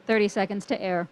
30 seconds to air.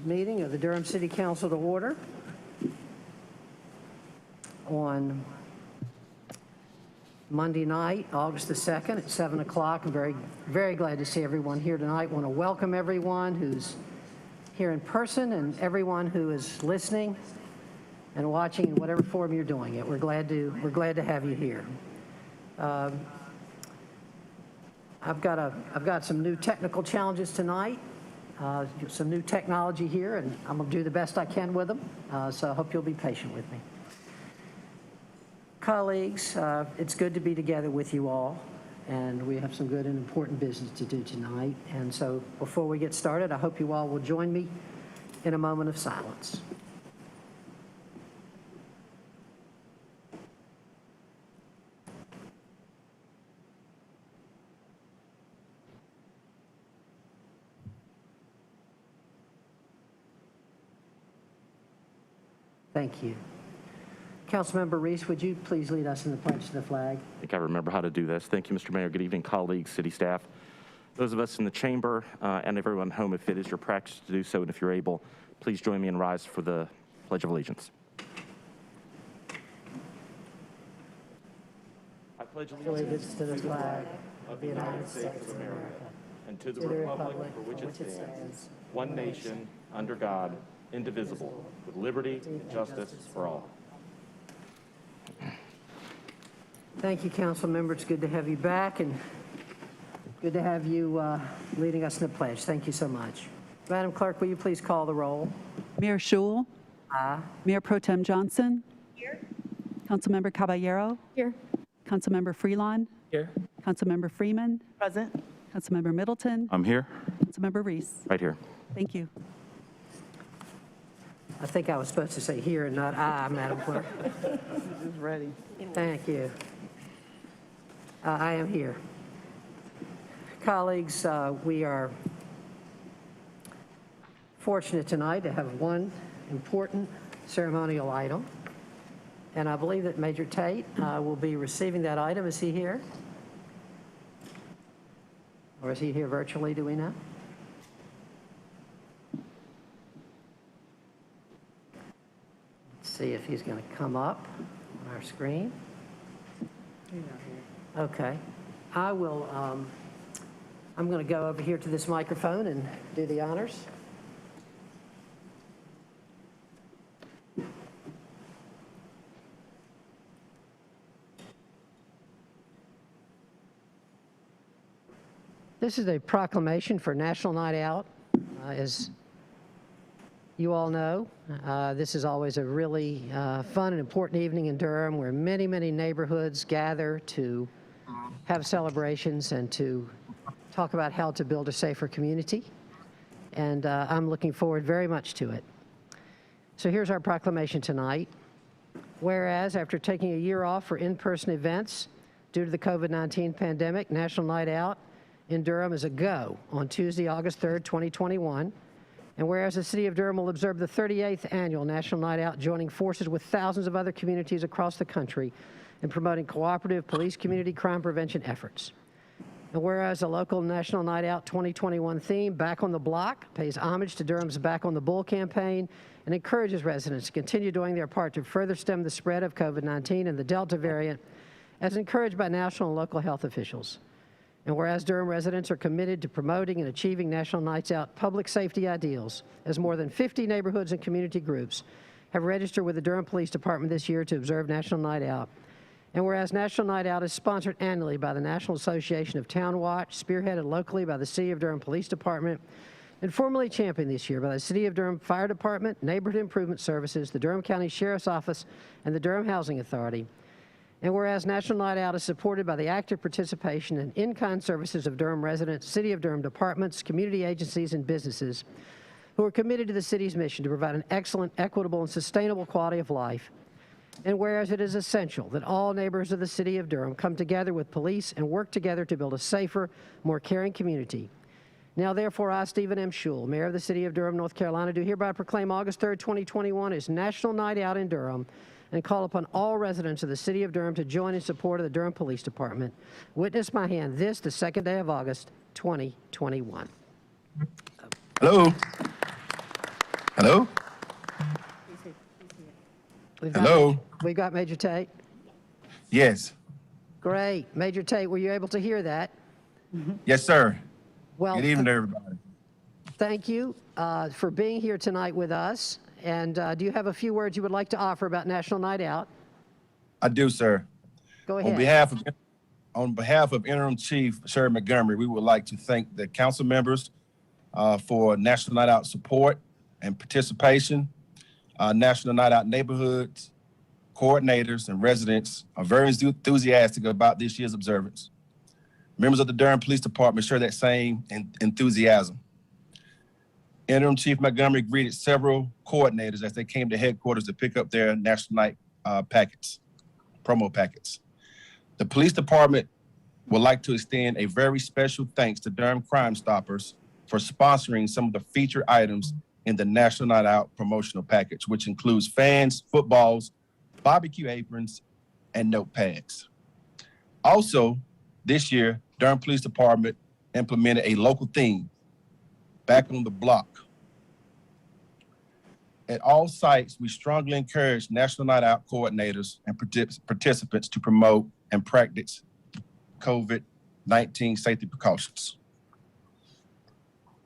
Meeting of the Durham City Council to order on Monday night, August the 2nd at 7 o'clock. I'm very glad to see everyone here tonight. I want to welcome everyone who's here in person and everyone who is listening and watching in whatever form you're doing it. We're glad to have you here. I've got some new technical challenges tonight. Some new technology here, and I'm going to do the best I can with them, so I hope you'll be patient with me. Colleagues, it's good to be together with you all, and we have some good and important business to do tonight. And so before we get started, I hope you all will join me in a moment of silence. Thank you. Councilmember Reese, would you please lead us in the pledge to the flag? I think I remember how to do this. Thank you, Mr. Mayor. Good evening, colleagues, city staff, those of us in the chamber, and everyone home, if it is your practice to do so, and if you're able, please join me and rise for the Pledge of Allegiance. I pledge Allegiance to the flag of the United States of America and to the republic for which it stands, one nation, under God, indivisible, with liberty and justice for all. Thank you, council member. It's good to have you back, and good to have you leading us in the pledge. Thank you so much. Madam Clerk, will you please call the roll? Mayor Schul. Aye. Mayor Pro Tem Johnson. Here. Councilmember Caballero. Here. Councilmember Freelon. Here. Councilmember Freeman. Present. Councilmember Middleton. I'm here. Councilmember Reese. Right here. Thank you. I think I was supposed to say here and not aye, Madam Clerk. Is ready. Thank you. I am here. Colleagues, we are fortunate tonight to have one important ceremonial item, and I believe that Major Tate will be receiving that item. Is he here? Or is he here virtually, do we know? See if he's going to come up on our screen. Okay. I will, I'm going to go over here to this microphone and do the honors. This is a proclamation for National Night Out. As you all know, this is always a really fun and important evening in Durham where many, many neighborhoods gather to have celebrations and to talk about how to build a safer community. And I'm looking forward very much to it. So here's our proclamation tonight. Whereas after taking a year off for in-person events due to the COVID-19 pandemic, National Night Out in Durham is a go on Tuesday, August 3rd, 2021. And whereas the city of Durham will observe the 38th annual National Night Out, joining forces with thousands of other communities across the country in promoting cooperative police community crime prevention efforts. And whereas the local National Night Out 2021 theme, Back on the Block, pays homage to Durham's Back on the Bull campaign and encourages residents to continue doing their part to further stem the spread of COVID-19 and the Delta variant as encouraged by national and local health officials. And whereas Durham residents are committed to promoting and achieving National Nights Out public safety ideals, as more than 50 neighborhoods and community groups have registered with the Durham Police Department this year to observe National Night Out. And whereas National Night Out is sponsored annually by the National Association of Town Watch, spearheaded locally by the City of Durham Police Department, and formally championed this year by the City of Durham Fire Department, Neighborhood Improvement Services, the Durham County Sheriff's Office, and the Durham Housing Authority. And whereas National Night Out is supported by the active participation and in-kind services of Durham residents, City of Durham departments, community agencies, and businesses who are committed to the city's mission to provide an excellent, equitable, and sustainable quality of life. And whereas it is essential that all neighbors of the City of Durham come together with police and work together to build a safer, more caring community. Now, therefore, I, Stephen M. Schewel, Mayor of the City of Durham, North Carolina, do hereby proclaim August 3rd, 2021 as National Night Out in Durham and call upon all residents of the City of Durham to join in support of the Durham Police Department. Witness by hand this, the second day of August, 2021. Hello? Hello? Hello? We got Major Tate. Yes. Great. Major Tate, were you able to hear that? Yes, sir. Well, Good evening, everybody. thank you for being here tonight with us. And do you have a few words you would like to offer about National Night Out? I do, sir. Go ahead. On behalf of Interim Chief Sherry Montgomery, we would like to thank the council members for National Night Out support and participation. National Night Out neighborhoods, coordinators, and residents are very enthusiastic about this year's observance. Members of the Durham Police Department share that same enthusiasm. Interim Chief Montgomery greeted several coordinators as they came to headquarters to pick up their National Night promo packets. The police department would like to extend a very special thanks to Durham Crime Stoppers for sponsoring some of the featured items in the National Night Out promotional package, which includes fans, footballs, barbecue aprons, and notepads. Also, this year, Durham Police Department implemented a local theme, Back on the Block. At all sites, we strongly encourage National Night Out coordinators and participants to promote and practice COVID-19 safety precautions.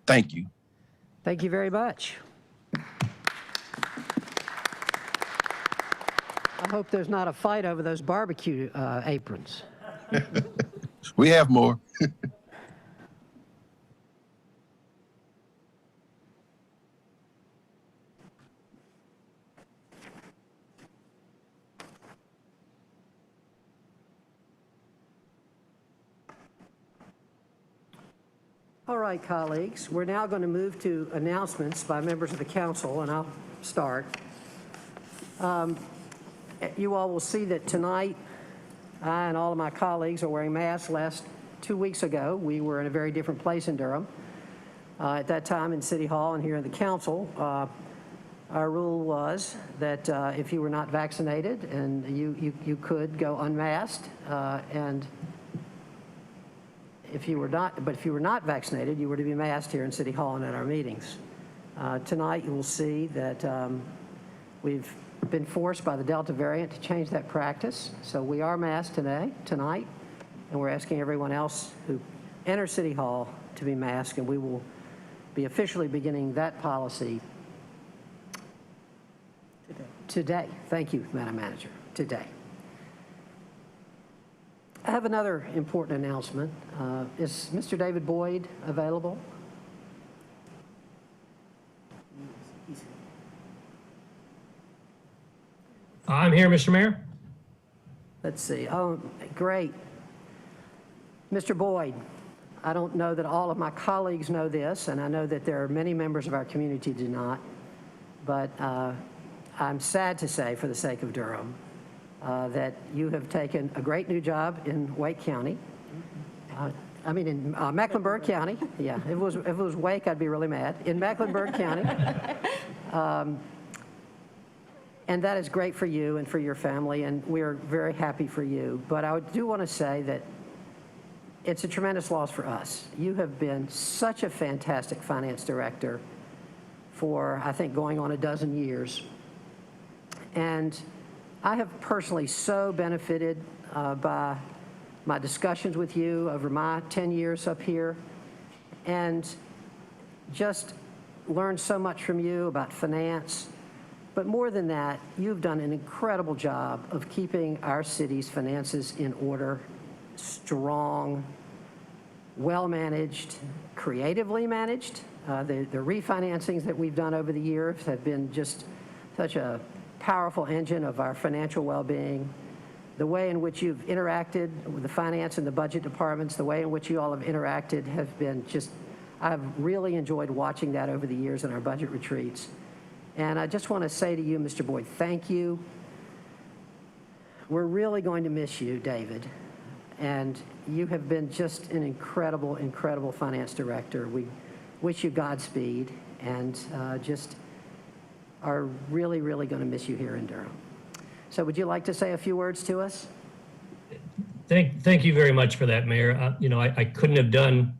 Thank you. Thank you very much. I hope there's not a fight over those barbecue aprons. We have more. All right, colleagues, we're now going to move to announcements by members of the council, and I'll start. You all will see that tonight, I and all of my colleagues are wearing masks. Last 2 weeks ago, we were in a very different place in Durham. At that time in City Hall and here in the council, our rule was that if you were not vaccinated, and you could go unmasked, and if you were not vaccinated, you were to be masked here in City Hall and at our meetings. Tonight, you will see that we've been forced by the Delta variant to change that practice. So we are masked tonight, and we're asking everyone else who enters City Hall to be masked, and we will be officially beginning that policy today. Thank you, Madam Manager, today. I have another important announcement. Is Mr. David Boyd available? I'm here, Mr. Mayor. Let's see. Oh, great. Mr. Boyd, I don't know that all of my colleagues know this, and I know that there are many members of our community who do not, but I'm sad to say, for the sake of Durham, that you have taken a great new job in Wake County. In Mecklenburg County. Yeah, if it was Wake, I'd be really mad. In Mecklenburg County. And that is great for you and for your family, and we are very happy for you. But I do want to say that it's a tremendous loss for us. You have been such a fantastic finance director for, I think, going on a dozen years. And I have personally so benefited by my discussions with you over my 10 years up here, and just learned so much from you about finance. But more than that, you've done an incredible job of keeping our city's finances in order, strong, well-managed, creatively managed. The refinancings that we've done over the years have been just such a powerful engine of our financial well-being. The way in which you've interacted with the finance and the budget departments, the way in which you all have interacted have been just, I've really enjoyed watching that over the years in our budget retreats. And I just want to say to you, Mr. Boyd, thank you. We're really going to miss you, David. And you have been just an incredible, incredible finance director. We wish you Godspeed, and just are really, really going to miss you here in Durham. So would you like to say a few words to us? Thank you very much for that, Mayor. I couldn't have done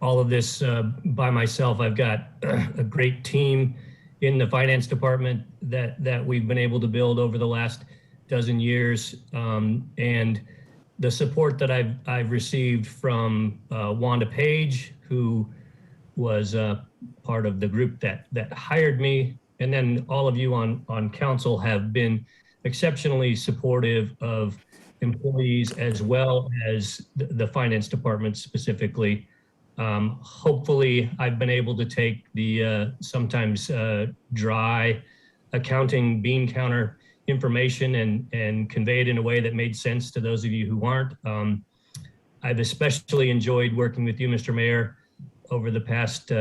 all of this by myself. I've got a great team in the finance department that we've been able to build over the last dozen years, and the support that I've received from Wanda Page, who was part of the group that hired me, and then all of you on council have been exceptionally supportive of employees as well as the finance department specifically. Hopefully, I've been able to take the sometimes dry accounting bean counter information and convey it in a way that made sense to those of you who aren't. I've especially enjoyed working with you, Mr. Mayor, over the past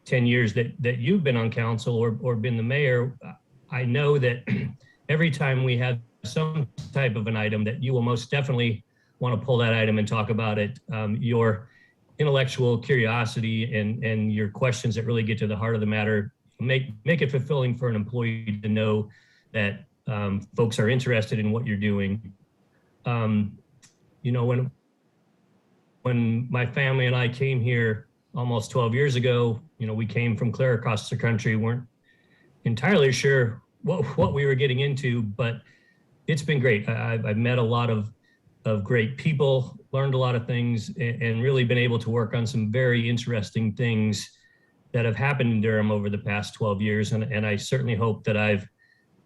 10 years that you've been on council or been the mayor. I know that every time we have some type of an item that you will most definitely want to pull that item and talk about it. Your intellectual curiosity and your questions that really get to the heart of the matter make it fulfilling for an employee to know that folks are interested in what you're doing. When my family and I came here almost 12 years ago, we came from clear across the country, weren't entirely sure what we were getting into, but it's been great. I've met a lot of great people, learned a lot of things, and really been able to work on some very interesting things that have happened in Durham over the past 12 years. And I certainly hope that I've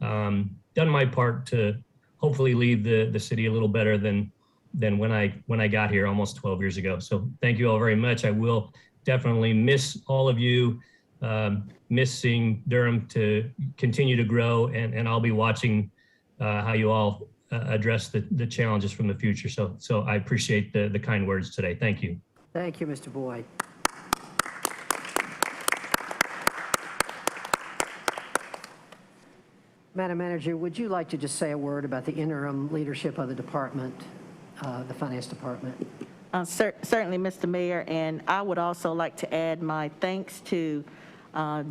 done my part to hopefully leave the city a little better than when I got here almost 12 years ago. So thank you all very much. I will definitely miss all of you, miss seeing Durham to continue to grow, and I'll be watching how you all address the challenges from the future. So I appreciate the kind words today. Thank you. Thank you, Mr. Boyd. Madam Manager, would you like to just say a word about the interim leadership of the department, the finance department? Certainly, Mr. Mayor, and I would also like to add my thanks to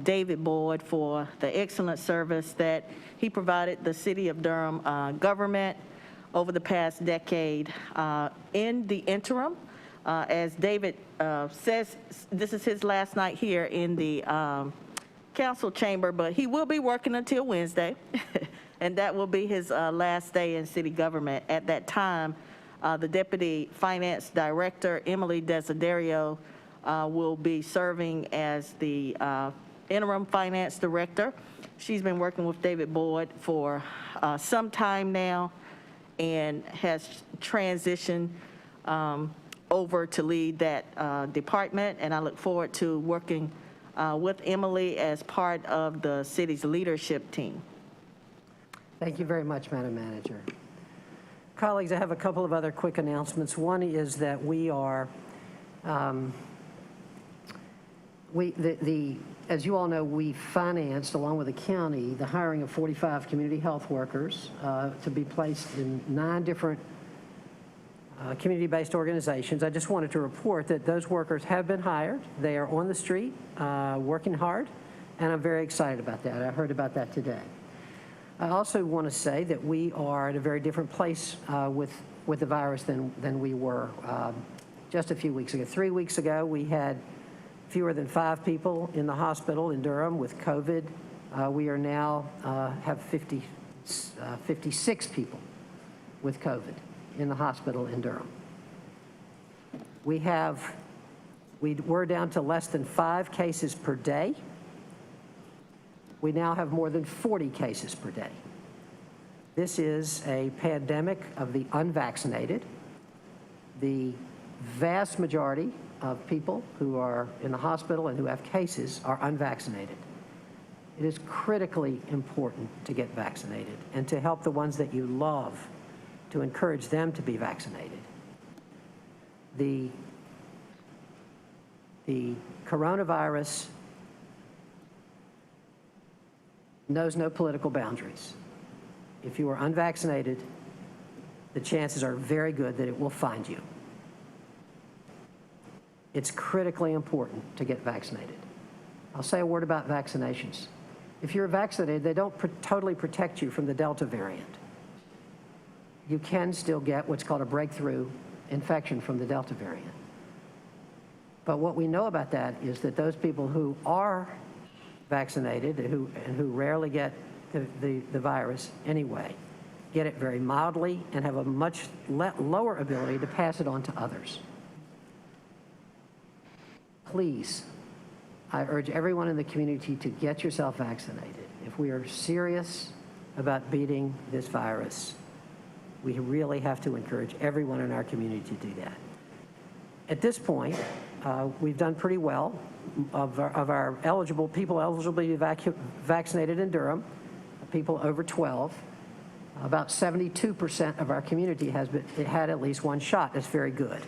David Boyd for the excellent service that he provided the City of Durham government over the past decade. In the interim, as David says, this is his last night here in the council chamber, but he will be working until Wednesday, and that will be his last day in city government. At that time, the Deputy Finance Director, Emily Desiderio, will be serving as the interim finance director. She's been working with David Boyd for some time now and has transitioned over to lead that department. And I look forward to working with Emily as part of the city's leadership team. Thank you very much, Madam Manager. Colleagues, I have a couple of other quick announcements. One is that we are, as you all know, we financed, along with the county, the hiring of 45 community health workers to be placed in 9 different community-based organizations. I just wanted to report that those workers have been hired. They are on the street, working hard, and I'm very excited about that. I heard about that today. I also want to say that we are at a very different place with the virus than we were just a few weeks ago. 3 weeks ago, we had fewer than 5 people in the hospital in Durham with COVID. We are now have 56 people with COVID in the hospital in Durham. We're down to less than 5 cases per day. We now have more than 40 cases per day. This is a pandemic of the unvaccinated. The vast majority of people who are in the hospital and who have cases are unvaccinated. It is critically important to get vaccinated and to help the ones that you love, to encourage them to be vaccinated. The coronavirus knows no political boundaries. If you are unvaccinated, the chances are very good that it will find you. It's critically important to get vaccinated. I'll say a word about vaccinations. If you're vaccinated, they don't totally protect you from the Delta variant. You can still get what's called a breakthrough infection from the Delta variant. But what we know about that is that those people who are vaccinated and who rarely get the virus anyway, get it very mildly and have a much lower ability to pass it on to others. Please, I urge everyone in the community to get yourself vaccinated. If we are serious about beating this virus, we really have to encourage everyone in our community to do that. At this point, we've done pretty well. Of our eligible people eligible to be vaccinated in Durham, people over 12, about 72% of our community had at least one shot. That's very good.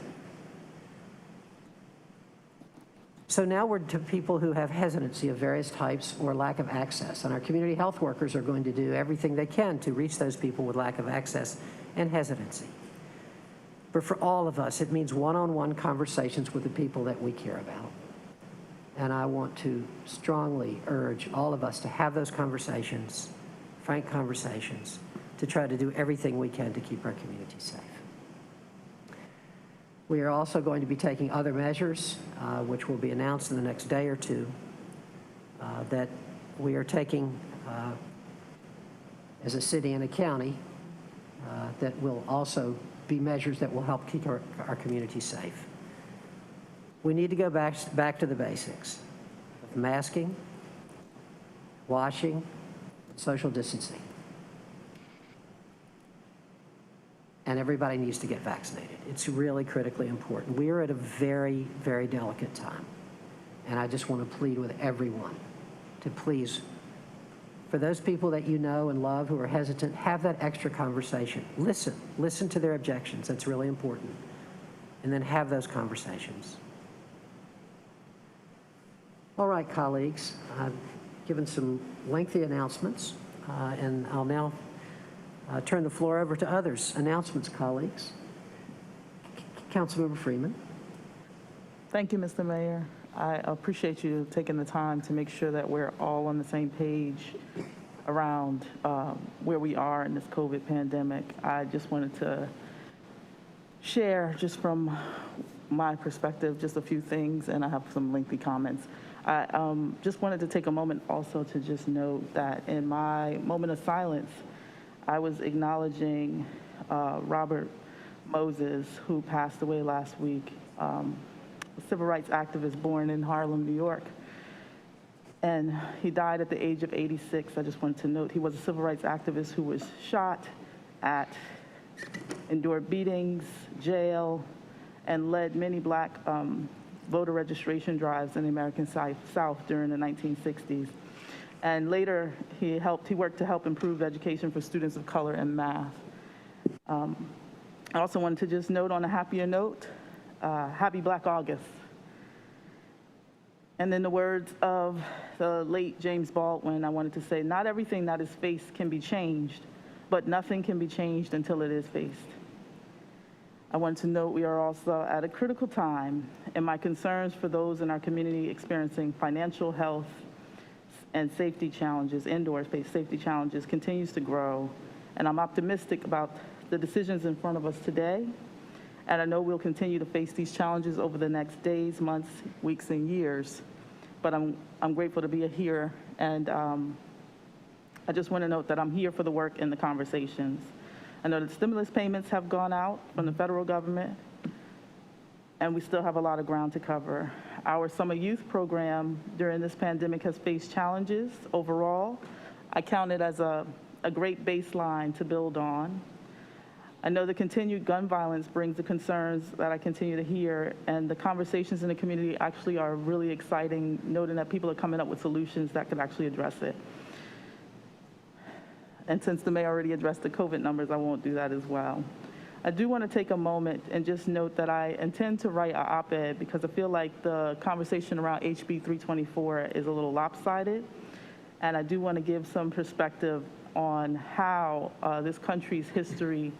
So now we're to people who have hesitancy of various types or lack of access, and our community health workers are going to do everything they can to reach those people with lack of access and hesitancy. But for all of us, it means one-on-one conversations with the people that we care about. And I want to strongly urge all of us to have those conversations, frank conversations, to try to do everything we can to keep our community safe. We are also going to be taking other measures, which will be announced in the next day or two, that we are taking as a city and a county that will also be measures that will help keep our community safe. We need to go back to the basics of masking, washing, social distancing. And everybody needs to get vaccinated. It's really critically important. We are at a very, very delicate time. And I just want to plead with everyone to please, for those people that you know and love who are hesitant, have that extra conversation. Listen to their objections. That's really important. And then have those conversations. All right, colleagues, I've given some lengthy announcements, and I'll now turn the floor over to others. Announcements, colleagues. Councilmember Freeman. Thank you, Mr. Mayor. I appreciate you taking the time to make sure that we're all on the same page around where we are in this COVID pandemic. I just wanted to share, just from my perspective, just a few things, and I have some lengthy comments. I just wanted to take a moment also to just note that in my moment of silence, I was acknowledging Robert Moses, who passed away last week, a civil rights activist born in Harlem, New York. And he died at the age of 86. I just wanted to note he was a civil rights activist who was shot at, endured beatings, jail, and led many black voter registration drives in the American South during the 1960s. And later, he worked to help improve education for students of color and math. I also wanted to just note on a happier note, happy Black August. And in the words of the late James Baldwin, I wanted to say, not everything that is faced can be changed, but nothing can be changed until it is faced. I want to note we are also at a critical time, and my concerns for those in our community experiencing financial, health, and safety challenges, indoor safety challenges, continues to grow. And I'm optimistic about the decisions in front of us today. And I know we'll continue to face these challenges over the next days, months, weeks, and years. But I'm grateful to be here and I just want to note that I'm here for the work and the conversations. I know that stimulus payments have gone out from the federal government, and we still have a lot of ground to cover. Our summer youth program during this pandemic has faced challenges overall. I count it as a great baseline to build on. I know the continued gun violence brings the concerns that I continue to hear, and the conversations in the community actually are really exciting, noting that people are coming up with solutions that could actually address it. And since the mayor already addressed the COVID numbers, I won't do that as well. I do want to take a moment and just note that I intend to write an op-ed because I feel like the conversation around HB 324 is a little lopsided. And I do want to give some perspective on how this country's history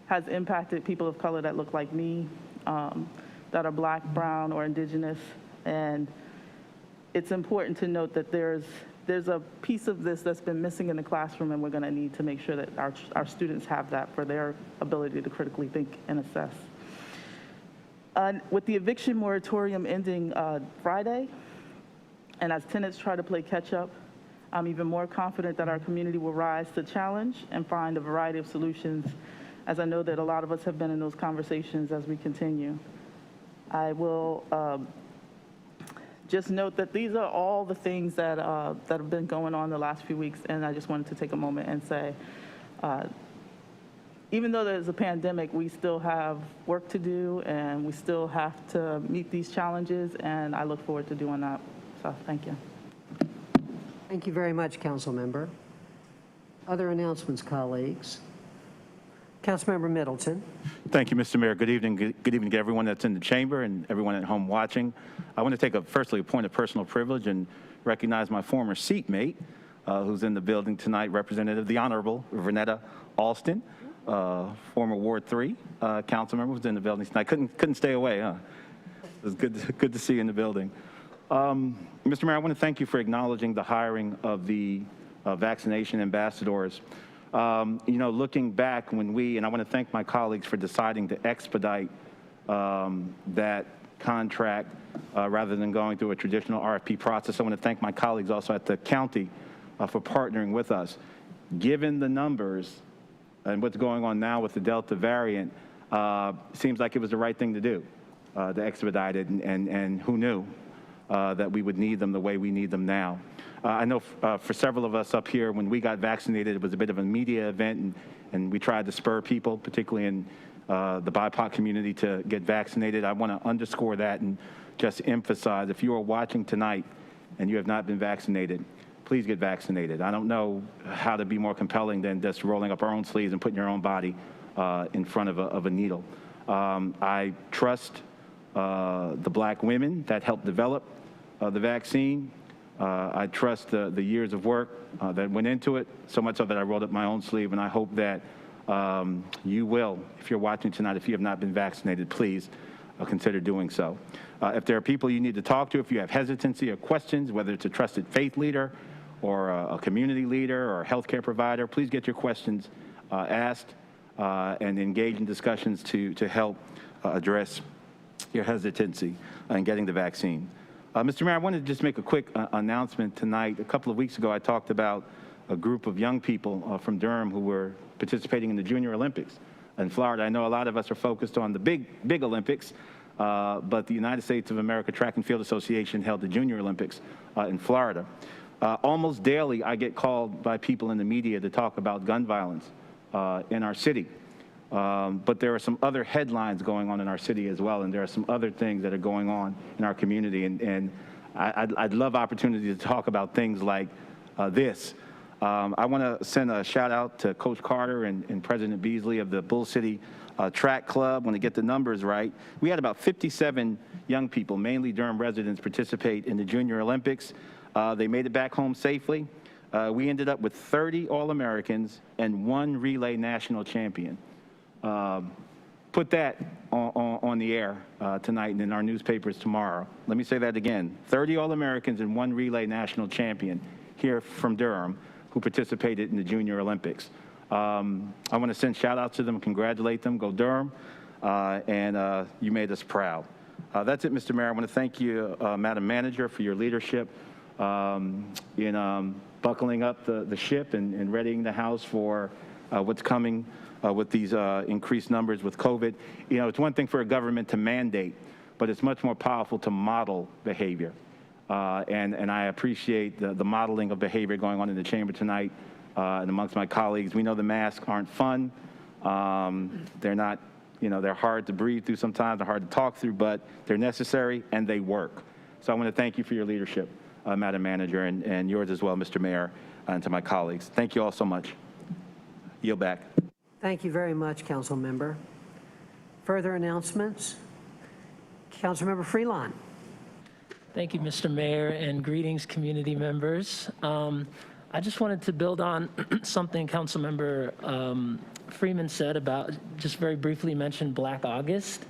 has impacted people of color that look like me, that are Black, brown, or indigenous. And it's important to note that there's a piece of this that's been missing in the classroom, and we're going to need to make sure that our students have that for their ability to critically think and assess. With the eviction moratorium ending Friday, and as tenants try to play catch up, I'm even more confident that our community will rise to challenge and find a variety of solutions, as I know that a lot of us have been in those conversations as we continue. I will just note that these are all the things that have been going on the last few weeks, and I just wanted to take a moment and say, even though there's a pandemic, we still have work to do, and we still have to meet these challenges, and I look forward to doing that. So thank you. Thank you very much, Council Member. Other announcements, colleagues? Councilmember Middleton. Thank you, Mr. Mayor. Good evening. Good evening to everyone that's in the chamber and everyone at home watching. I want to take firstly a point of personal privilege and recognize my former seatmate who's in the building tonight, Representative the Honorable Vernetta Alston, former Ward 3 council member who's in the building tonight. Couldn't stay away, huh? It was good to see you in the building. Mr. Mayor, I want to thank you for acknowledging the hiring of the vaccination ambassadors. Looking back when and I want to thank my colleagues for deciding to expedite that contract rather than going through a traditional RFP process. I want to thank my colleagues also at the county for partnering with us. Given the numbers and what's going on now with the Delta variant, seems like it was the right thing to do, to expedite it, and who knew that we would need them the way we need them now. I know for several of us up here, when we got vaccinated, it was a bit of a media event, and we tried to spur people, particularly in the BIPOC community, to get vaccinated. I want to underscore that and just emphasize, if you are watching tonight and you have not been vaccinated, please get vaccinated. I don't know how to be more compelling than just rolling up our own sleeves and putting your own body in front of a needle. I trust the Black women that helped develop the vaccine. I trust the years of work that went into it, so much so that I rolled up my own sleeve, and I hope that you will, if you're watching tonight, if you have not been vaccinated, please consider doing so. If there are people you need to talk to, if you have hesitancy or questions, whether it's a trusted faith leader or a community leader or a healthcare provider, please get your questions asked and engage in discussions to help address your hesitancy in getting the vaccine. Mr. Mayor, I wanted to just make a quick announcement tonight. A couple of weeks ago, I talked about a group of young people from Durham who were participating in the Junior Olympics in Florida. I know a lot of us are focused on the big Olympics, but the United States of America Track and Field Association held the Junior Olympics in Florida. Almost daily, I get called by people in the media to talk about gun violence in our city. But there are some other headlines going on in our city as well, and there are some other things that are going on in our community. And I'd love opportunity to talk about things like this. I want to send a shout out to Coach Carter and President Beasley of the Bull City Track Club. When I get the numbers right, we had about 57 young people, mainly Durham residents, participate in the Junior Olympics. They made it back home safely. We ended up with 30 All-Americans and 1 relay national champion. Put that on the air tonight and in our newspapers tomorrow. Let me say that again. 30 All-Americans and 1 relay national champion here from Durham who participated in the Junior Olympics. I want to send shout-outs to them, congratulate them. Go Durham, and you made us proud. That's it, Mr. Mayor. I want to thank you, Madam Manager, for your leadership in buckling up the ship and readying the house for what's coming with these increased numbers with COVID. You know, it's one thing for a government to mandate, but it's much more powerful to model behavior. And I appreciate the modeling of behavior going on in the chamber tonight and amongst my colleagues. We know the masks aren't fun. They're not, you know, they're hard to breathe through sometimes, they're hard to talk through, but they're necessary and they work. So I want to thank you for your leadership, Madam Manager, and yours as well, Mr. Mayor, and to my colleagues. Thank you all so much. Yield back. Thank you very much, Council Member. Further announcements? Councilmember Freelon. Thank you, Mr. Mayor, and greetings, community members. I just wanted to build on something Councilmember Freeman said about, just very briefly mentioned Black August.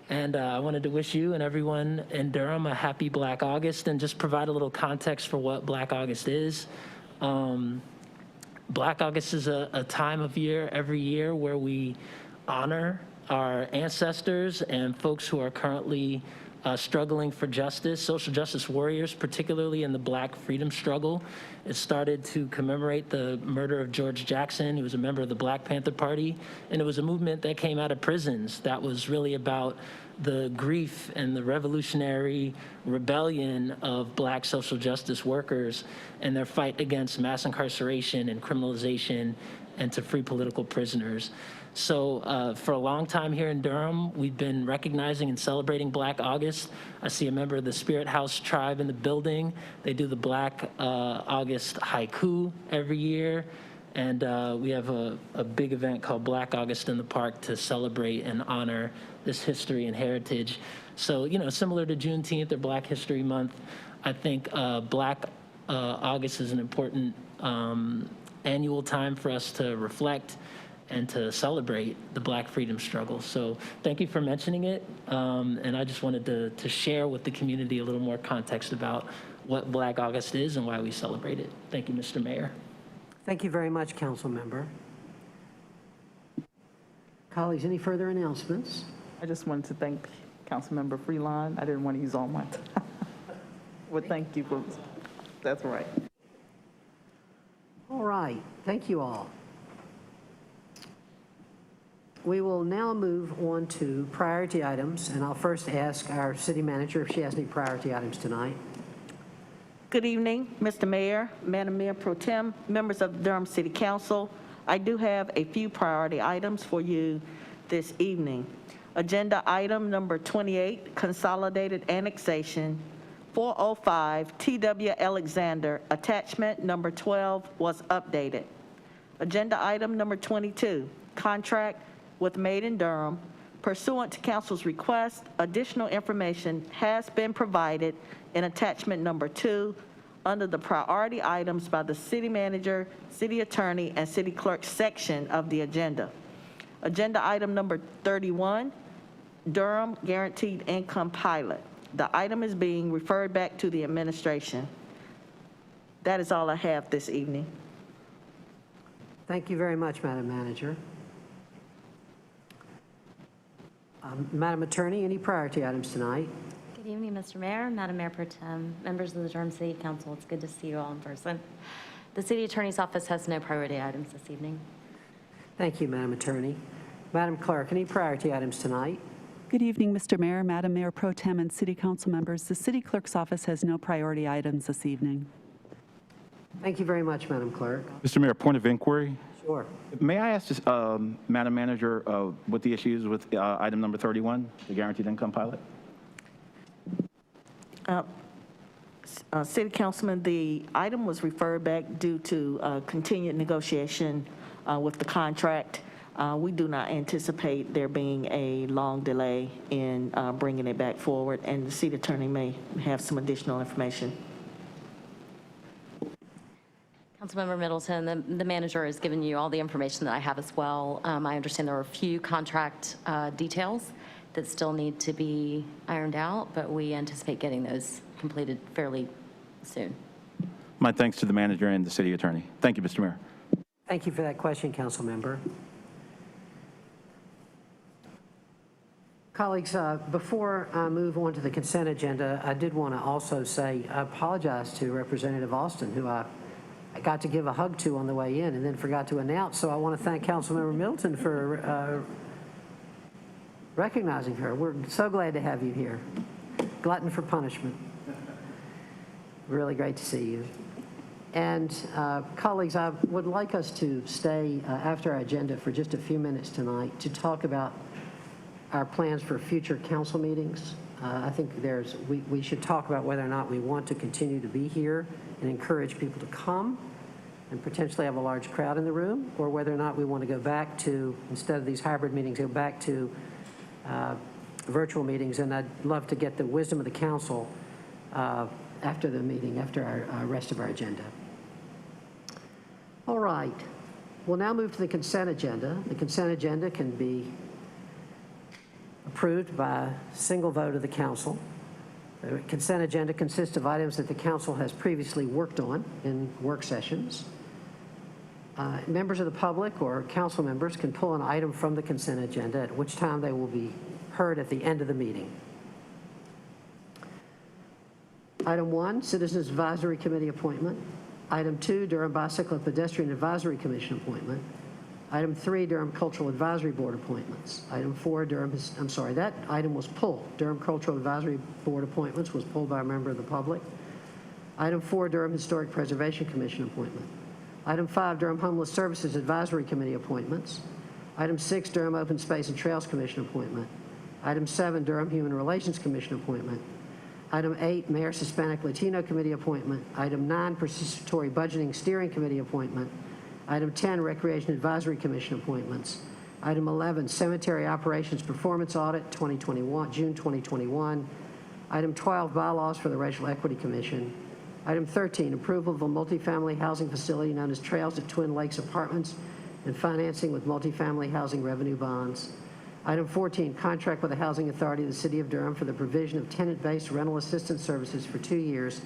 And I wanted to wish you and everyone in Durham a happy Black August and just provide a little context for what Black August is. Black August is a time of year every year where we honor our ancestors and folks who are currently struggling for justice, social justice warriors, particularly in the Black freedom struggle. It started to commemorate the murder of George Jackson, who was a member of the Black Panther Party, and it was a movement that came out of prisons that was really about the grief and the revolutionary rebellion of Black social justice workers and their fight against mass incarceration and criminalization and to free political prisoners. So for a long time here in Durham, we've been recognizing and celebrating Black August. I see a member of the Spirit House tribe in the building. They do the Black August haiku every year. And we have a big event called Black August in the Park to celebrate and honor this history and heritage. So, you know, similar to Juneteenth or Black History Month, I think Black August is an important annual time for us to reflect and to celebrate the Black freedom struggle. So thank you for mentioning it. And I just wanted to share with the community a little more context about what Black August is and why we celebrate it. Thank you, Mr. Mayor. Thank you very much, Council Member. Colleagues, any further announcements? I just wanted to thank Councilmember Freelon. I didn't want to use all my time. Well, thank you, folks. That's right. All right, thank you all. We will now move on to priority items, and I'll first ask our city manager if she has any priority items tonight. Good evening, Mr. Mayor, Madam Mayor Pro Tem, members of the Durham City Council. I do have a few priority items for you this evening. Agenda item number 28, Consolidated Annexation, 405 T.W. Alexander, attachment number 12 was updated. Agenda item number 22, contract with Made in Durham. Pursuant to council's request, additional information has been provided in attachment number 2 under the priority items by the city manager, city attorney, and city clerk section of the agenda. Agenda item number 31, Durham Guaranteed Income Pilot. The item is being referred back to the administration. That is all I have this evening. Thank you very much, Madam Manager. Madam Attorney, any priority items tonight? Good evening, Mr. Mayor, Madam Mayor Pro Tem, members of the Durham City Council. It's good to see you all in person. The City Attorney's Office has no priority items this evening. Thank you, Madam Attorney. Madam Clerk, any priority items tonight? Good evening, Mr. Mayor, Madam Mayor Pro Tem, and City Council members. The City Clerk's Office has no priority items this evening. Thank you very much, Madam Clerk. Mr. Mayor, point of inquiry. Sure. May I ask, Madam Manager, what the issue is with item number 31, the guaranteed income pilot? City Councilman, the item was referred back due to continued negotiation with the contract. We do not anticipate there being a long delay in bringing it back forward, and the city attorney may have some additional information. Councilmember Middleton, the manager has given you all the information that I have as well. I understand there are a few contract details that still need to be ironed out, but we anticipate getting those completed fairly soon. My thanks to the manager and the city attorney. Thank you, Mr. Mayor. Thank you for that question, Council Member. Colleagues, before I move on to the consent agenda, I did want to also say I apologize to Representative Austin, who I got to give a hug to on the way in and then forgot to announce. So I want to thank Councilmember Middleton for recognizing her. We're so glad to have you here. Glutton for punishment. Really great to see you. And colleagues, I would like us to stay after our agenda for just a few minutes tonight to talk about our plans for future council meetings. I think we should talk about whether or not we want to continue to be here and encourage people to come and potentially have a large crowd in the room, or whether or not we want to go back to, instead of these hybrid meetings, go back to virtual meetings. And I'd love to get the wisdom of the council after the meeting, after our rest of our agenda. All right. We'll now move to the consent agenda. The consent agenda can be approved by a single vote of the council. The consent agenda consists of items that the council has previously worked on in work sessions. Members of the public or council members can pull an item from the consent agenda, at which time they will be heard at the end of the meeting. Item 1, Citizens Advisory Committee appointment. Item 2, Durham Bicycle and Pedestrian Advisory Commission appointment. Item 3, Durham Cultural Advisory Board appointments. Item 4, that item was pulled. Durham Cultural Advisory Board appointments was pulled by a member of the public. Item 4, Durham Historic Preservation Commission appointment. Item 5, Durham Homeless Services Advisory Committee appointments. Item 6, Durham Open Space and Trails Commission appointment. Item 7, Durham Human Relations Commission appointment. Item 8, Mayor Hispanic Latino Committee appointment. Item 9, Participatory Budgeting Steering Committee appointment. Item 10, Recreation Advisory Commission appointments. Item 11, Cemetery Operations Performance Audit 2021, June 2021. Item 12, Bylaws for the Racial Equity Commission. Item 13, Approval of a multifamily housing facility known as Trails at Twin Lakes Apartments and financing with multifamily housing revenue bonds. Item 14, Contract with the Housing Authority of the City of Durham for the provision of tenant-based rental assistance services for 2 years,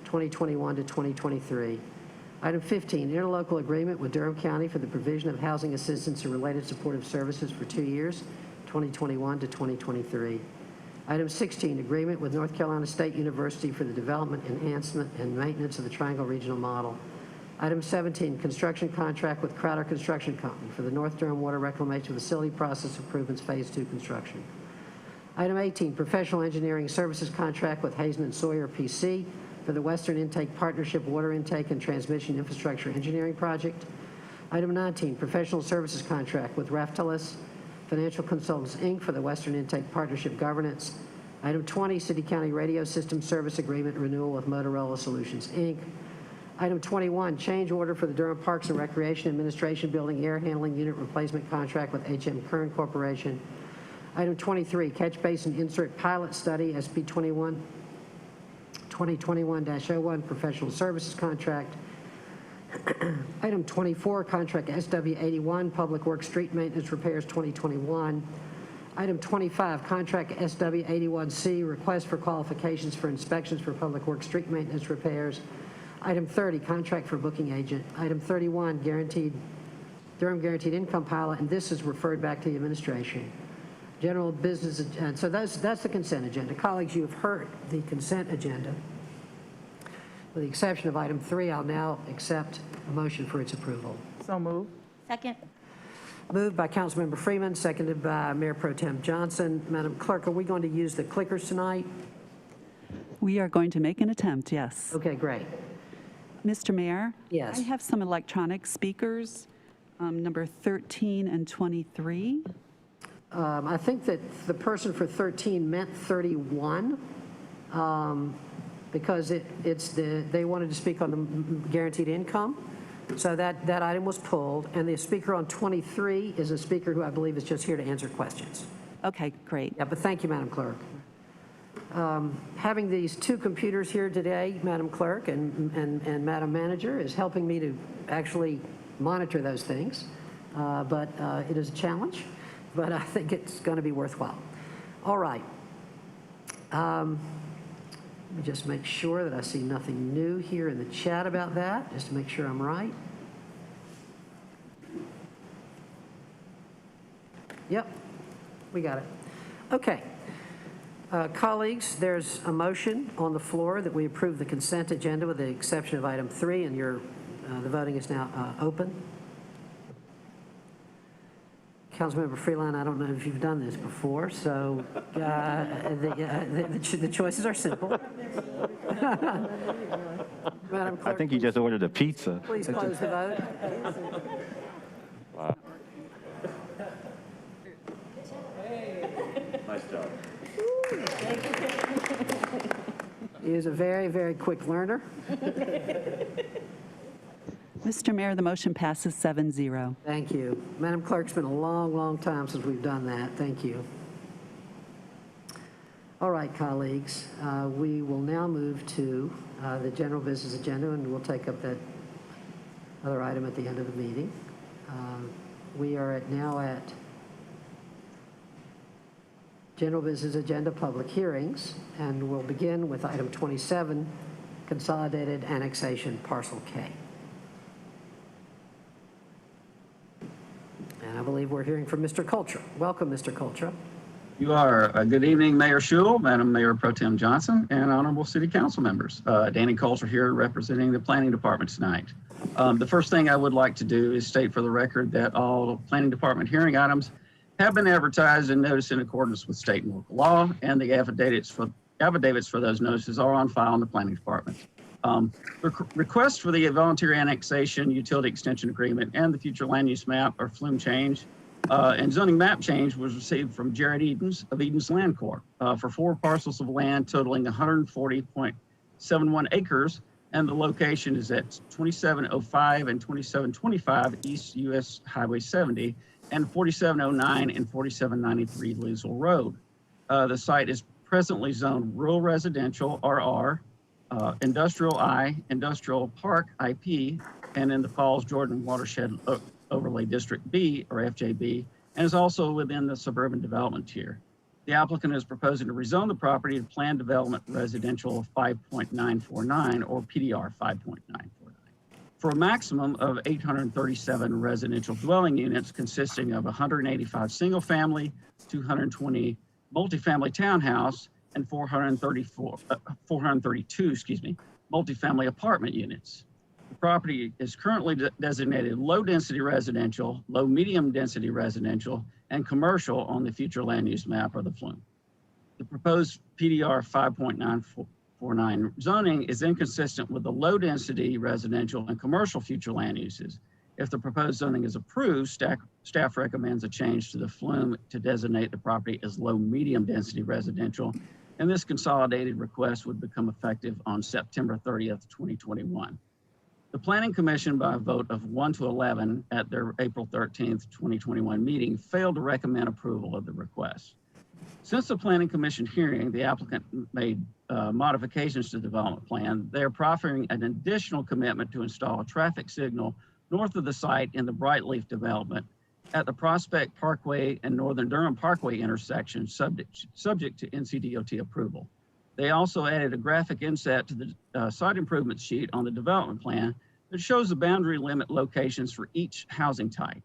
2021 to 2023. Item 15, Interlocal Agreement with Durham County for the provision of housing assistance and related supportive services for 2 years, 2021 to 2023. Item 16, Agreement with North Carolina State University for the development, enhancement, and maintenance of the Triangle Regional Model. Item 17, Construction Contract with Crowder Construction Company for the North Durham Water Reclamation Facility Process Improvements Phase 2 construction. Item 18, Professional Engineering Services Contract with Hazen and Sawyer PC for the Western Intake Partnership Water Intake and Transmission Infrastructure Engineering Project. Item 19, Professional Services Contract with Raftelis Financial Consultants, Inc. for the Western Intake Partnership Governance. Item 20, City County Radio System Service Agreement Renewal with Motorola Solutions, Inc. Item 21, Change Order for the Durham Parks and Recreation Administration Building Air Handling Unit Replacement Contract with HM Kern Corporation. Item 23, Catch Basin Insert Pilot Study, SP 2021-01 Professional Services Contract. Item 24, Contract SW81 Public Works Street Maintenance Repairs 2021. Item 25, Contract SW81C Request for Qualifications for Inspections for Public Works Street Maintenance Repairs. Item 30, Contract for Booking Agent. Item 31, Durham Guaranteed Income Pilot, and this is referred back to the administration. General business, and so that's the consent agenda. Colleagues, you have heard the consent agenda. With the exception of item 3, I'll now accept a motion for its approval. So moved. Second. Moved by Councilmember Freeman, seconded by Mayor Pro Tem Johnson. Madam Clerk, are we going to use the clickers tonight? We are going to make an attempt, yes. Okay, great. Mr. Mayor? Yes. I have some electronic speakers, number 13 and 23. I think that the person for 13 meant 31 because they wanted to speak on the guaranteed income. So that item was pulled. And the speaker on 23 is a speaker who I believe is just here to answer questions. Okay, great. Yeah, but thank you, Madam Clerk. Having these two computers here today, Madam Clerk and Madam Manager, is helping me to actually monitor those things. But it is a challenge, but I think it's going to be worthwhile. All right. Let me just make sure that I see nothing new here in the chat about that, just to make sure I'm right. Yep, we got it. Okay. Colleagues, there's a motion on the floor that we approve the consent agenda with the exception of item 3, and the voting is now open. Councilmember Freeland, I don't know if you've done this before, so the choices are simple. Madam Clerk, I think you just ordered a pizza. please close the vote. Nice job. He is a very, very quick learner. Mr. Mayor, the motion passes 7-0. Thank you. Madam Clerk, it's been a long, long time since we've done that. Thank you. All right, colleagues, we will now move to the general business agenda, and we'll take up that other item at the end of the meeting. We are now at general business agenda public hearings, and we'll begin with item 27, Consolidated Annexation Parcel K. And I believe we're hearing from Mr. Cultra. Welcome, Mr. Cultra. You are. Good evening, Mayor Schewel, Madam Mayor Pro Tem Johnson, and honorable city council members. Danny Cultra here representing the planning department tonight. The first thing I would like to do is state for the record that all planning department hearing items have been advertised and noticed in accordance with state and local law, and the affidavits for those notices are on file in the planning department. Requests for the voluntary annexation, utility extension agreement, and the future land use map or flume change and zoning map change was received from Jared Edens of Edens Land Corp. For 4 parcels of land totaling 140.71 acres, and the location is at 2705 and 2725 East US Highway 70 and 4709 and 4793 Leesville Road. The site is presently zoned rural residential RR, industrial I, industrial park IP, and in the Falls Jordan Watershed Overlay District B or FJB, and is also within the suburban development tier. The applicant is proposing to rezone the property to planned development residential of 5.949 or PDR 5.949 for a maximum of 837 residential dwelling units consisting of 185 single family, 220 multifamily townhouse, and 432 multifamily apartment units. The property is currently designated low density residential, low medium density residential, and commercial on the future land use map or the flume. The proposed PDR 5.949 zoning is inconsistent with the low density residential and commercial future land uses. If the proposed zoning is approved, staff recommends a change to the flume to designate the property as low medium density residential, and this consolidated request would become effective on September 30th, 2021. The Planning Commission, by a vote of 1-11 at their April 13th, 2021 meeting, failed to recommend approval of the request. Since the Planning Commission hearing, the applicant made modifications to the development plan. They are proffering an additional commitment to install a traffic signal north of the site in the Brightleaf development at the Prospect Parkway and Northern Durham Parkway intersection, subject to NCDOT approval. They also added a graphic inset to the site improvement sheet on the development plan that shows the boundary limit locations for each housing type.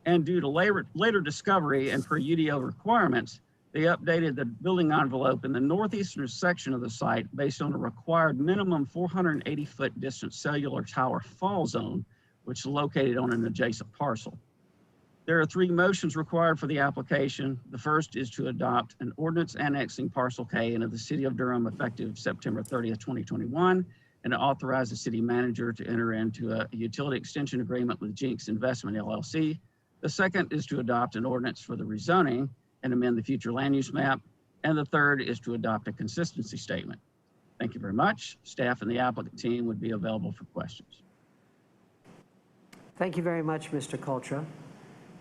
And due to later discovery and per UDO requirements, they updated the building envelope in the northeastern section of the site based on a required minimum 480-foot distance cellular tower fall zone, which is located on an adjacent parcel. There are 3 motions required for the application. The first is to adopt an ordinance annexing Parcel K into the City of Durham effective September 30th, 2021, and to authorize the city manager to enter into a utility extension agreement with Jinx Investment LLC. The second is to adopt an ordinance for the rezoning and amend the future land use map. And the third is to adopt a consistency statement. Thank you very much. Staff and the applicant team would be available for questions. Thank you very much, Mr. Cultra.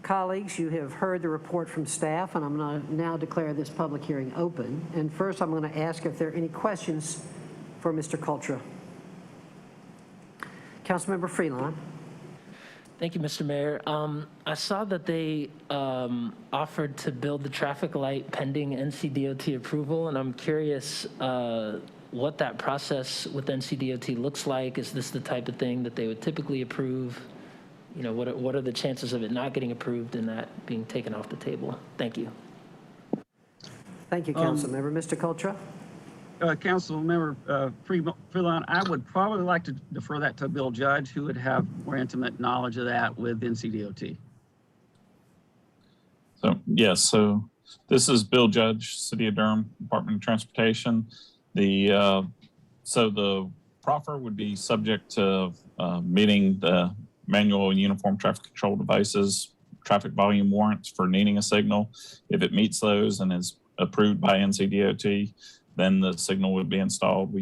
Colleagues, you have heard the report from staff, and I'm going to now declare this public hearing open. And first, I'm going to ask if there are any questions for Mr. Cultra. Councilmember Freeland. Thank you, Mr. Mayor. I saw that they offered to build the traffic light pending NCDOT approval, and I'm curious what that process with NCDOT looks like. Is this the type of thing that they would typically approve? You know, what are the chances of it not getting approved and that being taken off the table? Thank you. Thank you, Councilmember. Mr. Coltra? Councilmember Freelon, I would probably like to defer that to Bill Judge, who would have more intimate knowledge of that with NCDOT. So, yes, so this is Bill Judge, City of Durham, Department of Transportation. So the proffer would be subject to meeting the manual and uniform traffic control devices, traffic volume warrants for needing a signal. If it meets those and is approved by NCDOT, then the signal would be installed.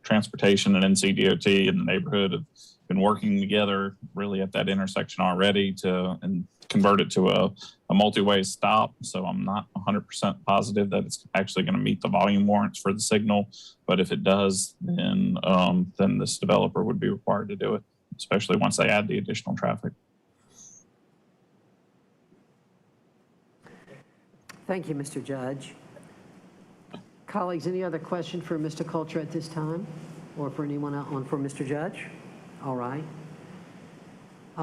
Transportation and NCDOT in the neighborhood have been working together really at that intersection already and convert it to a multi-way stop. So I'm not 100% positive that it's actually going to meet the volume warrants for the signal. But if it does, then this developer would be required to do it, especially once they add the additional traffic. Thank you, Mr. Judge. Colleagues, any other question for Mr. Coltra at this time, or for anyone on for Mr. Judge? All right.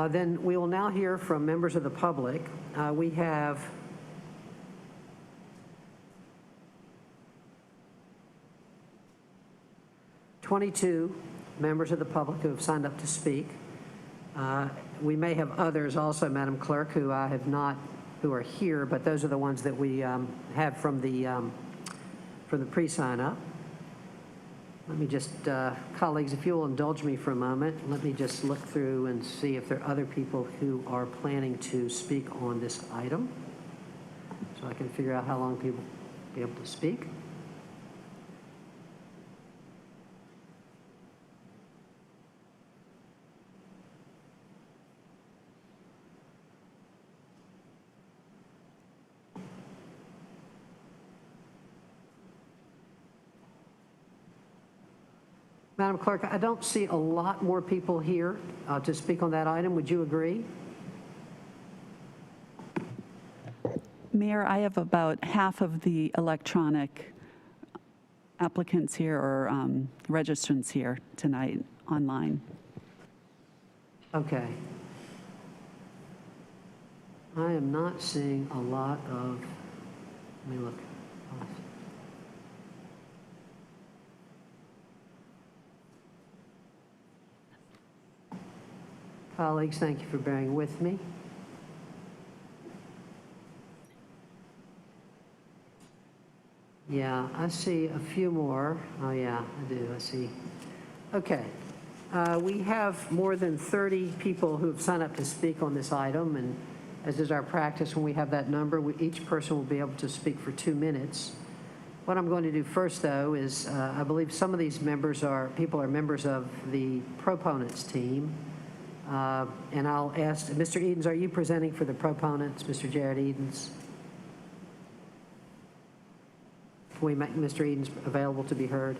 Then we will now hear from members of the public. We have (22) members of the public who have signed up to speak. We may have others also, Madam Clerk, who are here, but those are the ones that we have from the pre-sign up. Let me just, colleagues, if you will indulge me for a moment, let me just look through and see if there are other people who are planning to speak on this item, so I can figure out how long people will be able to speak. Madam Clerk, I don't see a lot more people here to speak on that item. Would you agree? Mayor, I have about half of the electronic applicants here or registrants here tonight online. Okay. I am not seeing a lot of, let me look. Colleagues, thank you for bearing with me. Yeah, I see a few more. Oh, yeah, I do. I see. Okay. We have more than 30 people who have signed up to speak on this item, and as is our practice, when we have that number, each person will be able to speak for 2 minutes. What I'm going to do first, though, is I believe some of these people are members of the proponents team. And I'll ask, Mr. Edens, are you presenting for the proponents, Mr. Jared Edens? Can we make Mr. Edens available to be heard?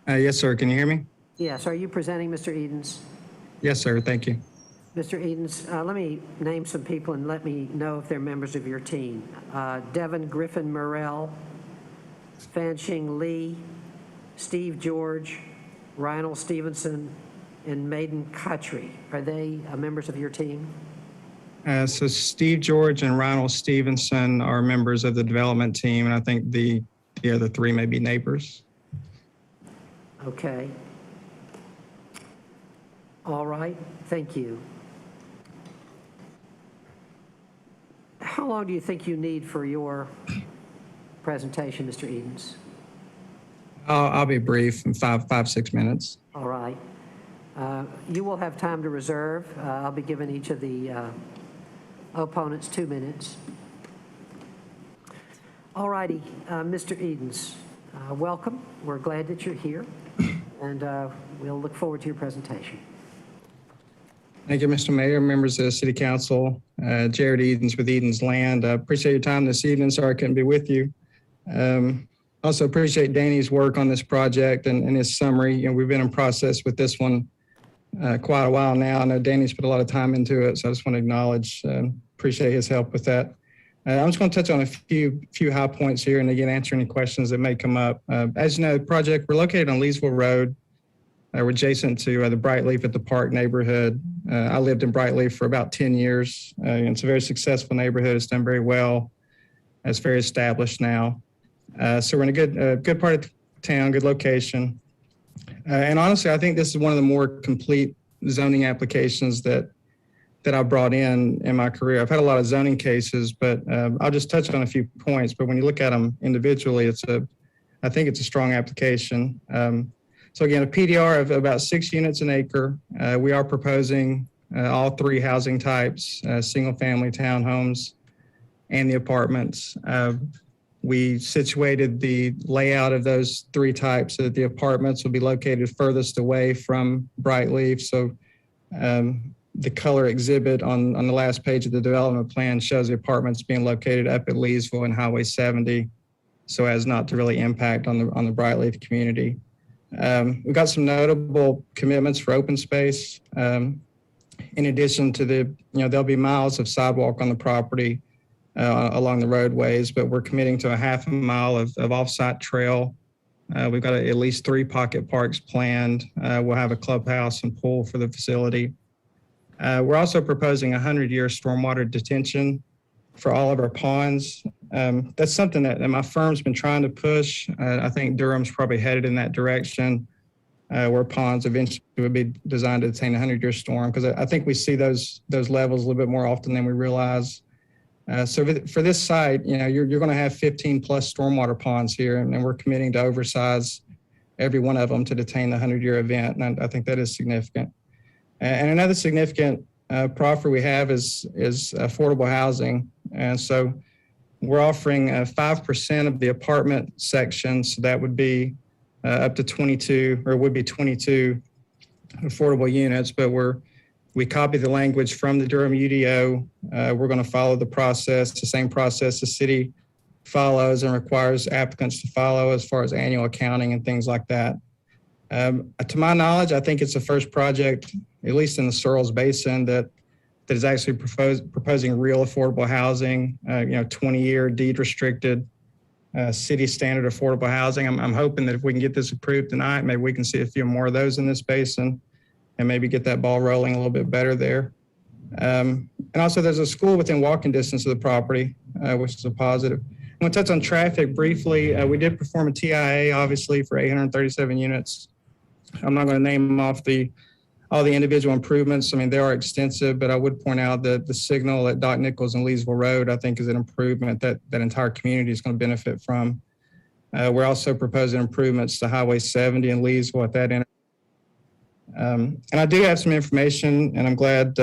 Yes, sir. Can you hear me? Yes. Are you presenting, Mr. Edens? Yes, sir. Thank you. Mr. Edens, let me name some people and let me know if they're members of your team. Devin Griffin Morrell, Fanxing Lee, Steve George, Rionel Stevenson, and Maiden Khatri. Are they members of your team? So Steve George and Rionel Stevenson are members of the development team, and I think the other three may be neighbors. Okay. All right. Thank you. How long do you think you need for your presentation, Mr. Edens? I'll be brief, in 5-6 minutes. All right. You will have time to reserve. I'll be giving each of the opponents 2 minutes. All righty, Mr. Edens, welcome. We're glad that you're here, and we'll look forward to your presentation. Thank you, Mr. Mayor, members of the City Council. Jared Edens with Edens Land. I appreciate your time this evening. Sorry I couldn't be with you. Also appreciate Danny's work on this project and his summary. You know, we've been in process with this one quite a while now. I know Danny's put a lot of time into it, so I just want to acknowledge, appreciate his help with that. I'm just going to touch on a few high points here and again answer any questions that may come up. As you know, the project, we're located on Leesville Road. We're adjacent to the Brightleaf at the Park neighborhood. I lived in Brightleaf for about 10 years. And it's a very successful neighborhood. It's done very well. It's very established now. So we're in a good part of town, good location. And honestly, I think this is one of the more complete zoning applications that I've brought in my career. I've had a lot of zoning cases, but I'll just touch on a few points. But when you look at them individually, I think it's a strong application. So again, a PDR of about 6 units an acre. We are proposing all 3 housing types, single-family townhomes and the apartments. We situated the layout of those 3 types so that the apartments will be located furthest away from Brightleaf. So the color exhibit on the last page of the development plan shows the apartments being located up at Leesville and Highway 70, so as not to really impact on the Brightleaf community. We've got some notable commitments for open space. In addition to there'll be miles of sidewalk on the property along the roadways, but we're committing to a half a mile of off-site trail. We've got at least 3 pocket parks planned. We'll have a clubhouse and pool for the facility. We're also proposing 100-year stormwater detention for all of our ponds. That's something that my firm's been trying to push. I think Durham's probably headed in that direction, where ponds eventually would be designed to detain a 100-year storm, because I think we see those levels a little bit more often than we realize. So for this site, you're going to have 15 plus stormwater ponds here, and we're committing to oversize every one of them to detain the 100-year event, and I think that is significant. And another significant proffer we have is affordable housing, and so we're offering 5% of the apartment section, so that would be up to 22, or would be 22 affordable units, but we copy the language from the Durham UDO. We're going to follow the same process the city follows and requires applicants to follow as far as annual accounting and things like that. To my knowledge, I think it's the first project, at least in the Searles Basin, that is actually proposing real affordable housing, 20-year deed restricted city standard affordable housing. I'm hoping that if we can get this approved tonight, maybe we can see a few more of those in this basin and maybe get that ball rolling a little bit better there. And also there's a school within walking distance of the property, which is a positive. I'm going to touch on traffic briefly. We did perform a TIA, obviously, for 837 units. I'm not going to name off all the individual improvements. I mean, they are extensive, but I would point out that the signal at Doc Nichols and Leesville Road, I think, is an improvement that entire community is going to benefit from. We're also proposing improvements to Highway 70 in Leesville at that intersection. And I do have some information, and I'm glad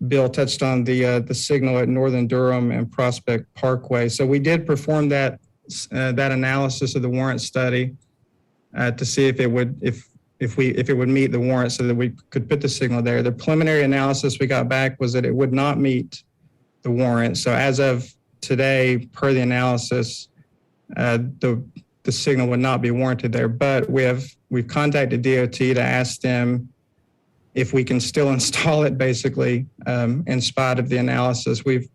Bill touched on the signal at Northern Durham and Prospect Parkway. So we did perform that analysis of the warrant study to see if it would meet the warrant so that we could put the signal there. The preliminary analysis we got back was that it would not meet the warrant. So as of today, per the analysis, the signal would not be warranted there. But we've contacted DOT to ask them if we can still install it, basically, in spite of the analysis. We've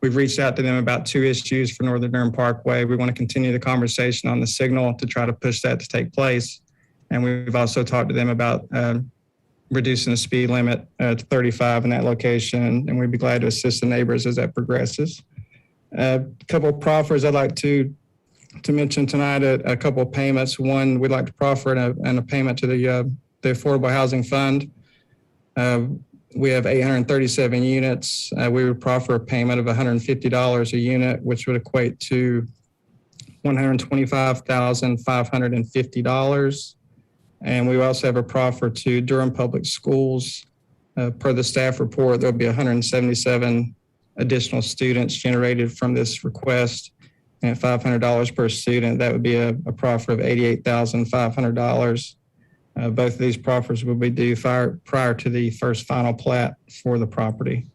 reached out to them about 2 issues for Northern Durham Parkway. We want to continue the conversation on the signal to try to push that to take place. And we've also talked to them about reducing the speed limit to 35 in that location, and we'd be glad to assist the neighbors as that progresses. A couple of proffers I'd like to mention tonight, a couple of payments. One, we'd like to proffer a payment to the Affordable Housing Fund. We have 837 units. We would proffer a payment of $150 a unit, which would equate to $125,550. And we also have a proffer to Durham Public Schools. Per the staff report, there'll be 177 additional students generated from this request, and at $500 per student, that would be a proffer of $88,500. Both of these proffers will be due prior to the first final plat for the property.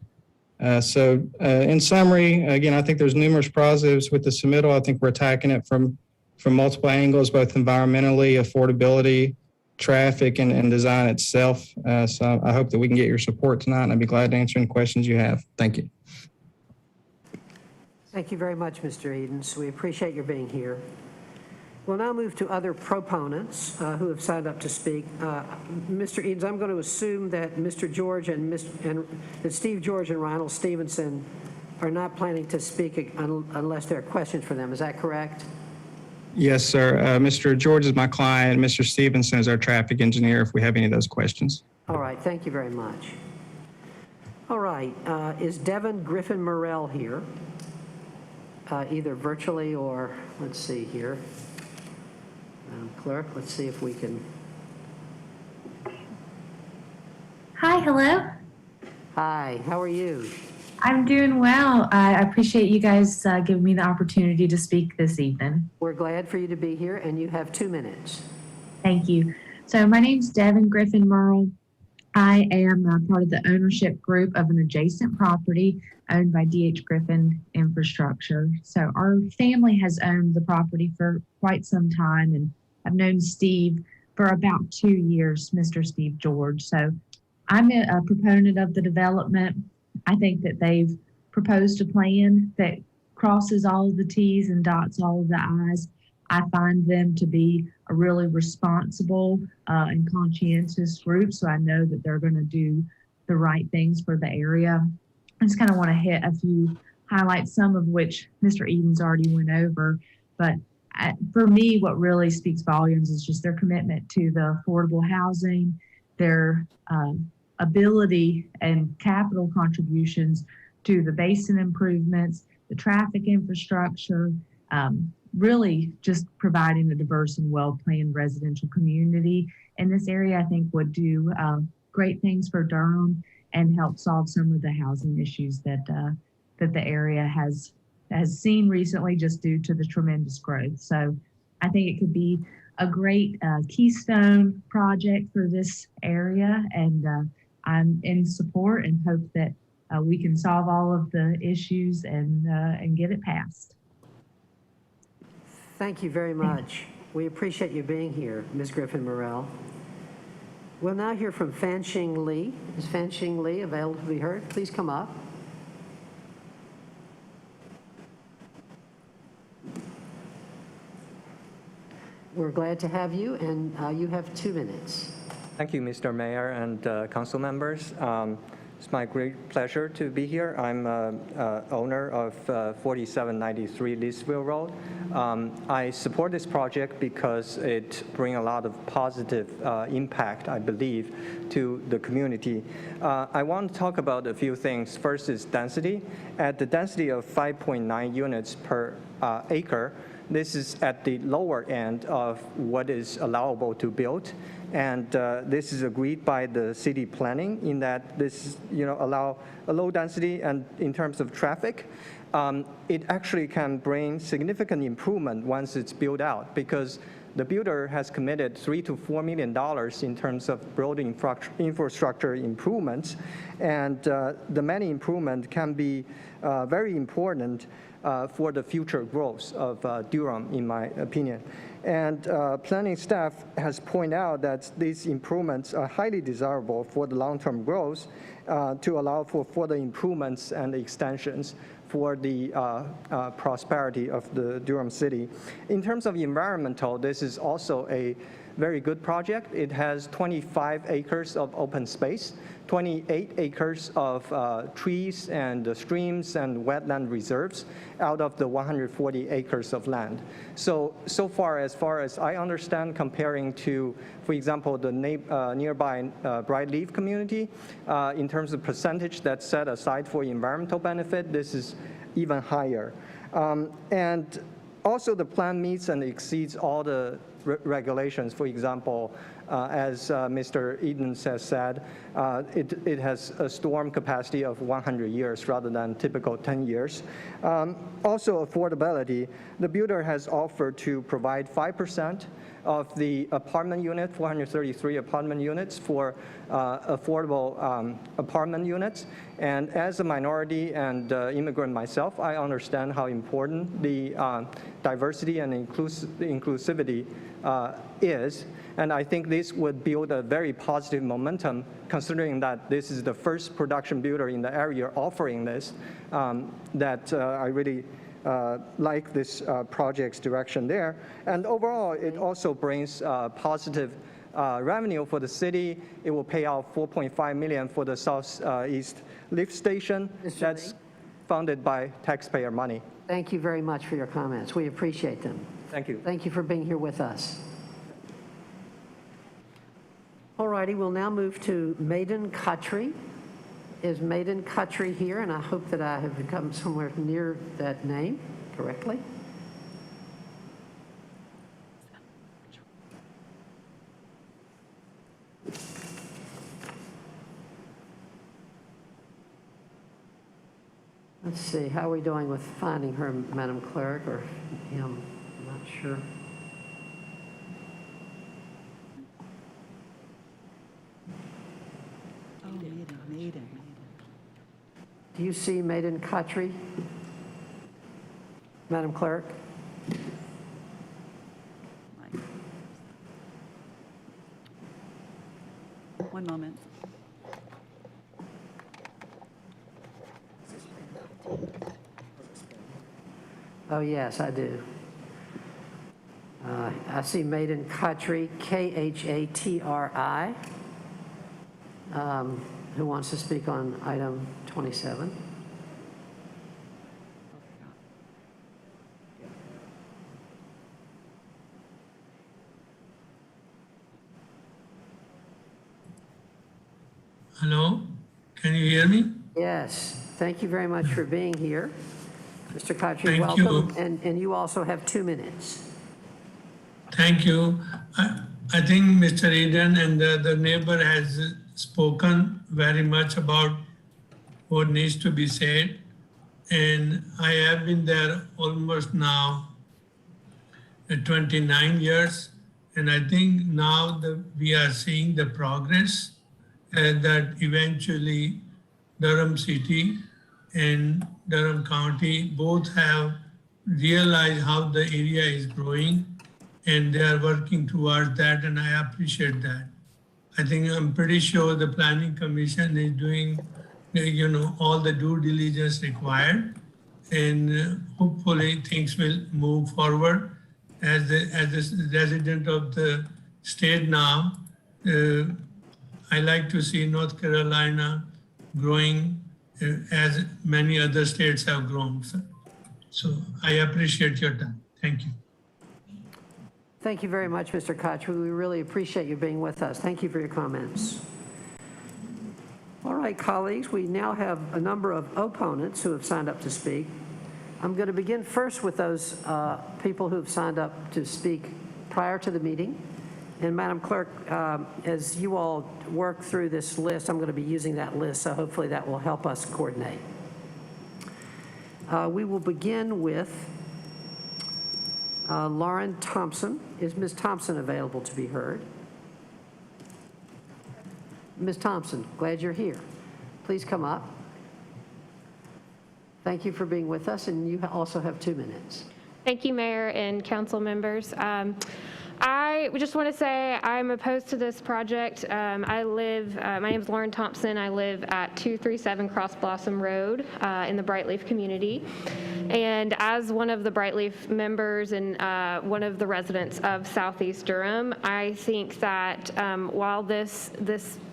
So in summary, again, I think there's numerous positives with the submittal. I think we're attacking it from multiple angles, both environmentally, affordability, traffic, and design itself. So I hope that we can get your support tonight, and I'd be glad to answer any questions you have. Thank you. Thank you very much, Mr. Edens. We appreciate your being here. We'll now move to other proponents who have signed up to speak. Mr. Edens, I'm going to assume that Mr. George and Steve George and Ronald Stevenson are not planning to speak unless there are questions for them. Is that correct? Yes, sir. Mr. George is my client. Mr. Stevenson is our traffic engineer if we have any of those questions. All right, thank you very much. All right, is Devin Griffin Morrell here? Either virtually or, let's see here. Clerk, let's see if we can. Hi, hello. Hi, how are you? I'm doing well. I appreciate you guys giving me the opportunity to speak this evening. We're glad for you to be here, and you have 2 minutes. Thank you. So my name's Devin Griffin Merle. I am part of the ownership group of an adjacent property owned by D.H. Griffin Infrastructure. So our family has owned the property for quite some time, and I've known Steve for about 2 years, Mr. Steve George. So I'm a proponent of the development. I think that they've proposed a plan that crosses all of the T's and dots all of the I's. I find them to be a really responsible and conscientious group, so I know that they're going to do the right things for the area. I just kind of want to hit a few highlights, some of which Mr. Edens already went over. But for me, what really speaks volumes is just their commitment to the affordable housing, their ability and capital contributions to the basin improvements, the traffic infrastructure, really just providing a diverse and well-planned residential community in this area. I think would do great things for Durham and help solve some of the housing issues that that the area has seen recently just due to the tremendous growth. So I think it could be a great keystone project for this area, and I'm in support and hope that we can solve all of the issues and get it passed. Thank you very much. We appreciate you being here, Ms. Griffin Morrell. We'll now hear from Fanxing Lee. Is Fanxing Lee available to be heard? Please come up. We're glad to have you, and you have 2 minutes. Thank you, Mr. Mayor and council members. It's my great pleasure to be here. I'm owner of 4793 Leesville Road. I support this project because it brings a lot of positive impact, I believe, to the community. I want to talk about a few things. First is density. At the density of 5.9 units per acre, this is at the lower end of what is allowable to build. And this is agreed by the city planning in that this, allow a low density, and in terms of traffic, it actually can bring significant improvement once it's built out, because the builder has committed $3 to $4 million in terms of building infrastructure improvements, and the many improvements can be very important for the future growth of Durham, in my opinion. And planning staff has pointed out that these improvements are highly desirable for the long-term growth to allow for further improvements and extensions for the prosperity of the Durham city. In terms of environmental, this is also a very good project. It has 25 acres of open space, 28 acres of trees and streams and wetland reserves out of the 140 acres of land. So far as I understand, comparing to, for example, the nearby Brightleaf community, in terms of percentage that's set aside for environmental benefit, this is even higher. And also the plan meets and exceeds all the regulations. For example, as Mr. Edens has said, it has a storm capacity of 100 years rather than typical 10 years. Also affordability, the builder has offered to provide 5% of the apartment unit, 433 apartment units for affordable apartment units. And as a minority and immigrant myself, I understand how important the diversity and inclusivity is. And I think this would build a very positive momentum, considering that this is the first production builder in the area offering this, that I really like this project's direction there. And overall, it also brings positive revenue for the city. It will pay out $4.5 million for the Southeast Lift Station. That's funded by taxpayer money. Thank you very much for your comments. We appreciate them. Thank you. Thank you for being here with us. All righty, we'll now move to Maiden Cutry. Is Maiden Cutry here? And I hope that I have come somewhere near that name correctly. Let's see, how are we doing with finding her, Madam Clerk, or him? I'm not sure. Oh, Maiden. Do you see Maiden Cutry, Madam Clerk? One moment. Oh, yes, I do. I see Maiden Cutry, Khatri. Who wants to speak on item 27? Hello, can you hear me? Yes, thank you very much for being here. Mr. Cutry, Thank you. welcome. And you also have 2 minutes. Thank you. I think Mr. Eden and the neighbor has spoken very much about what needs to be said. And I have been there almost now 29 years. And I think now that we are seeing the progress that eventually Durham City and Durham County both have realized how the area is growing, and they are working towards that, and I appreciate that. I'm pretty sure the Planning Commission is doing, all the due diligence required, and hopefully things will move forward. As a resident of the state now, I like to see North Carolina growing as many other states have grown. So I appreciate your time. Thank you. Thank you very much, Mr. Cutry. We really appreciate you being with us. Thank you for your comments. All right, colleagues, we now have a number of opponents who have signed up to speak. I'm going to begin first with those people who have signed up to speak prior to the meeting. And Madam Clerk, as you all work through this list, I'm going to be using that list, so hopefully that will help us coordinate. We will begin with Lauren Thompson. Is Ms. Thompson available to be heard? Ms. Thompson, glad you're here. Please come up. Thank you for being with us, and you also have 2 minutes. Thank you, Mayor and council members. I just want to say I'm opposed to this project. My name is Lauren Thompson. I live at 237 Cross Blossom Road in the Brightleaf community. And as one of the Brightleaf members and one of the residents of Southeast Durham, I think that while this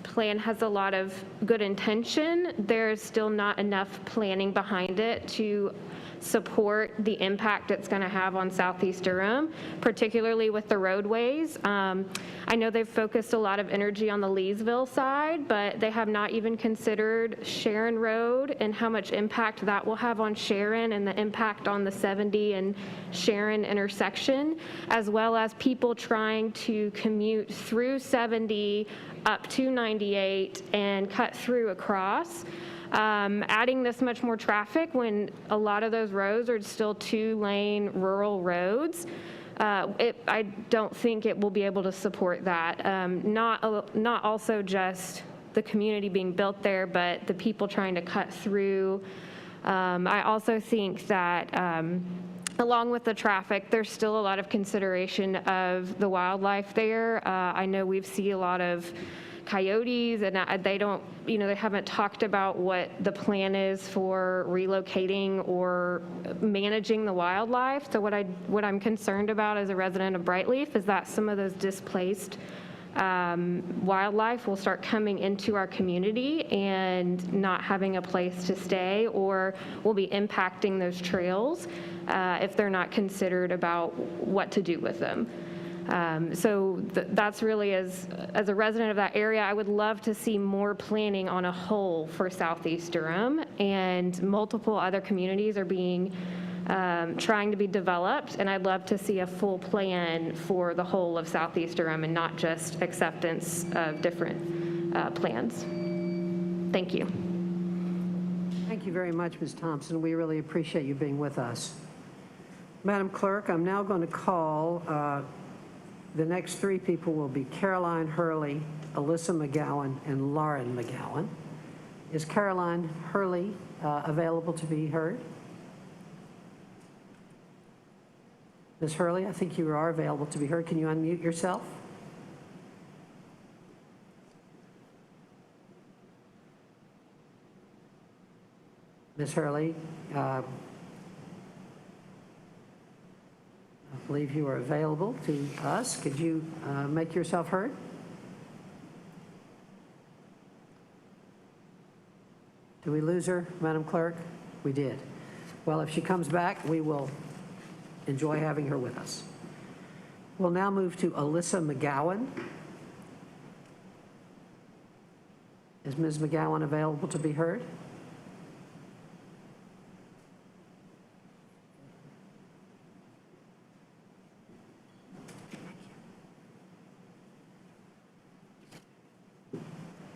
plan has a lot of good intention, there's still not enough planning behind it to support the impact it's going to have on Southeast Durham, particularly with the roadways. I know they've focused a lot of energy on the Leesville side, but they have not even considered Sharon Road and how much impact that will have on Sharon and the impact on the 70 and Sharon intersection, as well as people trying to commute through 70 up to 98 and cut through across. Adding this much more traffic when a lot of those roads are still 2-lane rural roads, I don't think it will be able to support that. Not also just the community being built there, but the people trying to cut through. I also think that along with the traffic, there's still a lot of consideration of the wildlife there. I know we've seen a lot of coyotes, and they haven't talked about what the plan is for relocating or managing the wildlife. So what I'm concerned about as a resident of Brightleaf is that some of those displaced wildlife will start coming into our community and not having a place to stay, or will be impacting those trails if they're not considered about what to do with them. So that's really, as a resident of that area, I would love to see more planning on a whole for Southeast Durham, and multiple other communities are being trying to be developed, and I'd love to see a full plan for the whole of Southeast Durham and not just acceptance of different plans. Thank you. Thank you very much, Ms. Thompson. We really appreciate you being with us. Madam Clerk, I'm now going to call the next three people will be Caroline Hurley, Alyssa McGowan, and Lauren McGowan. Is Caroline Hurley available to be heard? Ms. Hurley, I think you are available to be heard. Can you unmute yourself? Ms. Hurley, I believe you are available to us. Could you make yourself heard? Did we lose her, Madam Clerk? We did. Well, if she comes back, we will enjoy having her with us. We'll now move to Alyssa McGowan. Is Ms. McGowan available to be heard?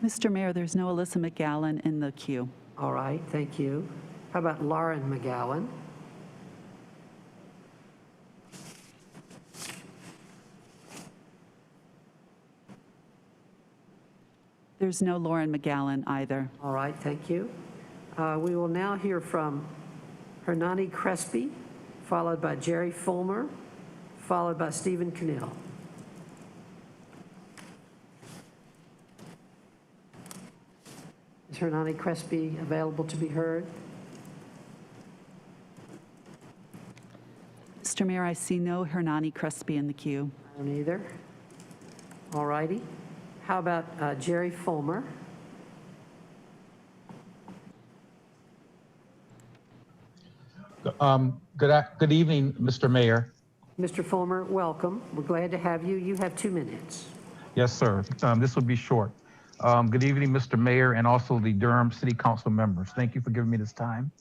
Mr. Mayor, there's no Alyssa McGowan in the queue. All right, thank you. How about Lauren McGowan? There's no Lauren McGowan either. All right, thank you. We will now hear from Hernani Crespi, followed by Jerry Fulmer, followed by Stephen Cannell. Is Hernani Crespi available to be heard? Mr. Mayor, I see no Hernani Crespi in the queue. I don't either. All righty. How about Jerry Fulmer? Good evening, Mr. Mayor. Mr. Fulmer, welcome. We're glad to have you. You have 2 minutes. Yes, sir. This will be short. Good evening, Mr. Mayor, and also the Durham City Council members. Thank you for giving me this time.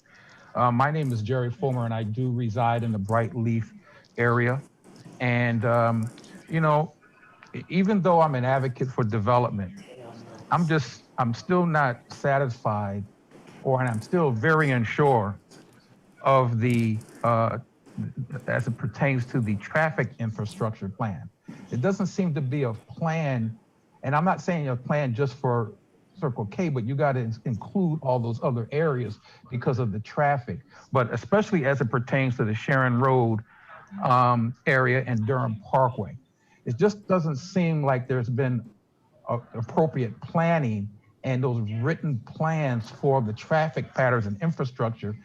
My name is Jerry Fulmer, and I do reside in the Bright Leaf area. And, you know, even though I'm an advocate for development, I'm still not satisfied, and I'm still very unsure of the, as it pertains to the traffic infrastructure plan. It doesn't seem to be a plan, and I'm not saying a plan just for Circle K, but you got to include all those other areas because of the traffic, but especially as it pertains to the Sharon Road area and Durham Parkway. It just doesn't seem like there's been appropriate planning and those written plans for the traffic patterns and infrastructure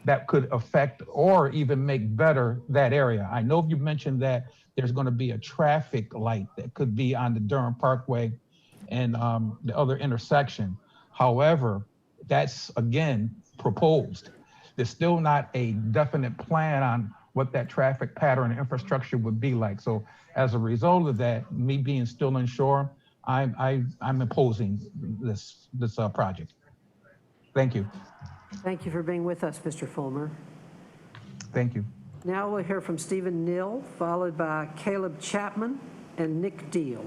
that could affect or even make better that area. I know you mentioned that there's going to be a traffic light that could be on the Durham Parkway and the other intersection. However, that's again proposed. There's still not a definite plan on what that traffic pattern and infrastructure would be like. So as a result of that, me being still unsure, I'm opposing this project. Thank you. Thank you for being with us, Mr. Fulmer. Thank you. Now we'll hear from Stephen Neal, followed by Caleb Chapman and Nick Deal.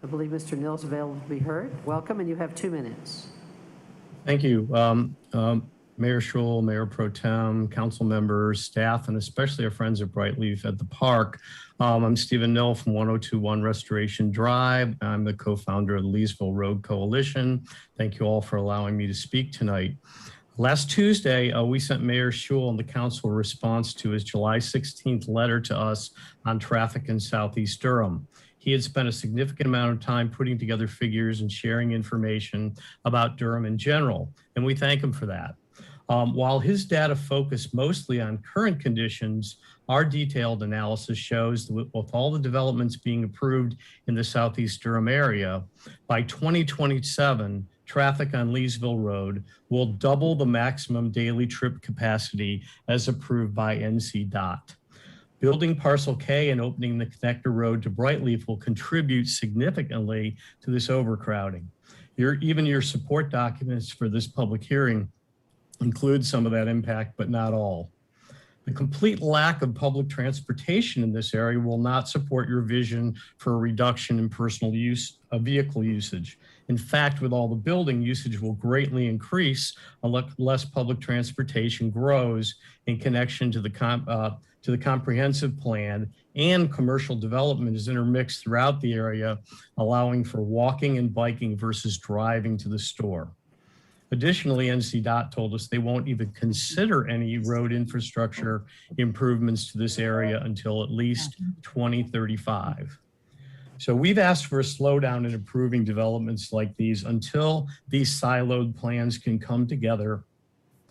I believe Mr. Neal's available to be heard. Welcome, and you have 2 minutes. Thank you. Mayor Schul, Mayor Pro Tem, council members, staff, and especially our friends at Brightleaf at the park. I'm Stephen Nill from 1021 Restoration Drive. I'm the co-founder of the Leesville Road Coalition. Thank you all for allowing me to speak tonight. Last Tuesday, we sent Mayor Schul and the council a response to his July 16th letter to us on traffic in Southeast Durham. He had spent a significant amount of time putting together figures and sharing information about Durham in general, and we thank him for that. While his data focus mostly on current conditions, our detailed analysis shows that with all the developments being approved in the Southeast Durham area, by 2027, traffic on Leesville Road will double the maximum daily trip capacity as approved by NCDOT. Building Parcel K and opening the connector road to Brightleaf will contribute significantly to this overcrowding. Even your support documents for this public hearing include some of that impact, but not all. The complete lack of public transportation in this area will not support your vision for a reduction in personal use of vehicle usage. In fact, with all the building, usage will greatly increase unless public transportation grows in connection to the comprehensive plan, and commercial development is intermixed throughout the area, allowing for walking and biking versus driving to the store. Additionally, NCDOT told us they won't even consider any road infrastructure improvements to this area until at least 2035. So we've asked for a slowdown in approving developments like these until these siloed plans can come together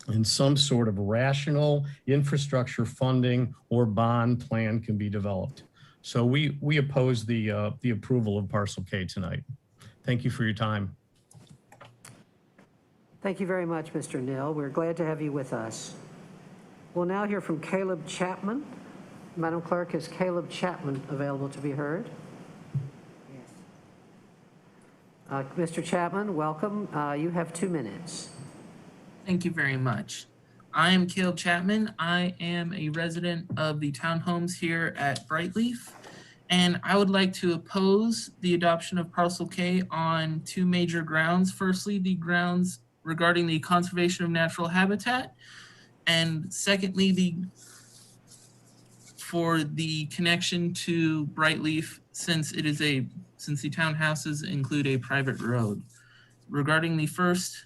and some sort of rational infrastructure funding or bond plan can be developed. So we oppose the approval of Parcel K tonight. Thank you for your time. Thank you very much, Mr. Neal. We're glad to have you with us. We'll now hear from Caleb Chapman. Madam Clerk, is Caleb Chapman available to be heard? Yes. Mr. Chapman, welcome. You have 2 minutes. Thank you very much. I am Caleb Chapman. I am a resident of the townhomes here at Brightleaf, and I would like to oppose the adoption of Parcel K on 2 major grounds. Firstly, the grounds regarding the conservation of natural habitat, and secondly, for the connection to Brightleaf, since the townhouses include a private road. Regarding the first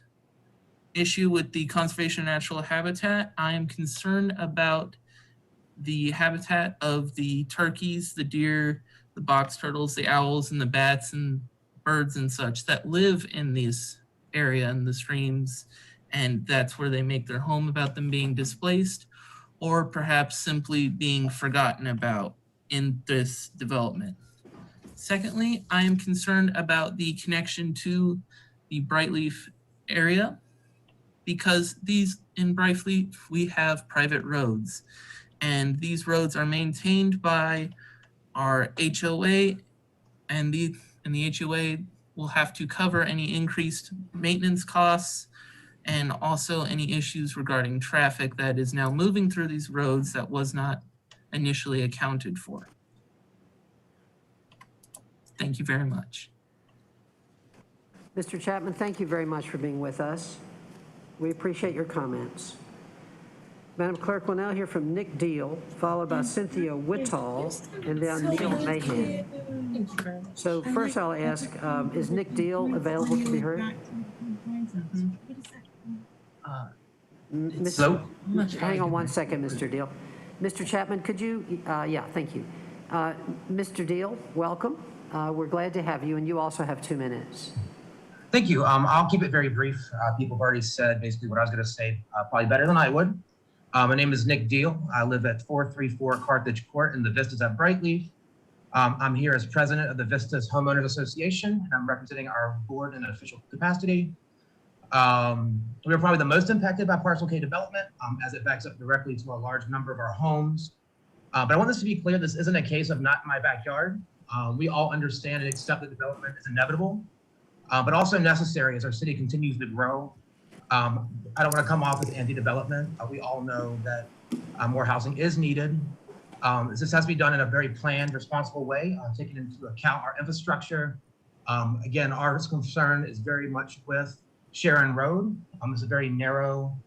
issue with the conservation of natural habitat, I am concerned about the habitat of the turkeys, the deer, the box turtles, the owls, and the bats and birds and such that live in this area in the streams, and that's where they make their home, about them being displaced or perhaps simply being forgotten about in this development. Secondly, I am concerned about the connection to the Brightleaf area, because in Brightleaf we have private roads, and these roads are maintained by our HOA, and the HOA will have to cover any increased maintenance costs and also any issues regarding traffic that is now moving through these roads that was not initially accounted for. Thank you very much. Mr. Chapman, thank you very much for being with us. We appreciate your comments. Madam Clerk, we'll now hear from Nick Deal, followed by Cynthia Whittall, and then Neil Mahan. So first I'll ask, is Nick Deal available to be heard? Hang on 1 second, Mr. Deal. Mr. Chapman, could you, yeah, thank you. Mr. Deal, welcome. We're glad to have you, and you also have 2 minutes. Thank you. I'll keep it very brief. People have already said basically what I was going to say, probably better than I would. My name is Nick Deal. I live at 434 Carthage Court in the Vistas at Brightleaf. I'm here as president of the Vistas Homeowners Association, and I'm representing our board in an official capacity. We are probably the most impacted by Parcel K development, as it backs up directly to a large number of our homes. But I want this to be clear, this isn't a case of not in my backyard. We all understand and accept that development is inevitable, but also necessary as our city continues to grow. I don't want to come off as anti-development. We all know that more housing is needed. This has to be done in a very planned, responsible way, taking into account our infrastructure. Again, our concern is very much with Sharon Road. It's a very narrow,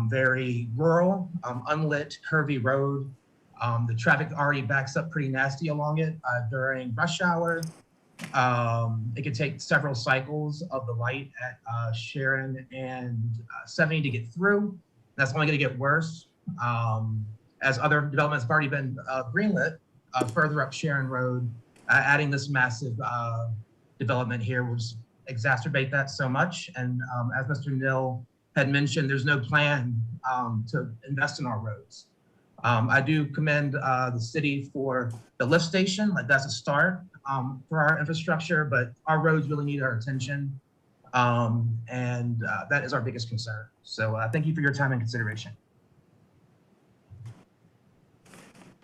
very rural, unlit, curvy road. The traffic already backs up pretty nasty along it during rush hour. It could take several cycles of the light at Sharon and 70 to get through. That's only going to get worse as other developments have already been greenlit further up Sharon Road. Adding this massive development here will exacerbate that so much. And as Mr. Neal had mentioned, there's no plan to invest in our roads. I do commend the city for the lift station, like that's a start for our infrastructure, but our roads really need our attention. And that is our biggest concern. So thank you for your time and consideration.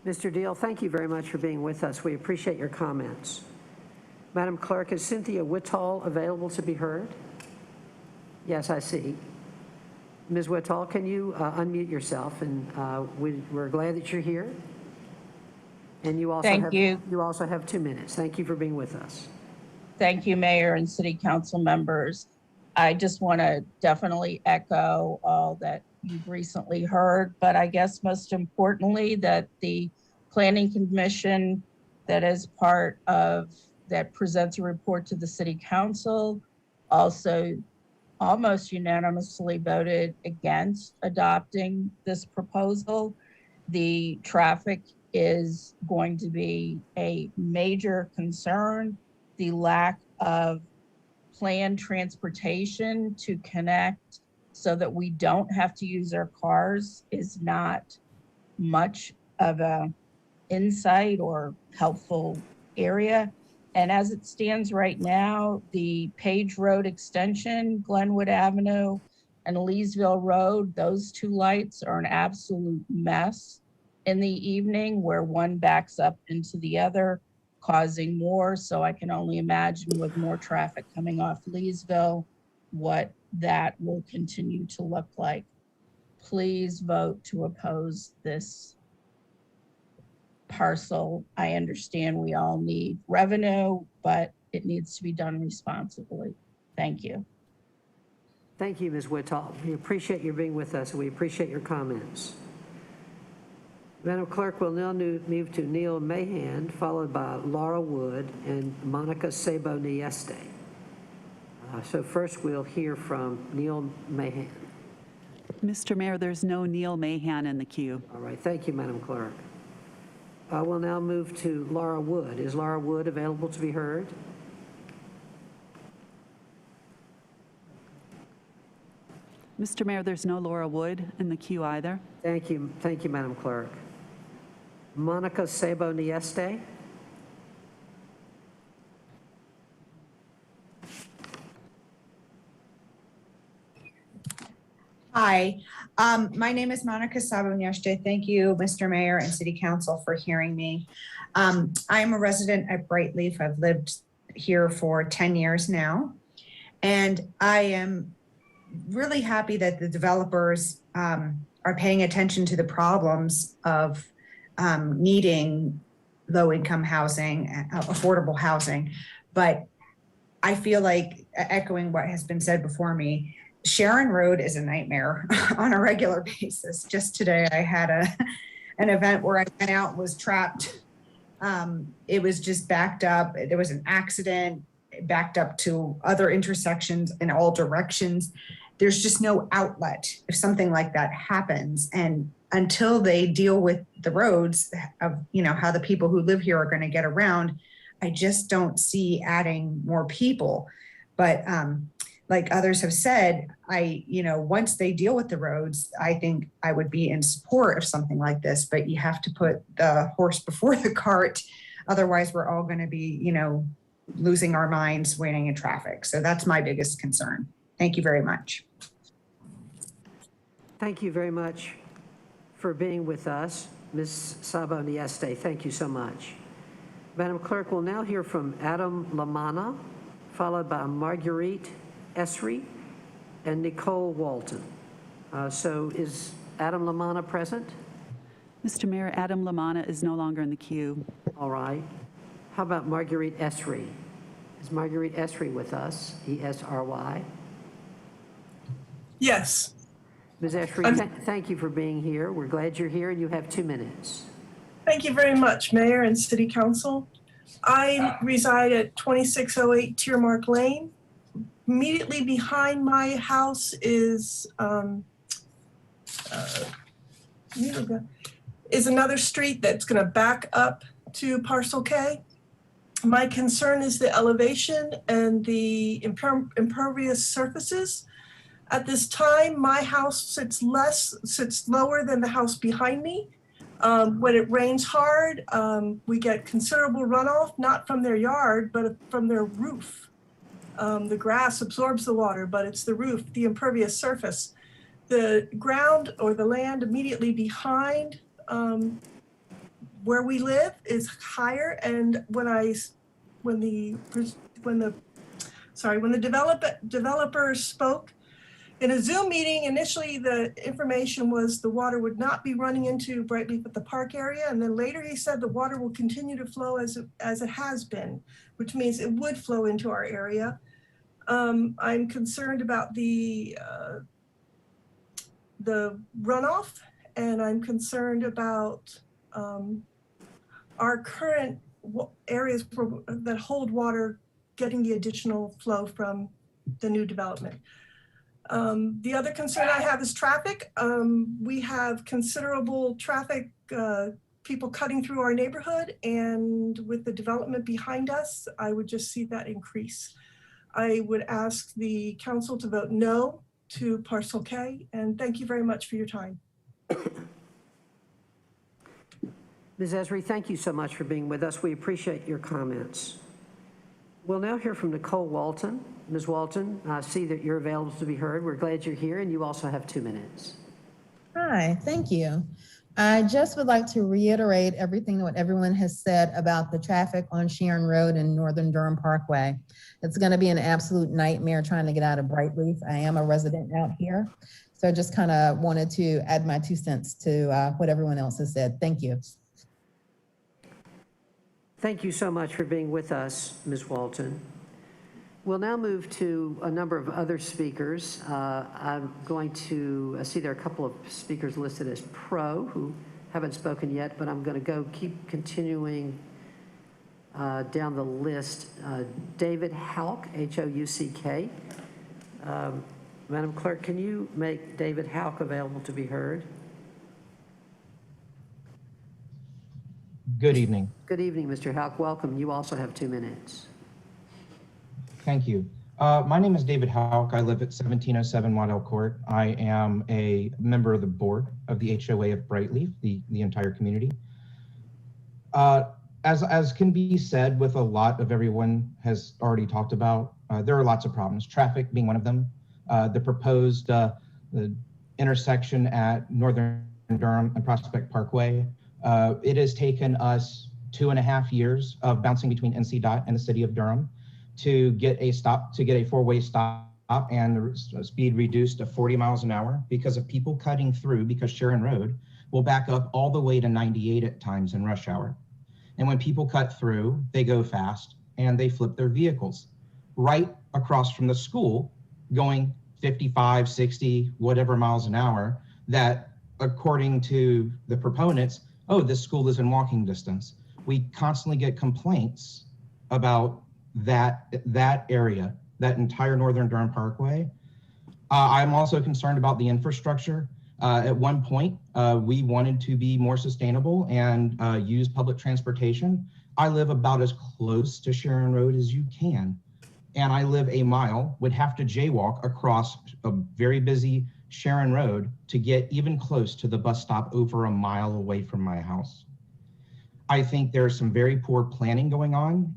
Mr. Deal, thank you very much for being with us. We appreciate your comments. Madam Clerk, is Cynthia Whittall available to be heard? Yes, I see. Ms. Whittall, can you unmute yourself? And we're glad that you're here. And you also you also have 2 minutes. Thank you for being with us. Thank you, Mayor and City Council members. I just want to definitely echo all that you've recently heard, but I guess most importantly that the Planning Commission that is part of, that presents a report to the City Council also almost unanimously voted against adopting this proposal. The traffic is going to be a major concern. The lack of planned transportation to connect so that we don't have to use our cars is not much of a insight or helpful area. And as it stands right now, the Page Road extension, Glenwood Avenue and Leesville Road, those two lights are an absolute mess in the evening where one backs up into the other, causing more. So I can only imagine with more traffic coming off Leesville, what that will continue to look like. Please vote to oppose this parcel. I understand we all need revenue, but it needs to be done responsibly. Thank you. Thank you, Ms. Whittall. We appreciate your being with us, and we appreciate your comments. Madam Clerk, we'll now move to Neil Mahan, followed by Laura Wood and Monica Sabo-Nieste. So first we'll hear from Neil Mahan. Mr. Mayor, there's no Neil Mahan in the queue. All right, thank you, Madam Clerk. We'll now move to Laura Wood. Is Laura Wood available to be heard? Mr. Mayor, there's no Laura Wood in the queue either. Thank you, Madam Clerk. Monica Sabo-Nieste. Hi, my name is Monica Sabo-Nieste. Thank you, Mr. Mayor and City Council for hearing me. I'm a resident at Brightleaf. I've lived here for 10 years now. And I am really happy that the developers are paying attention to the problems of needing low-income housing, affordable housing. But I feel like, echoing what has been said before me, Sharon Road is a nightmare on a regular basis. Just today, I had an event where I went out and was trapped. It was just backed up. There was an accident, backed up to other intersections in all directions. There's just no outlet if something like that happens. And until they deal with the roads of, how the people who live here are going to get around, I just don't see adding more people. But like others have said, once they deal with the roads, I think I would be in support of something like this, but you have to put the horse before the cart. Otherwise, we're all going to be, losing our minds waiting in traffic. So that's my biggest concern. Thank you very much. Thank you very much for being with us, Ms. Sabo-Nieste. Thank you so much. Madam Clerk, we'll now hear from Adam Lamanna, followed by Marguerite Esri and Nicole Walton. So is Adam Lamanna present? Mr. Mayor, Adam Lamanna is no longer in the queue. All right. How about Marguerite Esri? Is Marguerite Esri with us? E-S-R-Y? Yes. Ms. Esri, thank you for being here. We're glad you're here, and you have 2 minutes. Thank you very much, Mayor and City Council. I reside at 2608 Tiermark Lane. Immediately behind my house is another street that's going to back up to Parcel K. My concern is the elevation and the impervious surfaces. At this time, my house sits lower than the house behind me. When it rains hard, we get considerable runoff, not from their yard, but from their roof. The grass absorbs the water, but it's the roof, the impervious surface. The ground or the land immediately behind where we live is higher. And when the developer spoke in a Zoom meeting, initially the information was the water would not be running into Brightleaf at the park area. And then later he said the water will continue to flow as it has been, which means it would flow into our area. I'm concerned about the runoff, and I'm concerned about our current areas that hold water getting the additional flow from the new development. The other concern I have is traffic. We have considerable traffic, people cutting through our neighborhood, and with the development behind us, I would just see that increase. I would ask the council to vote no to Parcel K, and thank you very much for your time. Ms. Esri, thank you so much for being with us. We appreciate your comments. We'll now hear from Nicole Walton. Ms. Walton, I see that you're available to be heard. We're glad you're here, and you also have 2 minutes. Hi, thank you. I just would like to reiterate everything that everyone has said about the traffic on Sharon Road and Northern Durham Parkway. It's going to be an absolute nightmare trying to get out of Brightleaf. I am a resident out here, so I just kind of wanted to add my 2 cents to what everyone else has said. Thank you. Thank you so much for being with us, Ms. Walton. We'll now move to a number of other speakers. I'm going to see there are a couple of speakers listed as pro who haven't spoken yet, but I'm going to keep continuing down the list. David Houck, H-O-U-C-K. Madam Clerk, can you make David Houck available to be heard? Good evening. Good evening, Mr. Houck. Welcome. You also have 2 minutes. Thank you. My name is David Houck. I live at 1707 Waddell Court. I am a member of the board of the HOA of Brightleaf, the entire community. As can be said with a lot of everyone has already talked about, there are lots of problems, traffic being one of them. The proposed the intersection at Northern Durham and Prospect Parkway, it has taken us 2.5 years of bouncing between NCDOT and the city of Durham to get a 4-way stop and the speed reduced to 40 miles an hour because of people cutting through, because Sharon Road will back up all the way to 98 at times in rush hour. And when people cut through, they go fast and they flip their vehicles right across from the school going 55, 60, whatever miles an hour, that according to the proponents, oh, this school is in walking distance. We constantly get complaints about that area, that entire Northern Durham Parkway. I'm also concerned about the infrastructure. At one point, we wanted to be more sustainable and use public transportation. I live about as close to Sharon Road as you can. And I live a mile, would have to jaywalk across a very busy Sharon Road to get even close to the bus stop over a mile away from my house. I think there's some very poor planning going on.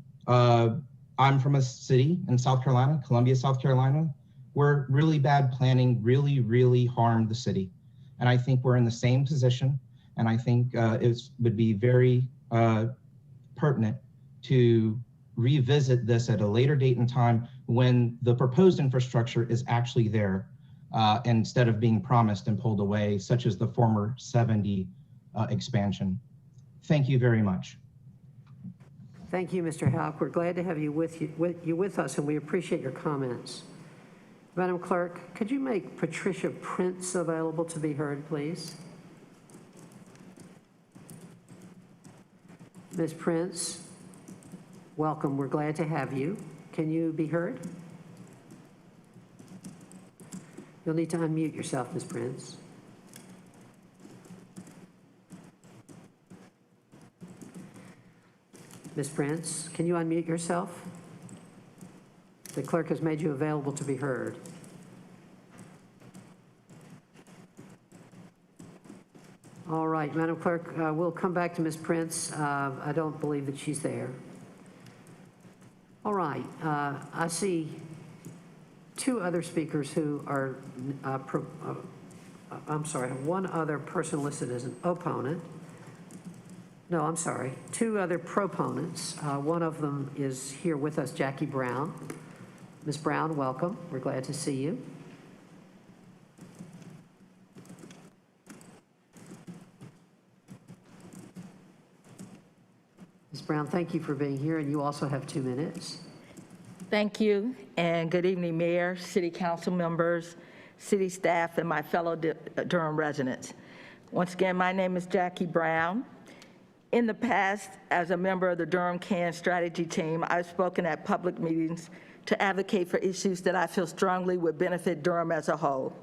I'm from a city in South Carolina, Columbia, South Carolina, where really bad planning really harmed the city. And I think we're in the same position. And I think it would be very pertinent to revisit this at a later date and time when the proposed infrastructure is actually there instead of being promised and pulled away, such as the former 70 expansion. Thank you very much. Thank you, Mr. Houck. We're glad to have you with us, and we appreciate your comments. Madam Clerk, could you make Patricia Prince available to be heard, please? Ms. Prince, welcome. We're glad to have you. Can you be heard? You'll need to unmute yourself, Ms. Prince. Ms. Prince, can you unmute yourself? The clerk has made you available to be heard. All right, Madam Clerk, we'll come back to Ms. Prince. I don't believe that she's there. All right, I see two other speakers who are, I'm sorry, one other person listed as an opponent. No, I'm sorry, two other proponents. One of them is here with us, Jackie Brown. Ms. Brown, welcome. We're glad to see you. Ms. Brown, thank you for being here, and you also have 2 minutes. Thank you, and good evening, Mayor, City Council members, city staff, and my fellow Durham residents. Once again, my name is Jackie Brown. In the past, as a member of the Durham CAN strategy team, I've spoken at public meetings to advocate for issues that I feel strongly would benefit Durham as a whole.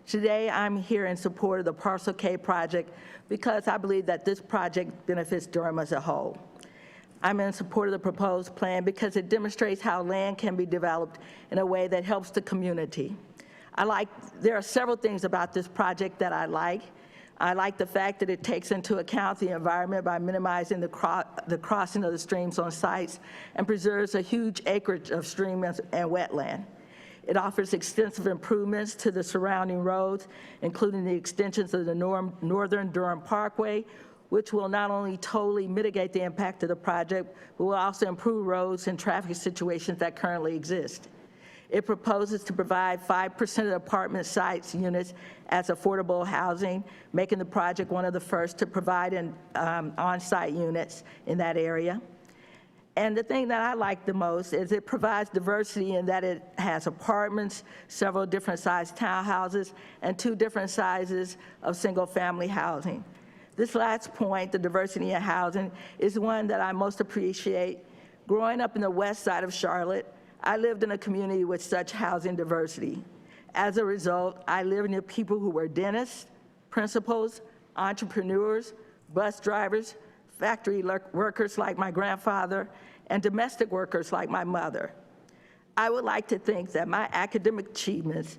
Today, I'm here in support of the Parcel K project because I believe that this project benefits Durham as a whole. I'm in support of the proposed plan because it demonstrates how land can be developed in a way that helps the community. There are several things about this project that I like. I like the fact that it takes into account the environment by minimizing the crossing of the streams on sites and preserves a huge acreage of stream and wetland. It offers extensive improvements to the surrounding roads, including the extensions of the Northern Durham Parkway, which will not only totally mitigate the impact of the project, but will also improve roads and traffic situations that currently exist. It proposes to provide 5% of the apartment sites units as affordable housing, making the project one of the first to provide on-site units in that area. And the thing that I like the most is it provides diversity in that it has apartments, several different sized townhouses, and 2 different sizes of single-family housing. This last point, the diversity in housing, is one that I most appreciate. Growing up in the west side of Charlotte, I lived in a community with such housing diversity. As a result, I lived near people who were dentists, principals, entrepreneurs, bus drivers, factory workers like my grandfather, and domestic workers like my mother. I would like to think that my academic achievements,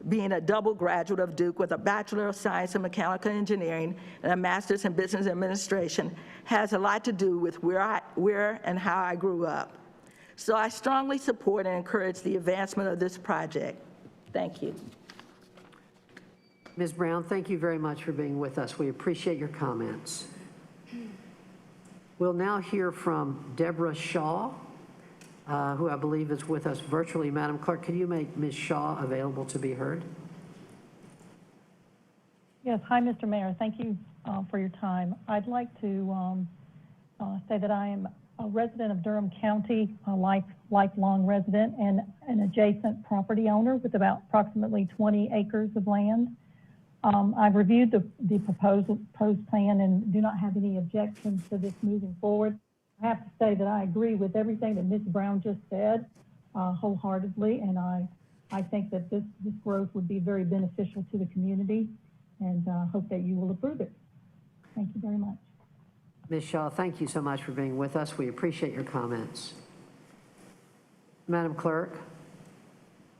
being a double graduate of Duke with a Bachelor of Science in Mechanical Engineering and a Master's in Business Administration, has a lot to do with where and how I grew up. So I strongly support and encourage the advancement of this project. Thank you. Ms. Brown, thank you very much for being with us. We appreciate your comments. We'll now hear from Deborah Shaw, who I believe is with us virtually. Madam Clerk, can you make Ms. Shaw available to be heard? Yes. Hi, Mr. Mayor. Thank you for your time. I'd like to say that I am a resident of Durham County, a lifelong resident, and an adjacent property owner with about approximately 20 acres of land. I've reviewed the proposed plan and do not have any objections to this moving forward. I have to say that I agree with everything that Ms. Brown just said wholeheartedly, and I think that this growth would be very beneficial to the community, and hope that you will approve it. Thank you very much. Ms. Shaw, thank you so much for being with us. We appreciate your comments. Madam Clerk,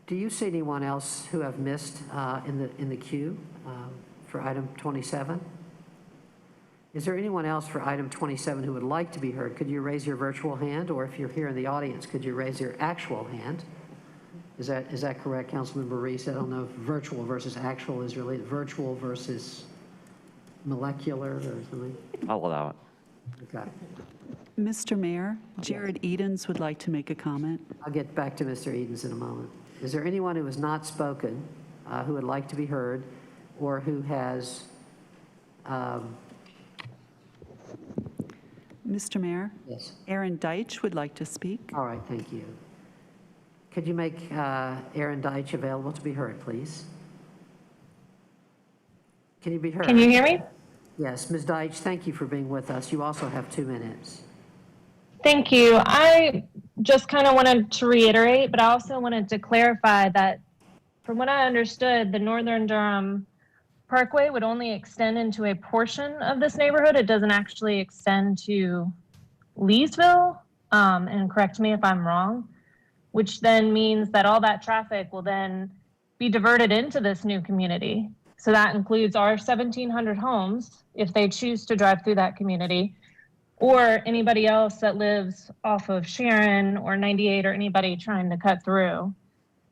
do you see anyone else who have missed in the queue for item 27? Is there anyone else for item 27 who would like to be heard? Could you raise your virtual hand, or if you're here in the audience, could you raise your actual hand? Is that correct, Councilmember Reese? I don't know if virtual versus actual is really virtual versus molecular or something. I'll allow it. Okay. Mr. Mayor, Jared Edens would like to make a comment. I'll get back to Mr. Edens in a moment. Is there anyone who has not spoken who would like to be heard, or who has Mr. Mayor? Yes. Aaron Deitch would like to speak. All right, thank you. Could you make Aaron Deitch available to be heard, please? Can you be heard? Can you hear me? Yes, Ms. Deitch, thank you for being with us. You also have 2 minutes. Thank you. I just kind of wanted to reiterate, but I also wanted to clarify that from what I understood, the Northern Durham Parkway would only extend into a portion of this neighborhood. It doesn't actually extend to Leesville, and correct me if I'm wrong, which then means that all that traffic will then be diverted into this new community. So that includes our 1,700 homes, if they choose to drive through that community, or anybody else that lives off of Sharon or 98 or anybody trying to cut through.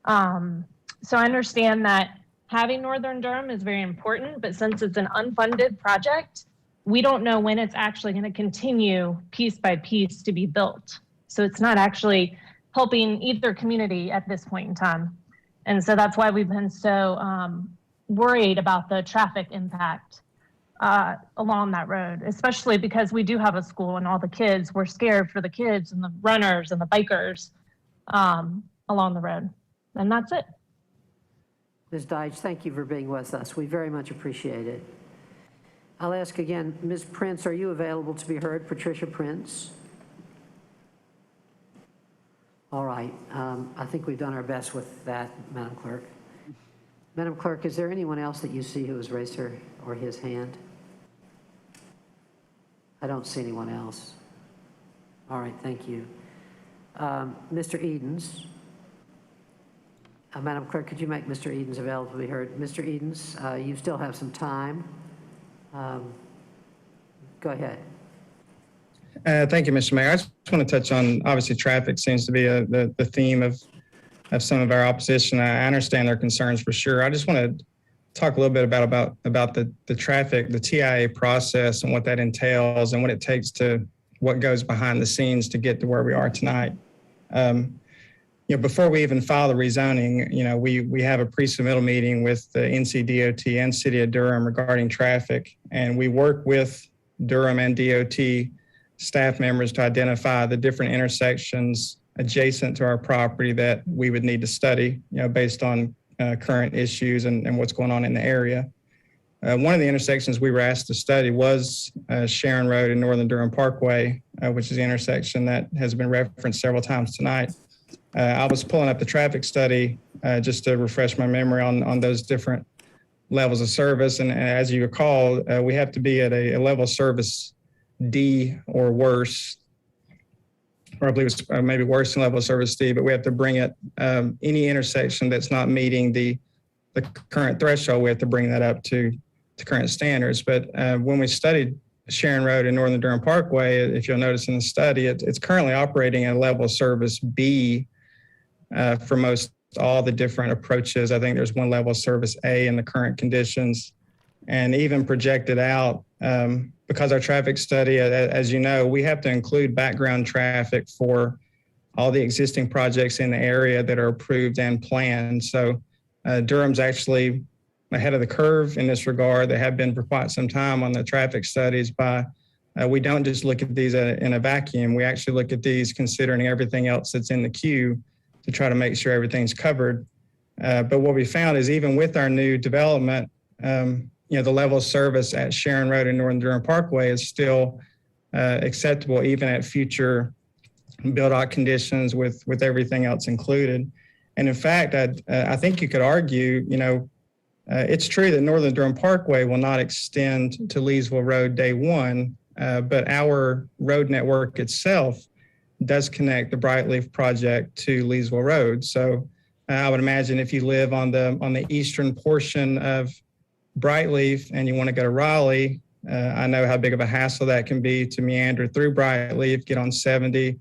So I understand that having Northern Durham is very important, but since it's an unfunded project, we don't know when it's actually going to continue piece by piece to be built. So it's not actually helping either community at this point in time. And so that's why we've been so worried about the traffic impact along that road, especially because we do have a school and all the kids, we're scared for the kids and the runners and the bikers along the road. And that's it. Ms. Deitch, thank you for being with us. We very much appreciate it. I'll ask again, Ms. Prince, are you available to be heard? Patricia Prince? All right. I think we've done our best with that, Madam Clerk. Madam Clerk, is there anyone else that you see who has raised her or his hand? I don't see anyone else. All right, thank you. Mr. Edens. Madam Clerk, could you make Mr. Edens available to be heard? Mr. Edens, you still have some time. Go ahead. Thank you, Mr. Mayor. I just want to touch on, obviously, traffic seems to be the theme of some of our opposition. I understand their concerns for sure. I just want to talk a little bit about the traffic, the TIA process and what that entails and what it takes to what goes behind the scenes to get to where we are tonight. Before we even file the rezoning, we have a pre-submittal meeting with the NCDOT and City of Durham regarding traffic, and we work with Durham and DOT staff members to identify the different intersections adjacent to our property that we would need to study, based on current issues and what's going on in the area. One of the intersections we were asked to study was Sharon Road and Northern Durham Parkway, which is the intersection that has been referenced several times tonight. I was pulling up the traffic study just to refresh my memory on those different levels of service. And as you recall, we have to be at a level of service D or worse, or I believe it's maybe worse than level of service D, but we have to bring it, any intersection that's not meeting the current threshold, we have to bring that up to current standards. But when we studied Sharon Road and Northern Durham Parkway, if you'll notice in the study, it's currently operating at a level of service B for most all the different approaches. I think there's one level of service A in the current conditions, and even projected out, because our traffic study, as you know, we have to include background traffic for all the existing projects in the area that are approved and planned. So Durham's actually ahead of the curve in this regard. They have been for quite some time on the traffic studies. We don't just look at these in a vacuum. We actually look at these considering everything else that's in the queue to try to make sure everything's covered. But what we found is even with our new development, the level of service at Sharon Road and Northern Durham Parkway is still acceptable even at future build-out conditions with everything else included. And in fact, I think you could argue, it's true that Northern Durham Parkway will not extend to Leesville Road day one, but our road network itself does connect the Brightleaf project to Leesville Road. So I would imagine if you live on the eastern portion of Brightleaf and you want to go to Raleigh, I know how big of a hassle that can be to meander through Brightleaf, get on 70,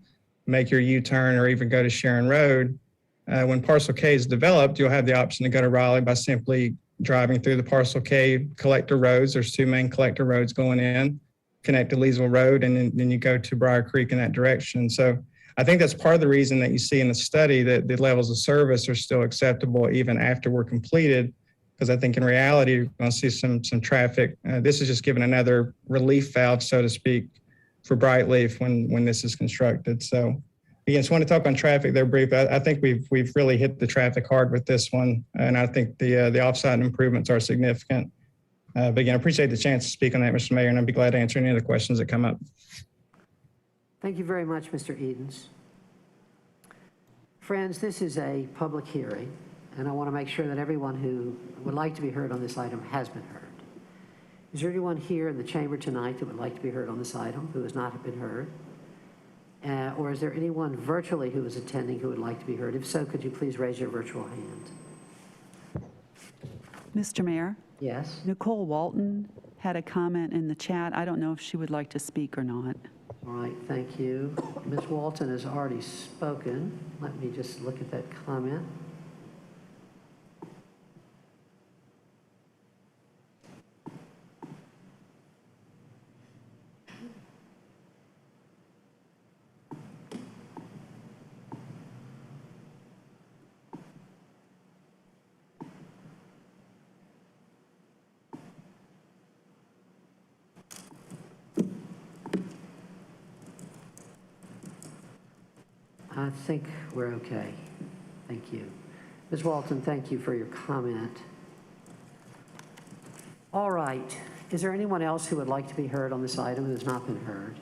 make your U-turn, or even go to Sharon Road. When Parcel K is developed, you'll have the option to go to Raleigh by simply driving through the Parcel K collector roads. There's two main collector roads going in, connect to Leesville Road, and then you go to Briar Creek in that direction. So I think that's part of the reason that you see in the study that the levels of service are still acceptable even after we're completed, because I think in reality, you're going to see some traffic. This is just giving another relief valve, so to speak, for Brightleaf when this is constructed. So again, just want to talk on traffic there briefly. I think we've really hit the traffic hard with this one, and I think the off-site improvements are significant. But again, I appreciate the chance to speak on that, Mr. Mayor, and I'd be glad to answer any other questions that come up. Thank you very much, Mr. Edens. Friends, this is a public hearing, and I want to make sure that everyone who would like to be heard on this item has been heard. Is there anyone here in the chamber tonight that would like to be heard on this item who has not been heard? Or is there anyone virtually who is attending who would like to be heard? If so, could you please raise your virtual hand? Mr. Mayor? Yes. Nicole Walton had a comment in the chat. I don't know if she would like to speak or not. All right, thank you. Ms. Walton has already spoken. Let me just look at that comment. I think we're okay. Thank you. Ms. Walton, thank you for your comment. All right. Is there anyone else who would like to be heard on this item who has not been heard?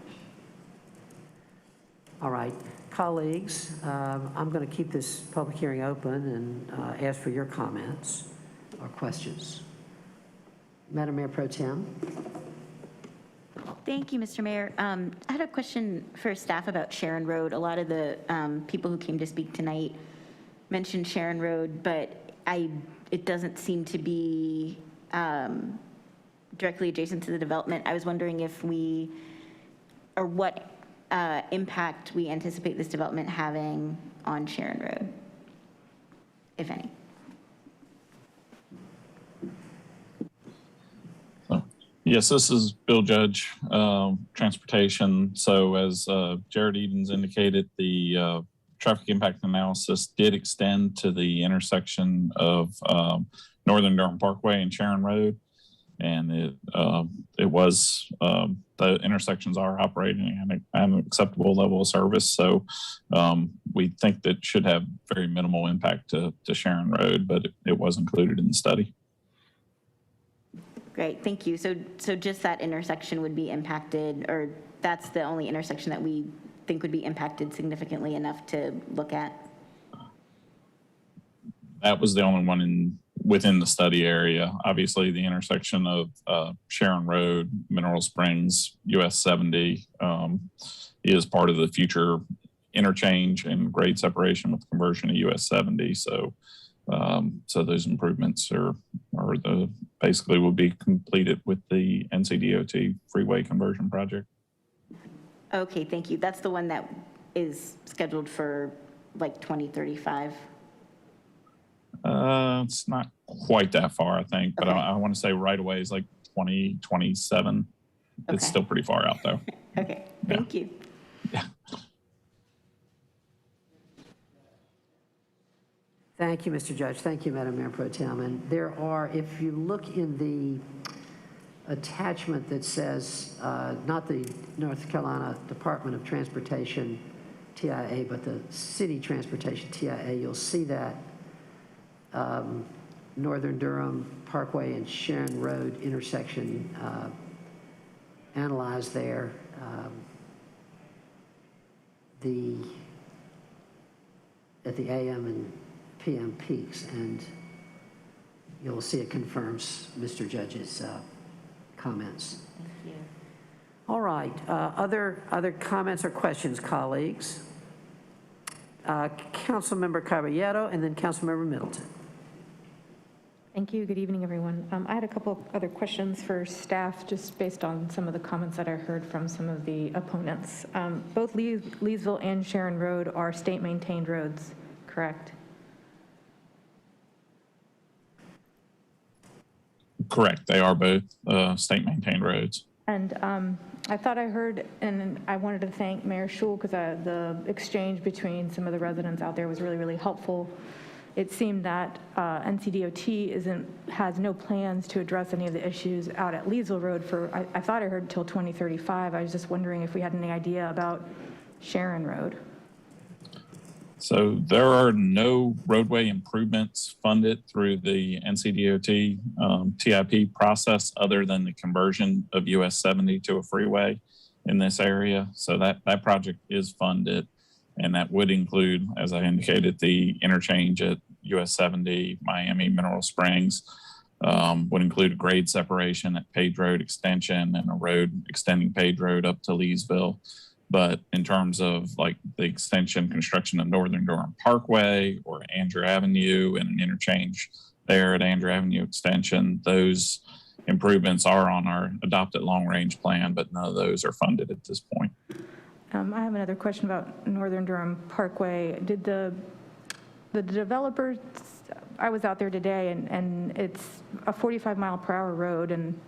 All right. Colleagues, I'm going to keep this public hearing open and ask for your comments or questions. Madam Mayor Pro Tem. Thank you, Mr. Mayor. I had a question for staff about Sharon Road. A lot of the people who came to speak tonight mentioned Sharon Road, but it doesn't seem to be directly adjacent to the development. I was wondering if what impact we anticipate this development having on Sharon Road, if any. Yes, this is Bill Judge, Transportation. So as Jared Edens indicated, the traffic impact analysis did extend to the intersection of Northern Durham Parkway and Sharon Road. And it was, the intersections are operating at an acceptable level of service. So we think that should have very minimal impact to Sharon Road, but it was included in the study. Great, thank you. So just that intersection would be impacted, or that's the only intersection that we think would be impacted significantly enough to look at? That was the only one within the study area. Obviously, the intersection of Sharon Road, Mineral Springs, US 70 is part of the future interchange and grade separation with conversion to US 70. So those improvements basically will be completed with the NCDOT freeway conversion project. Okay, thank you. That's the one that is scheduled for like 2035? It's not quite that far, I think, but I want to say right away is like 2027. Okay. It's still pretty far out though. Okay, thank you. Yeah. Thank you, Mr. Judge. Thank you, Madam Mayor Pro Tem. And there are, if you look in the attachment that says, not the North Carolina Department of Transportation, TIA, but the City Transportation, TIA, you'll see that Northern Durham Parkway and Sharon Road intersection analyzed there. At the AM and PM peaks, and you'll see it confirms Mr. Judge's comments. Thank you. All right, other comments or questions, colleagues? Councilmember Caballero and then Councilmember Middleton. Thank you. Good evening, everyone. I had a couple other questions for staff, just based on some of the comments that I heard from some of the opponents. Both Leesville and Sharon Road are state-maintained roads, correct? Correct. They are both state-maintained roads. And I thought I heard, and I wanted to thank Mayor Schul, because the exchange between some of the residents out there was really, really helpful. It seemed that NCDOT has no plans to address any of the issues out at Leesville Road for, I thought I heard till 2035. I was just wondering if we had any idea about Sharon Road. So there are no roadway improvements funded through the NCDOT TIP process other than the conversion of US 70 to a freeway in this area. So that project is funded, and that would include, as I indicated, the interchange at US 70, Miami, Mineral Springs, would include a grade separation at Page Road extension and a road extending Page Road up to Leesville. But in terms of like the extension construction of Northern Durham Parkway or Andrew Avenue and an interchange there at Andrew Avenue Extension. Those improvements are on our adopted long-range plan, but none of those are funded at this point. I have another question about Northern Durham Parkway. Did the developers, I was out there today, and it's a 45-mile-per-hour road, and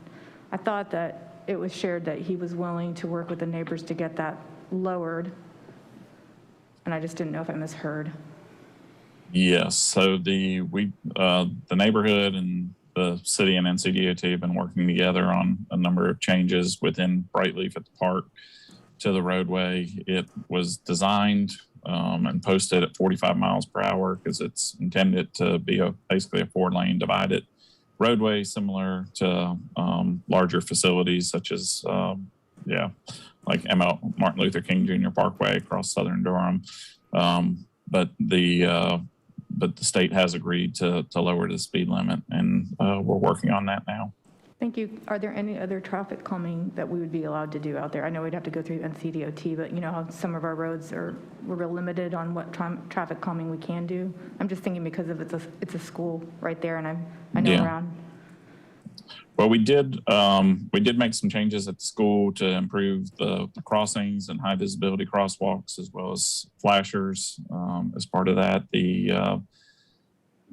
I thought that it was shared that he was willing to work with the neighbors to get that lowered, and I just didn't know if I misheard. Yes, so the neighborhood and the city and NCDOT have been working together on a number of changes within Brightleaf at the park to the roadway. It was designed and posted at 45 miles per hour because it's intended to be basically a 4-lane divided roadway, similar to larger facilities such as, like Martin Luther King Jr. Parkway across southern Durham. But the state has agreed to lower the speed limit, and we're working on that now. Thank you. Are there any other traffic calming that we would be allowed to do out there? I know we'd have to go through NCDOT, but you know how some of our roads we're real limited on what traffic calming we can do. I'm just thinking because of it's a school right there, and I know around. Well, we did make some changes at the school to improve the crossings and high visibility crosswalks, as well as flashers. As part of that,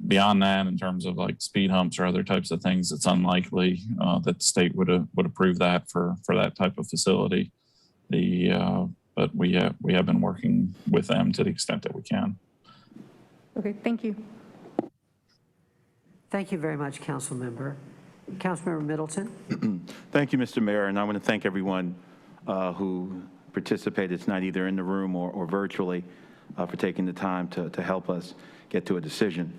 beyond that, in terms of like speed humps or other types of things, it's unlikely that the state would approve that for that type of facility. But we have been working with them to the extent that we can. Okay, thank you. Thank you very much, Council Member. Councilmember Middleton. Thank you, Mr. Mayor, and I want to thank everyone who participated tonight, either in the room or virtually, for taking the time to help us get to a decision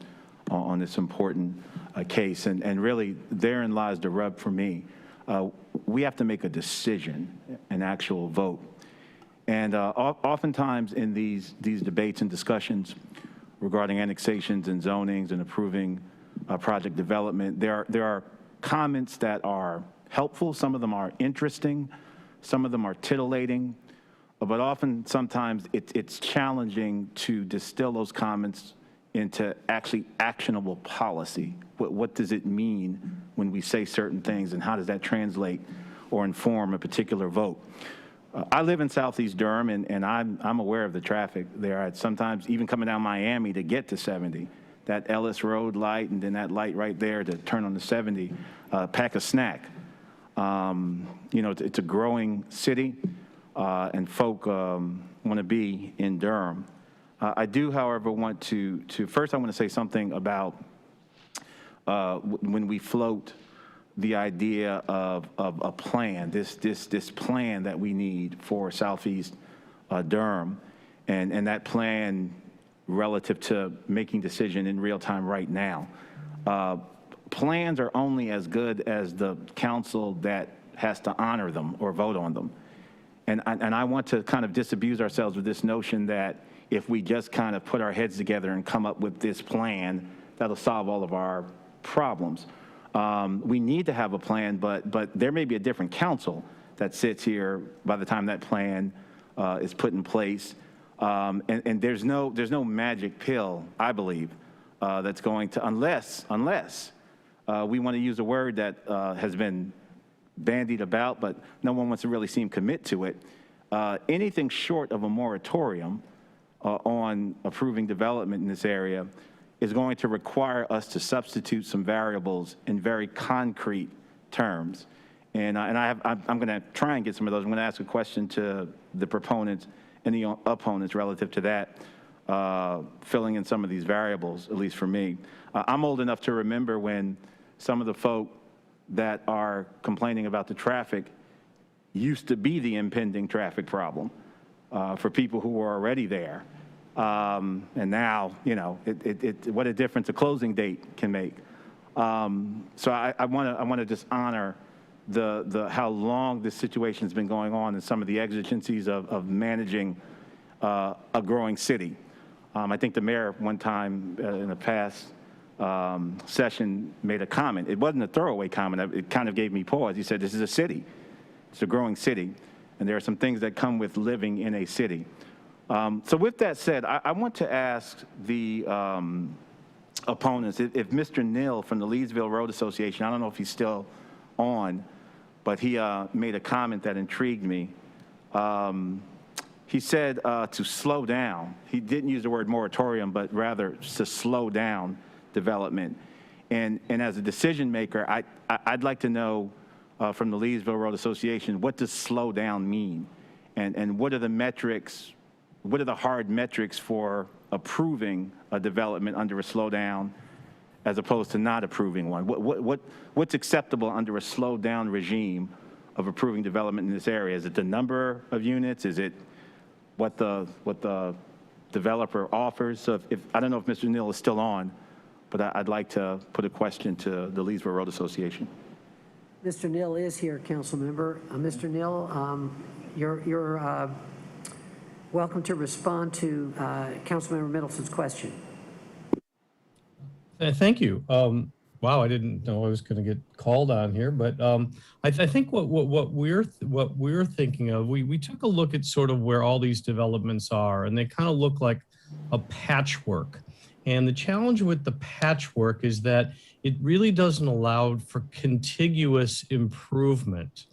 on this important case. And really, therein lies the rub for me. We have to make a decision, an actual vote. And oftentimes in these debates and discussions regarding annexations and zonings and approving project development, there are comments that are helpful. Some of them are interesting. Some of them are titillating. But sometimes it's challenging to distill those comments into actually actionable policy. What does it mean when we say certain things, and how does that translate or inform a particular vote? I live in Southeast Durham, and I'm aware of the traffic there. Sometimes even coming down Miami to get to 70. That Ellis Road light, and then that light right there to turn on the 70, pack a snack. It's a growing city, and folk want to be in Durham. I do, however, want to first I want to say something about when we float the idea of a plan, this plan that we need for Southeast Durham, and that plan relative to making decision in real time right now. Plans are only as good as the council that has to honor them or vote on them. And I want to kind of disabuse ourselves with this notion that if we just kind of put our heads together and come up with this plan, that'll solve all of our problems. We need to have a plan, but there may be a different council that sits here by the time that plan is put in place. And there's no magic pill, I believe, that's going to, unless we want to use a word that has been bandied about, but no one wants to really seem commit to it. Anything short of a moratorium on approving development in this area is going to require us to substitute some variables in very concrete terms. And I'm going to try and get some of those. I'm going to ask a question to the proponents and the opponents relative to that, filling in some of these variables, at least for me. I'm old enough to remember when some of the folk that are complaining about the traffic used to be the impending traffic problem for people who were already there. And now, what a difference a closing date can make. So I want to just honor how long this situation has been going on and some of the exigencies of managing a growing city. I think the mayor one time in a past session made a comment. It wasn't a throwaway comment. It kind of gave me pause. He said, this is a city. It's a growing city. And there are some things that come with living in a city. So with that said, I want to ask the opponents. If Mr. Neal from the Leesville Road Association, I don't know if he's still on, but he made a comment that intrigued me. He said to slow down. He didn't use the word moratorium, but rather to slow down development. And as a decision maker, I'd like to know from the Leesville Road Association, what does slow down mean? And what are the metrics, what are the hard metrics for approving a development under a slowdown as opposed to not approving one? What's acceptable under a slowed down regime of approving development in this area? Is it the number of units? Is it what the developer offers? So if I don't know if Mr. Neal is still on, but I'd like to put a question to the Leesville Road Association. Mr. Neal is here, council member. Mr. Neal, you're welcome to respond to Councilmember Middleton's question. Thank you. Wow, I didn't know I was going to get called on here, but I think what we're thinking of, we took a look at sort of where all these developments are, and they kind of look like a patchwork. And the challenge with the patchwork is that it really doesn't allow for contiguous improvement.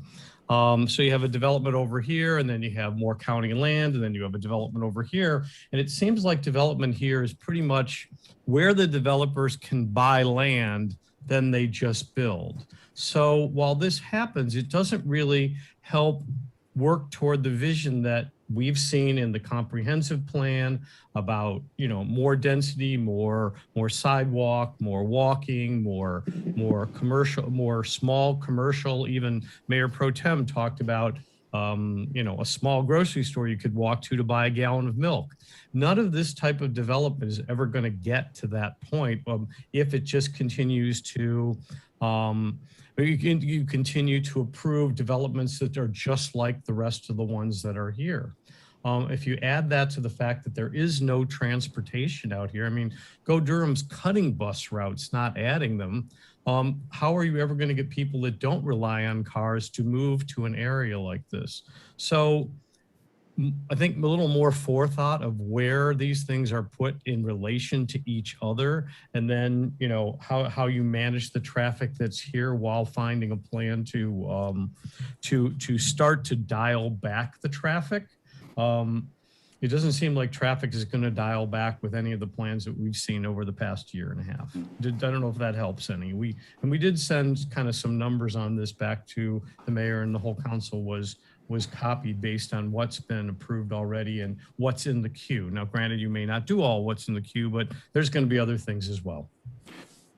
So you have a development over here, and then you have more county land, and then you have a development over here. And it seems like development here is pretty much where the developers can buy land, then they just build. So while this happens, it doesn't really help work toward the vision that we've seen in the comprehensive plan about, more density, more sidewalk, more walking, more commercial, more small commercial. Even Mayor Pro Tem talked about, a small grocery store you could walk to buy a gallon of milk. None of this type of development is ever going to get to that point if it just continues to you continue to approve developments that are just like the rest of the ones that are here. If you add that to the fact that there is no transportation out here, I mean, Go Durham's cutting bus routes, not adding them. How are you ever going to get people that don't rely on cars to move to an area like this? So I think a little more forethought of where these things are put in relation to each other, and then how you manage the traffic that's here while finding a plan to start to dial back the traffic. It doesn't seem like traffic is going to dial back with any of the plans that we've seen over the past year and a half. I don't know if that helps any. We did send kind of some numbers on this back to the mayor, and the whole council was copied based on what's been approved already and what's in the queue. Now, granted, you may not do all what's in the queue, but there's going to be other things as well.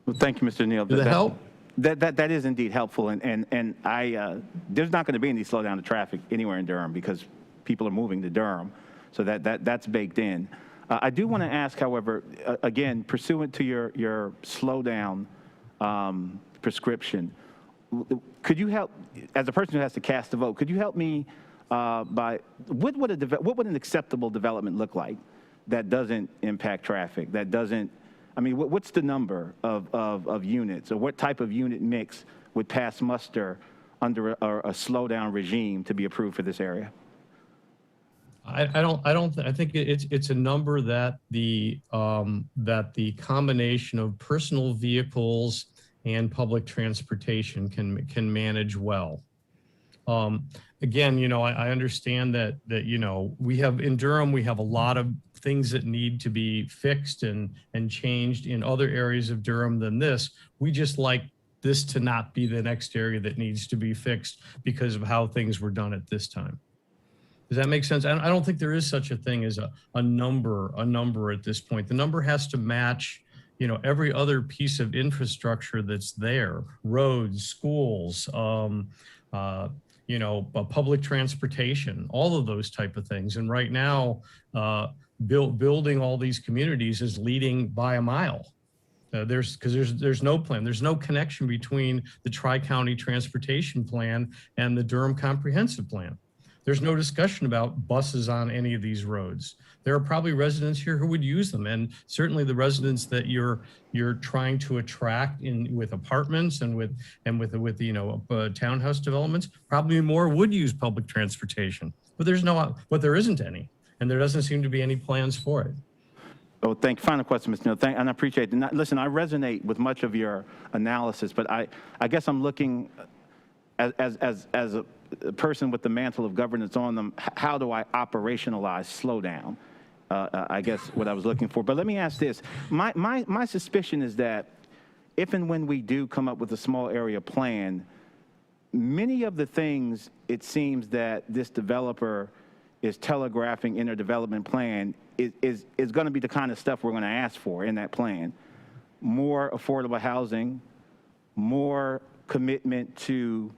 Well, thank you, Mr. Neal. Does that help? That is indeed helpful, and I there's not going to be any slowdown of traffic anywhere in Durham because people are moving to Durham, so that's baked in. I do want to ask, however, again, pursuant to your slowdown prescription, could you help, as a person who has to cast a vote, could you help me by what would an acceptable development look like that doesn't impact traffic, that doesn't, I mean, what's the number of units, or what type of unit mix would pass muster under a slowdown regime to be approved for this area? I think it's a number that the combination of personal vehicles and public transportation can manage well. Again, I understand that we have in Durham, we have a lot of things that need to be fixed and changed in other areas of Durham than this. We just like this to not be the next area that needs to be fixed because of how things were done at this time. Does that make sense? I don't think there is such a thing as a number at this point. The number has to match, every other piece of infrastructure that's there, roads, schools, public transportation, all of those type of things. And right now, building all these communities is leading by a mile. There's no plan. There's no connection between the Tri-County Transportation Plan and the Durham Comprehensive Plan. There's no discussion about buses on any of these roads. There are probably residents here who would use them, and certainly the residents that you're trying to attract with apartments and with townhouse developments, probably more would use public transportation. But there isn't any, and there doesn't seem to be any plans for it. Oh, thank you. Final question, Mr. Neal. And I appreciate it. Listen, I resonate with much of your analysis, but I guess I'm looking as a person with the mantle of governance on them. How do I operationalize slowdown? I guess what I was looking for. But let me ask this. My suspicion is that if and when we do come up with a small area plan, many of the things it seems that this developer is telegraphing in their development plan is going to be the kind of stuff we're going to ask for in that plan. More affordable housing, more commitment to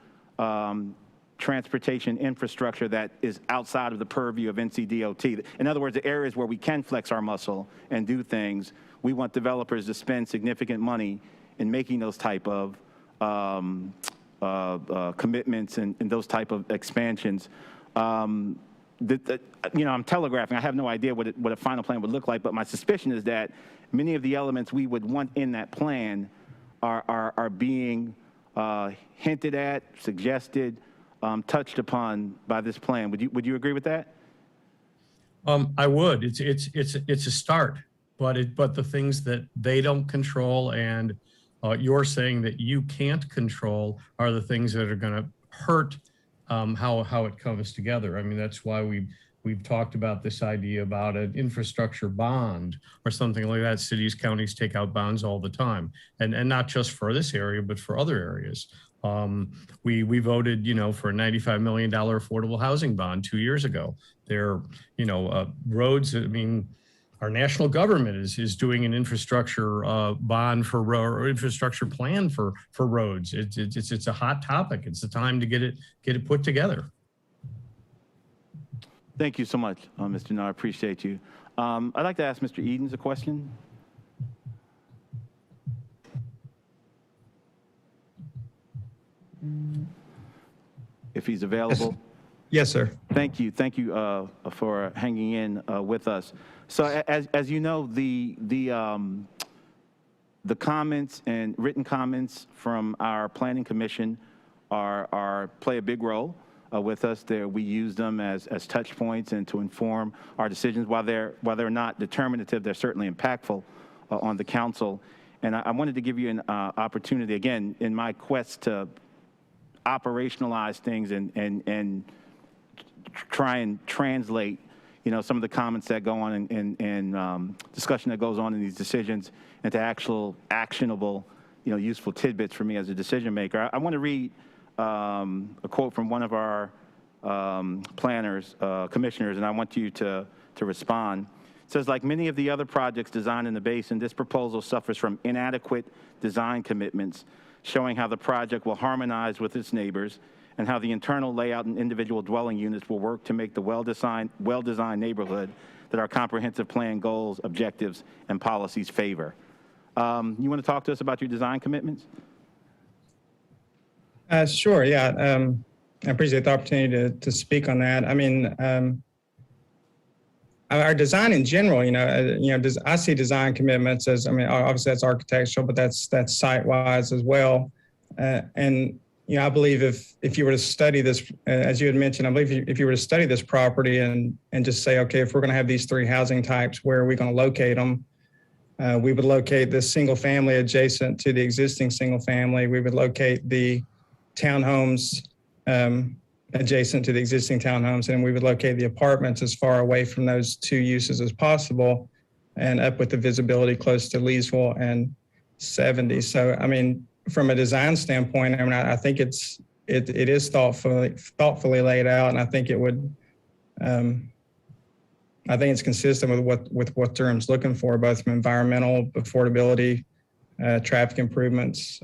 transportation infrastructure that is outside of the purview of NCDOT. In other words, the areas where we can flex our muscle and do things, we want developers to spend significant money in making those type of commitments and those type of expansions. I'm telegraphing. I have no idea what a final plan would look like, but my suspicion is that many of the elements we would want in that plan are being hinted at, suggested, touched upon by this plan. Would you agree with that? I would. It's a start, but the things that they don't control and you're saying that you can't control are the things that are going to hurt how it comes together. I mean, that's why we've talked about this idea about an infrastructure bond or something like that. Cities, counties take out bonds all the time, and not just for this area, but for other areas. We voted, for a $95 million affordable housing bond 2 years ago. There, roads. I mean, our national government is doing an infrastructure bond or infrastructure plan for roads. It's a hot topic. It's the time to get it put together. Thank you so much, Mr. Nair. I appreciate you. I'd like to ask Mr. Edens a question. If he's available. Yes, sir. Thank you. Thank you for hanging in with us. So as you know, the comments and written comments from our planning commission play a big role with us. There, we use them as touch points and to inform our decisions. While they're not determinative, they're certainly impactful on the council. And I wanted to give you an opportunity again in my quest to operationalize things and try and translate, some of the comments that go on and discussion that goes on in these decisions into actual actionable, useful tidbits for me as a decision maker. I want to read a quote from one of our planners, commissioners, and I want you to respond. It says, like many of the other projects designed in the basin, this proposal suffers from inadequate design commitments, showing how the project will harmonize with its neighbors and how the internal layout and individual dwelling units will work to make the well-designed neighborhood that our comprehensive plan goals, objectives, and policies favor. You want to talk to us about your design commitments? Sure, yeah. I appreciate the opportunity to speak on that. I mean, our design in general, I see design commitments as, obviously that's architectural, but that's site-wise as well. And I believe if you were to study this, as you had mentioned, I believe if you were to study this property and just say, okay, if we're going to have these three housing types, where are we going to locate them? We would locate this single family adjacent to the existing single family. We would locate the townhomes adjacent to the existing townhomes, and we would locate the apartments as far away from those two uses as possible and up with the visibility close to Leesville and 70. So, from a design standpoint, I think it is thoughtfully laid out, and I think it would, I think it's consistent with what Durham's looking for, both from environmental, affordability, traffic improvements.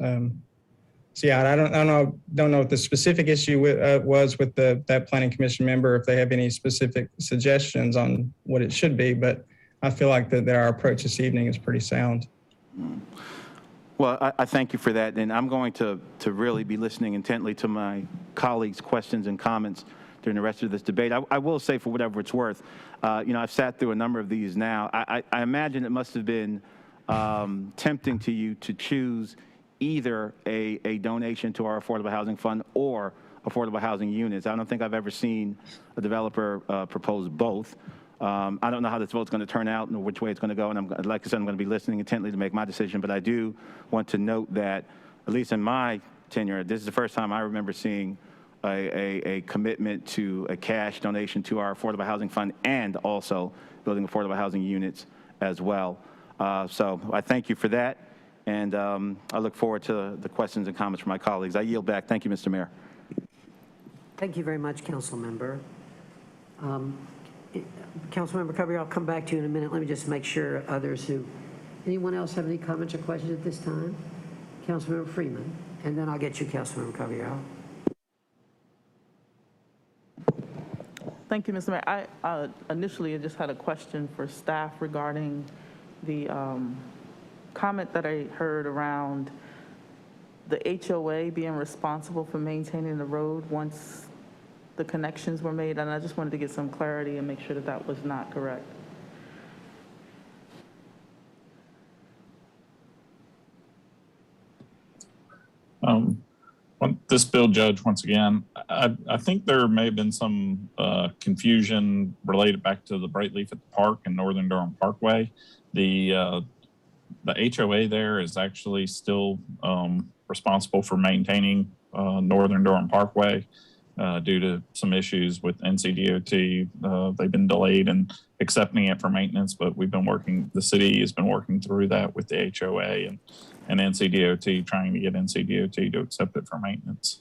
So yeah, I don't know what the specific issue was with that planning commission member, if they have any specific suggestions on what it should be, but I feel like that our approach this evening is pretty sound. Well, I thank you for that, and I'm going to really be listening intently to my colleagues' questions and comments during the rest of this debate. I will say, for whatever it's worth, I've sat through a number of these now. I imagine it must have been tempting to you to choose either a donation to our Affordable Housing Fund or affordable housing units. I don't think I've ever seen a developer propose both. I don't know how this vote's going to turn out and which way it's going to go, and like I said, I'm going to be listening intently to make my decision, but I do want to note that, at least in my tenure, this is the first time I remember seeing a commitment to a cash donation to our affordable housing fund and also building affordable housing units as well. So I thank you for that, and I look forward to the questions and comments from my colleagues. I yield back. Thank you, Mr. Mayor. Thank you very much, Council Member. Councilmember Covey, I'll come back to you in a minute. Let me just make sure anyone else have any comments or questions at this time? Councilmember Freeman, and then I'll get you, Councilmember Covey. Thank you, Mr. Mayor. I initially just had a question for staff regarding the comment that I heard around the HOA being responsible for maintaining the road once the connections were made, and I just wanted to get some clarity and make sure that that was not correct. This bill, Judge, once again, I think there may have been some confusion related back to the Brightleaf at the park and Northern Durham Parkway. The HOA there is actually still responsible for maintaining Northern Durham Parkway due to some issues with NCDOT. They've been delayed in accepting it for maintenance, but the city has been working through that with the HOA and NCDOT, trying to get NCDOT to accept it for maintenance.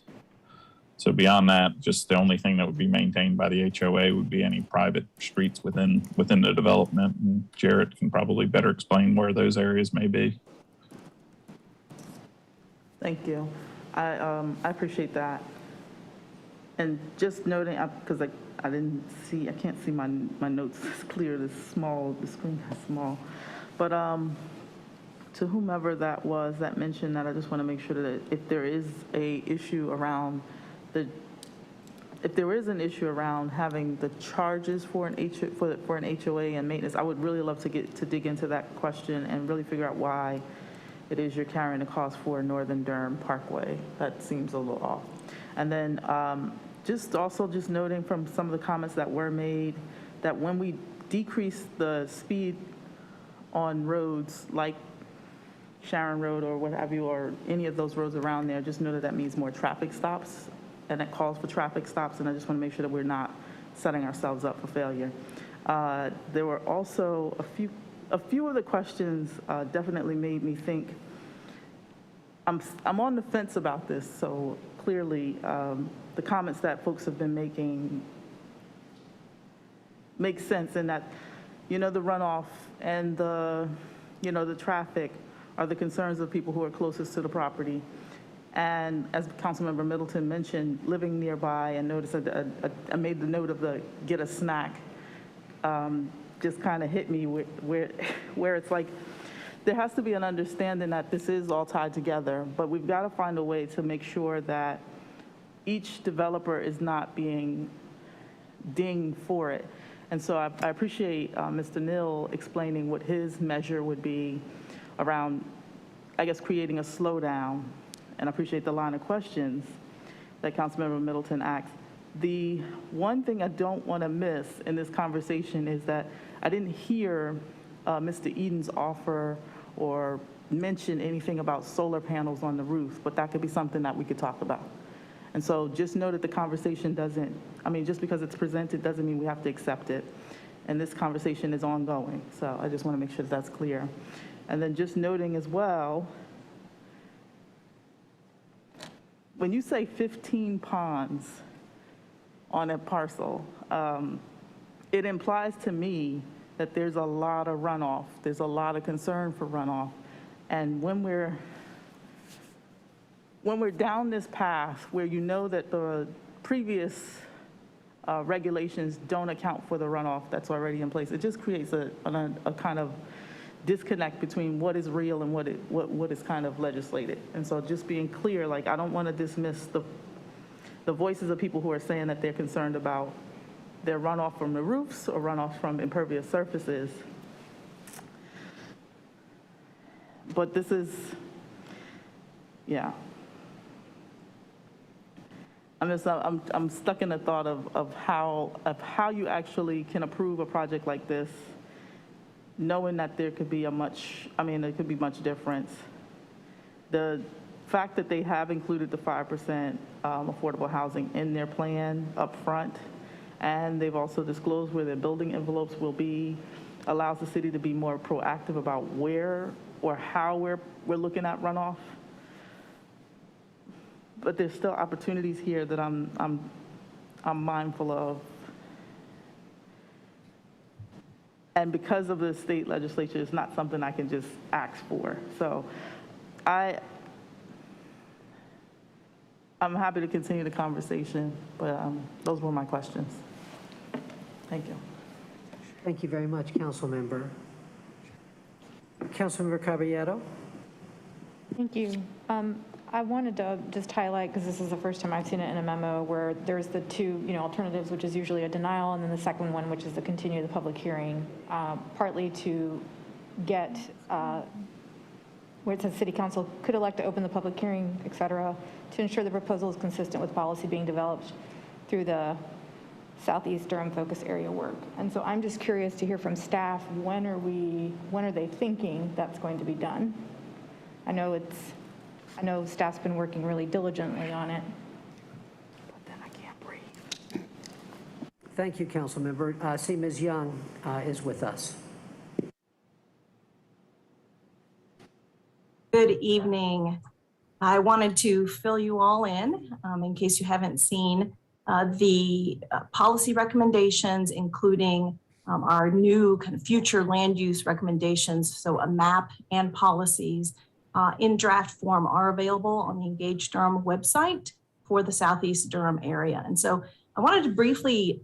So beyond that, just the only thing that would be maintained by the HOA would be any private streets within the development. And Jarrett can probably better explain where those areas may be. Thank you. I appreciate that. And just noting, because I can't see my notes as clear, the screen is small. But to whomever that was that mentioned that, I just want to make sure that if there is an issue around having the charges for an HOA and maintenance, I would really love to dig into that question and really figure out why it is you're carrying the cost for Northern Durham Parkway. That seems a little off. And then just noting from some of the comments that were made that when we decrease the speed on roads like Sharon Road or what have you, or any of those roads around there, just know that means more traffic stops, and it calls for traffic stops, and I just want to make sure that we're not setting ourselves up for failure. There were also a few of the questions definitely made me think. I'm on the fence about this, so clearly the comments that folks have been making make sense in that, the runoff and the traffic are the concerns of people who are closest to the property. And as Councilmember Middleton mentioned, living nearby, and notice I made the note of the get a snack, just kind of hit me where it's like, there has to be an understanding that this is all tied together, but we've got to find a way to make sure that each developer is not being dinged for it. And so I appreciate Mr. Neal explaining what his measure would be around, I guess, creating a slowdown. And I appreciate the line of questions that Councilmember Middleton asked. The one thing I don't want to miss in this conversation is that I didn't hear Mr. Eden's offer or mention anything about solar panels on the roof, but that could be something that we could talk about. And so just know that the conversation just because it's presented doesn't mean we have to accept it. And this conversation is ongoing. So I just want to make sure that's clear. And then just noting as well, when you say 15 ponds on a parcel, it implies to me that there's a lot of runoff. There's a lot of concern for runoff. And when we're down this path where that the previous regulations don't account for the runoff that's already in place, it just creates a kind of disconnect between what is real and what is kind of legislated. And so just being clear, I don't want to dismiss the voices of people who are saying that they're concerned about their runoff from the roofs or runoff from impervious surfaces. But this is, yeah. I'm stuck in the thought of how you actually can approve a project like this, knowing that there could be there could be much difference. The fact that they have included the 5% affordable housing in their plan up front, and they've also disclosed where their building envelopes will be, allows the city to be more proactive about where or how we're looking at runoff. But there's still opportunities here that I'm mindful of. And because of the state legislature, it's not something I can just ask for. So I'm happy to continue the conversation, but those were my questions. Thank you. Thank you very much, Councilmember. Councilmember Caballero. Thank you. I wanted to just highlight, because this is the first time I've seen it in a memo, where there's the two, alternatives, which is usually a denial, and then the second one, which is to continue the public hearing, partly to get, where it says City Council could elect to open the public hearing, et cetera, to ensure the proposal is consistent with policy being developed through the Southeast Durham focus area work. And so I'm just curious to hear from staff, when are they thinking that's going to be done? I know staff's been working really diligently on it, but then I can't breathe. Thank you, Councilmember. I see Ms. Young is with us. Good evening. I wanted to fill you all in case you haven't seen the policy recommendations, including our new kind of future land use recommendations. So a map and policies in draft form are available on the Engage Durham website for the Southeast Durham area. And so I wanted to briefly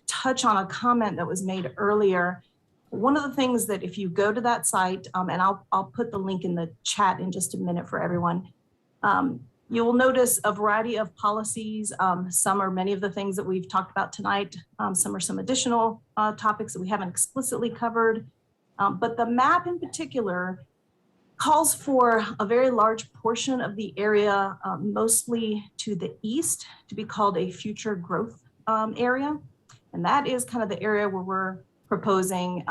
touch on a comment that was made earlier. One of the things that if you go to that site, and I'll put the link in the chat in just a minute for everyone, you will notice a variety of policies. Some are many of the things that we've talked about tonight. Some are some additional topics that we haven't explicitly covered. But the map in particular calls for a very large portion of the area, mostly to the east, to be called a future growth area. And that is kind of the area where we're proposing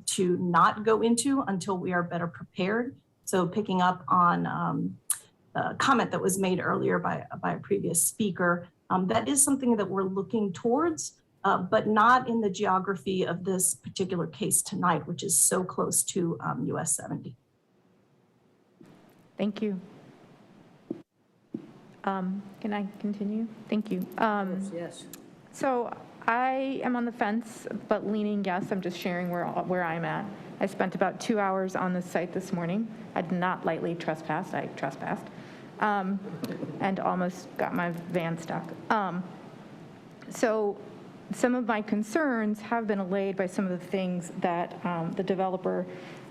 to not go into until we are better prepared. So picking up on a comment that was made earlier by a previous speaker, that is something that we're looking towards, but not in the geography of this particular case tonight, which is so close to US 70. Thank you. Can I continue? Thank you. Yes. So I am on the fence, but leaning yes. I'm just sharing where I'm at. I spent about 2 hours on the site this morning. I did not lightly trespass. I trespassed and almost got my van stuck. So some of my concerns have been allayed by some of the things that the developer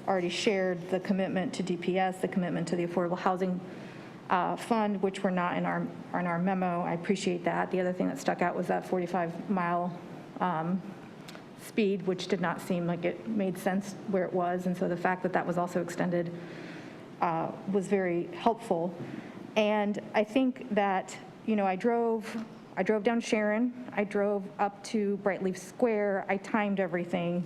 already shared, the commitment to DPS, the commitment to the Affordable Housing Fund, which were not in our memo. I appreciate that. The other thing that stuck out was that 45-mile speed, which did not seem like it made sense where it was. And so the fact that that was also extended was very helpful. And I think that, I drove down Sharon, I drove up to Brightleaf Square, I timed everything.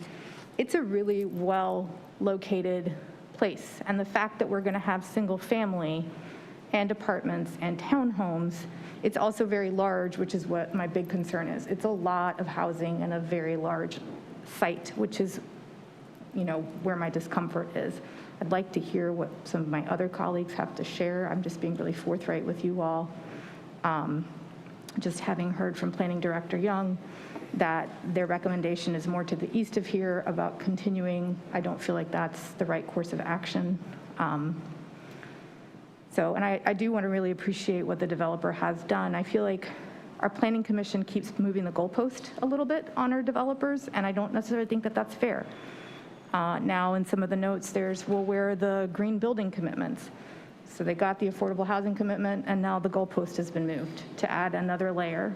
It's a really well-located place. And the fact that we're gonna have single family and apartments and townhomes, it's also very large, which is what my big concern is. It's a lot of housing and a very large site, which is, where my discomfort is. I'd like to hear what some of my other colleagues have to share. I'm just being really forthright with you all. Just having heard from Planning Director Young that their recommendation is more to the east of here about continuing. I don't feel like that's the right course of action. And I do want to really appreciate what the developer has done. I feel like our Planning Commission keeps moving the goalpost a little bit on our developers, and I don't necessarily think that that's fair. Now in some of the notes, there's, well, where are the green building commitments? So they got the affordable housing commitment, and now the goalpost has been moved to add another layer.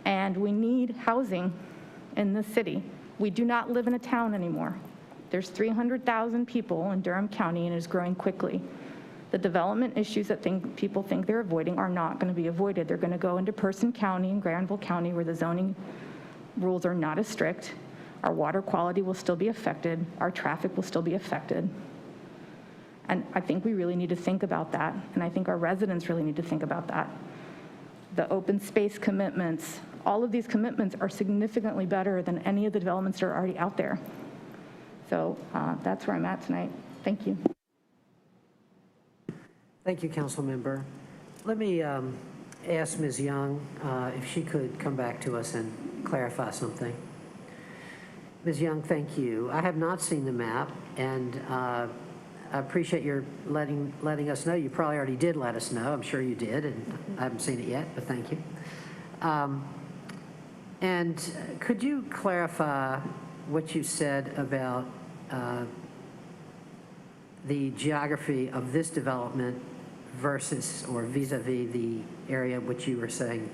And we need housing in this city. We do not live in a town anymore. There's 300,000 people in Durham County, and it is growing quickly. The development issues that people think they're avoiding are not going to be avoided. They're going to go into Person County and Granville County where the zoning rules are not as strict. Our water quality will still be affected. Our traffic will still be affected. And I think we really need to think about that. And I think our residents really need to think about that. The open space commitments, all of these commitments are significantly better than any of the developments that are already out there. So that's where I'm at tonight. Thank you. Thank you, Council Member. Let me ask Ms. Young if she could come back to us and clarify something. Ms. Young, thank you. I have not seen the map, and I appreciate your letting us know. You probably already did let us know. I'm sure you did, and I haven't seen it yet, but thank you. And could you clarify what you said about the geography of this development versus or vis-a-vis the area which you were saying?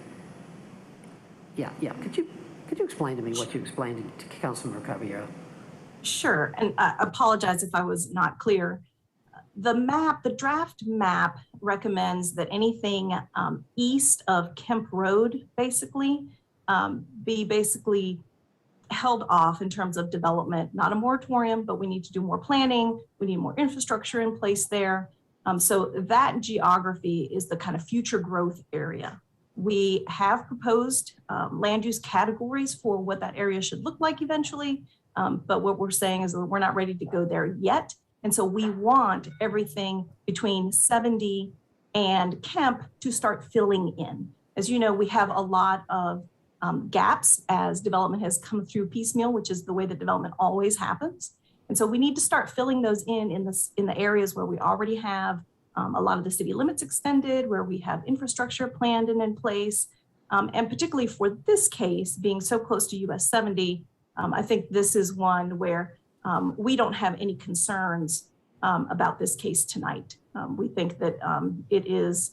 Yeah. Could you explain to me what you explained to Councilmember Caballero? Sure, and I apologize if I was not clear. The map, the draft map recommends that anything east of Kemp Road basically be basically held off in terms of development, not a moratorium, but we need to do more planning. We need more infrastructure in place there. So that geography is the kind of future growth area. We have proposed land use categories for what that area should look like eventually. But what we're saying is that we're not ready to go there yet. And so we want everything between 70 and Kemp to start filling in. As you know, we have a lot of gaps as development has come through piecemeal, which is the way that development always happens. And so we need to start filling those in the areas where we already have a lot of the city limits extended, where we have infrastructure planned and in place. And particularly for this case, being so close to US 70, I think this is one where we don't have any concerns about this case tonight. We think that it is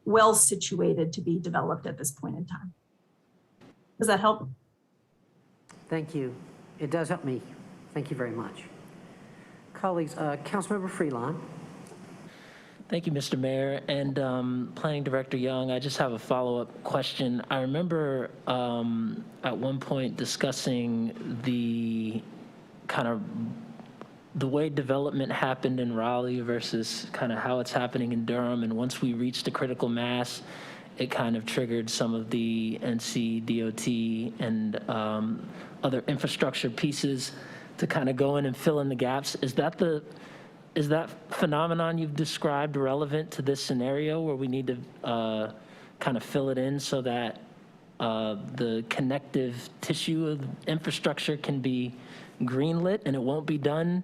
well situated to be developed at this point in time. Does that help? Thank you. It does help me. Thank you very much. Colleagues, Councilmember Freelon. Thank you, Mr. Mayor. And Planning Director Young, I just have a follow-up question. I remember at one point discussing the kind of the way development happened in Raleigh versus kind of how it's happening in Durham. And once we reached the critical mass, it kind of triggered some of the NCDOT and other infrastructure pieces to kind of go in and fill in the gaps. Is that phenomenon you've described relevant to this scenario where we need to kind of fill it in so that the connective tissue of infrastructure can be greenlit and it won't be done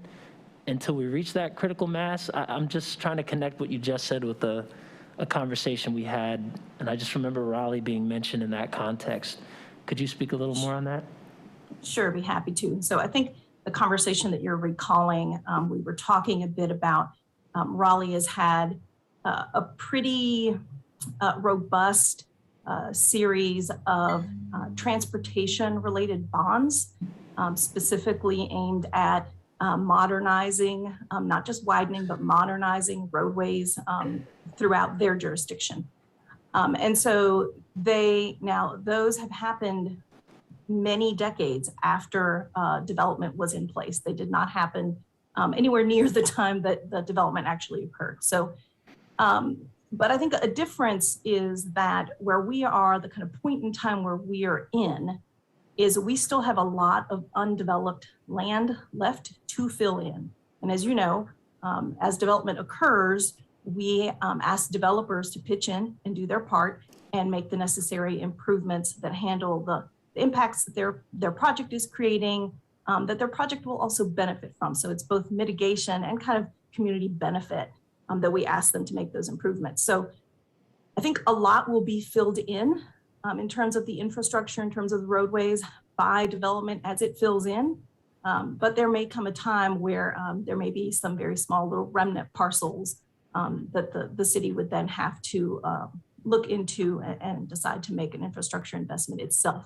until we reach that critical mass? I'm just trying to connect what you just said with a conversation we had, and I just remember Raleigh being mentioned in that context. Could you speak a little more on that? Sure, be happy to. So I think the conversation that you're recalling, we were talking a bit about Raleigh has had a pretty robust series of transportation-related bonds, specifically aimed at modernizing, not just widening, but modernizing roadways throughout their jurisdiction. And so those have happened many decades after development was in place. They did not happen anywhere near the time that the development actually occurred. So, but I think a difference is that where we are, the kind of point in time where we are in, is we still have a lot of undeveloped land left to fill in. And as you know, as development occurs, we ask developers to pitch in and do their part and make the necessary improvements that handle the impacts that their project is creating, that their project will also benefit from. So it's both mitigation and kind of community benefit that we ask them to make those improvements. So I think a lot will be filled in terms of the infrastructure, in terms of the roadways by development as it fills in. But there may come a time where there may be some very small little remnant parcels that the city would then have to look into and decide to make an infrastructure investment itself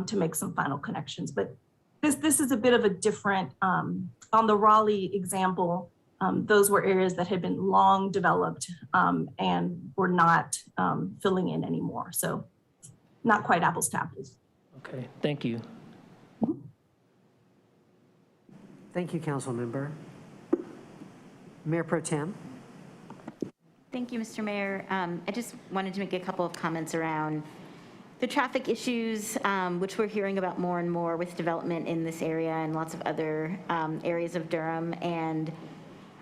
to make some final connections. But this is a bit of a different, on the Raleigh example, those were areas that had been long developed and were not filling in anymore. So not quite apples to apples. Okay, thank you. Thank you, council member. Mayor Pro Tem. Thank you, Mr. Mayor. I just wanted to make a couple of comments around the traffic issues, which we're hearing about more and more with development in this area and lots of other areas of Durham. And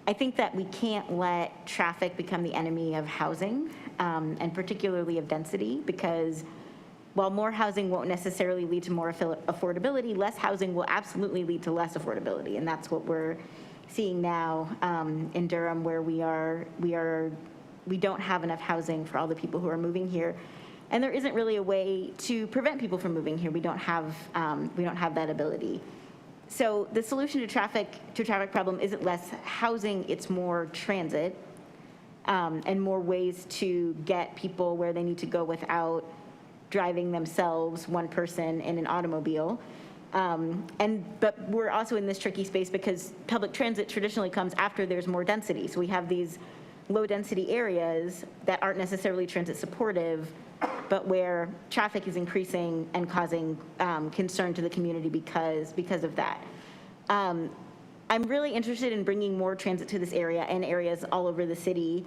I think that we can't let traffic become the enemy of housing, and particularly of density, because while more housing won't necessarily lead to more affordability, less housing will absolutely lead to less affordability. And that's what we're seeing now in Durham, where we don't have enough housing for all the people who are moving here. And there isn't really a way to prevent people from moving here. We don't have that ability. So the solution to traffic problem isn't less housing, it's more transit, and more ways to get people where they need to go without driving themselves, one person in an automobile. But we're also in this tricky space because public transit traditionally comes after there's more density. So we have these low density areas that aren't necessarily transit supportive, but where traffic is increasing and causing concern to the community because of that. I'm really interested in bringing more transit to this area and areas all over the city.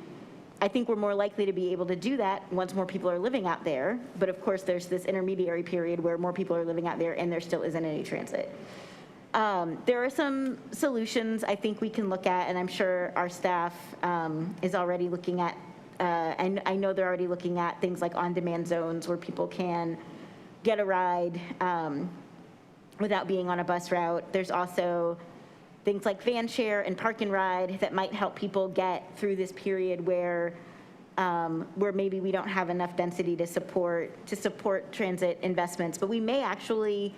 I think we're more likely to be able to do that once more people are living out there. But of course, there's this intermediary period where more people are living out there and there still isn't any transit. There are some solutions I think we can look at, and I'm sure our staff is already looking at, and I know they're already looking at things like on-demand zones where people can get a ride without being on a bus route. There's also things like van share and park and ride that might help people get through this period where maybe we don't have enough density to support transit investments, but we may actually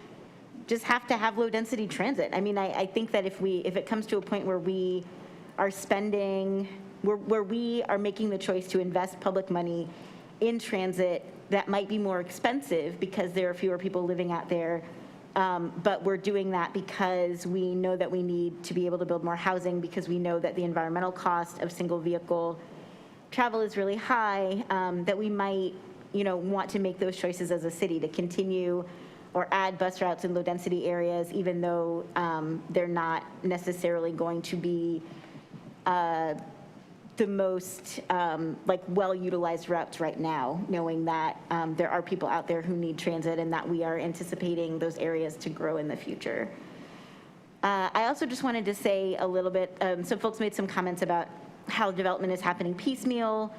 just have to have low density transit. I mean, I think that if it comes to a point where we are spending, where we are making the choice to invest public money in transit, that might be more expensive because there are fewer people living out there. But we're doing that because we know that we need to be able to build more housing, because we know that the environmental cost of single vehicle travel is really high, that we might, want to make those choices as a city to continue or add bus routes in low density areas, even though they're not necessarily going to be the most well-utilized routes right now, knowing that there are people out there who need transit and that we are anticipating those areas to grow in the future. I also just wanted to say a little bit, so folks made some comments about how development is happening piecemeal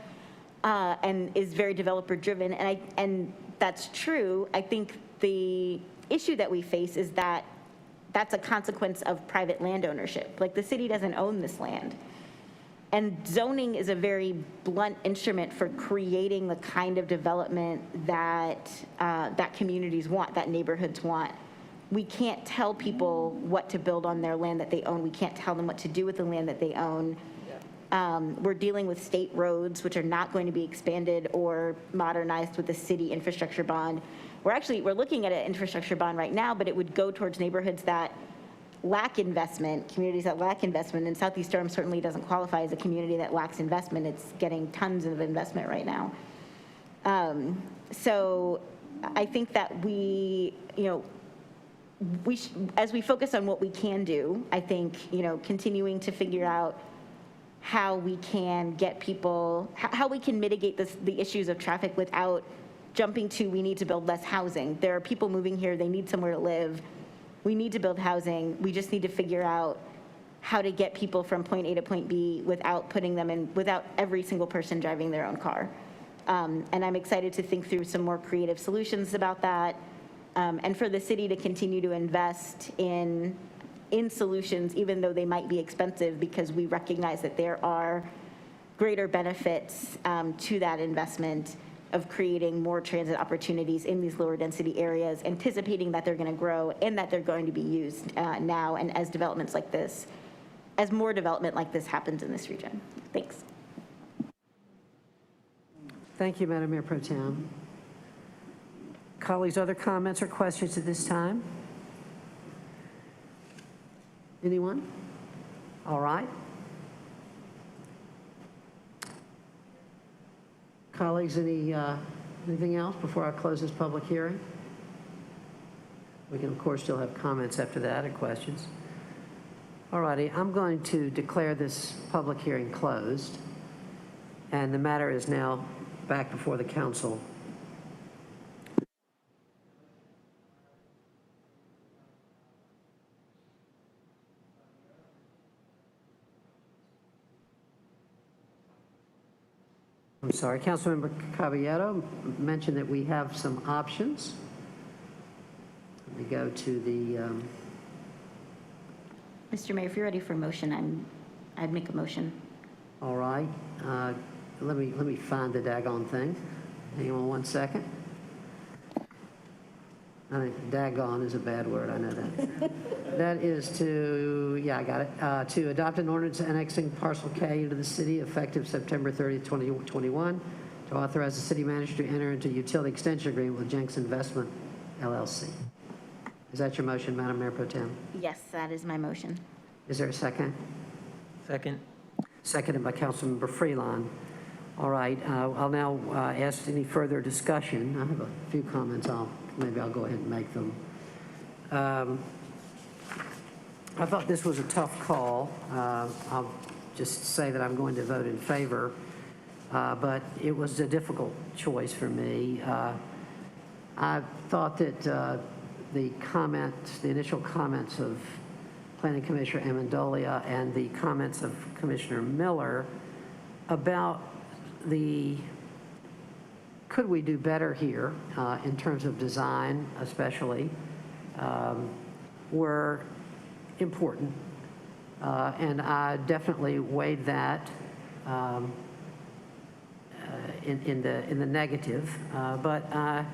and is very developer driven, and that's true. I think the issue that we face is that that's a consequence of private land ownership. Like, the city doesn't own this land. And zoning is a very blunt instrument for creating the kind of development that that communities want, that neighborhoods want. We can't tell people what to build on their land that they own. We can't tell them what to do with the land that they own. We're dealing with state roads, which are not going to be expanded or modernized with the city infrastructure bond. We're looking at an infrastructure bond right now, but it would go towards neighborhoods that lack investment, communities that lack investment, and Southeast Durham certainly doesn't qualify as a community that lacks investment. It's getting tons of investment right now. So I think that as we focus on what we can do, I think, continuing to figure out how we can get people, how we can mitigate the issues of traffic without jumping to, we need to build less housing. There are people moving here, they need somewhere to live. We need to build housing. We just need to figure out how to get people from point A to point B without putting them in, without every single person driving their own car. And I'm excited to think through some more creative solutions about that, and for the city to continue to invest in solutions, even though they might be expensive, because we recognize that there are greater benefits to that investment of creating more transit opportunities in these lower density areas, anticipating that they're going to grow and that they're going to be used now, and as developments like this, as more development like this happens in this region. Thanks. Thank you, Madam Mayor Pro Tem. Colleagues, other comments or questions at this time? Anyone? All right. Colleagues, anything else before I close this public hearing? We can, of course, still have comments after that or questions. All righty, I'm going to declare this public hearing closed, and the matter is now back before the council. I'm sorry, Councilmember Caballero mentioned that we have some options. Let me go to the... Mr. Mayor, if you're ready for a motion, I'd make a motion. All right. Let me find the daggone thing. Hang on one second. I think daggone is a bad word, I know that. That is to, yeah, I got it, to adopt an ordinance annexing Parcel K into the city effective September 30th, 2021, to authorize the city manager to enter into a utility extension agreement with Jenks Investment, LLC. Is that your motion, Madam Mayor Pro Tem? Yes, that is my motion. Is there a second? Second. Seconded by Councilmember Freelon. All right, I'll now ask any further discussion. I have a few comments. Maybe I'll go ahead and make them. I thought this was a tough call. I'll just say that I'm going to vote in favor, but it was a difficult choice for me. I thought that the initial comments of Planning Commissioner Amendolia and the comments of Commissioner Miller about could we do better here in terms of design especially, were important. And I definitely weighed that in the negative, but I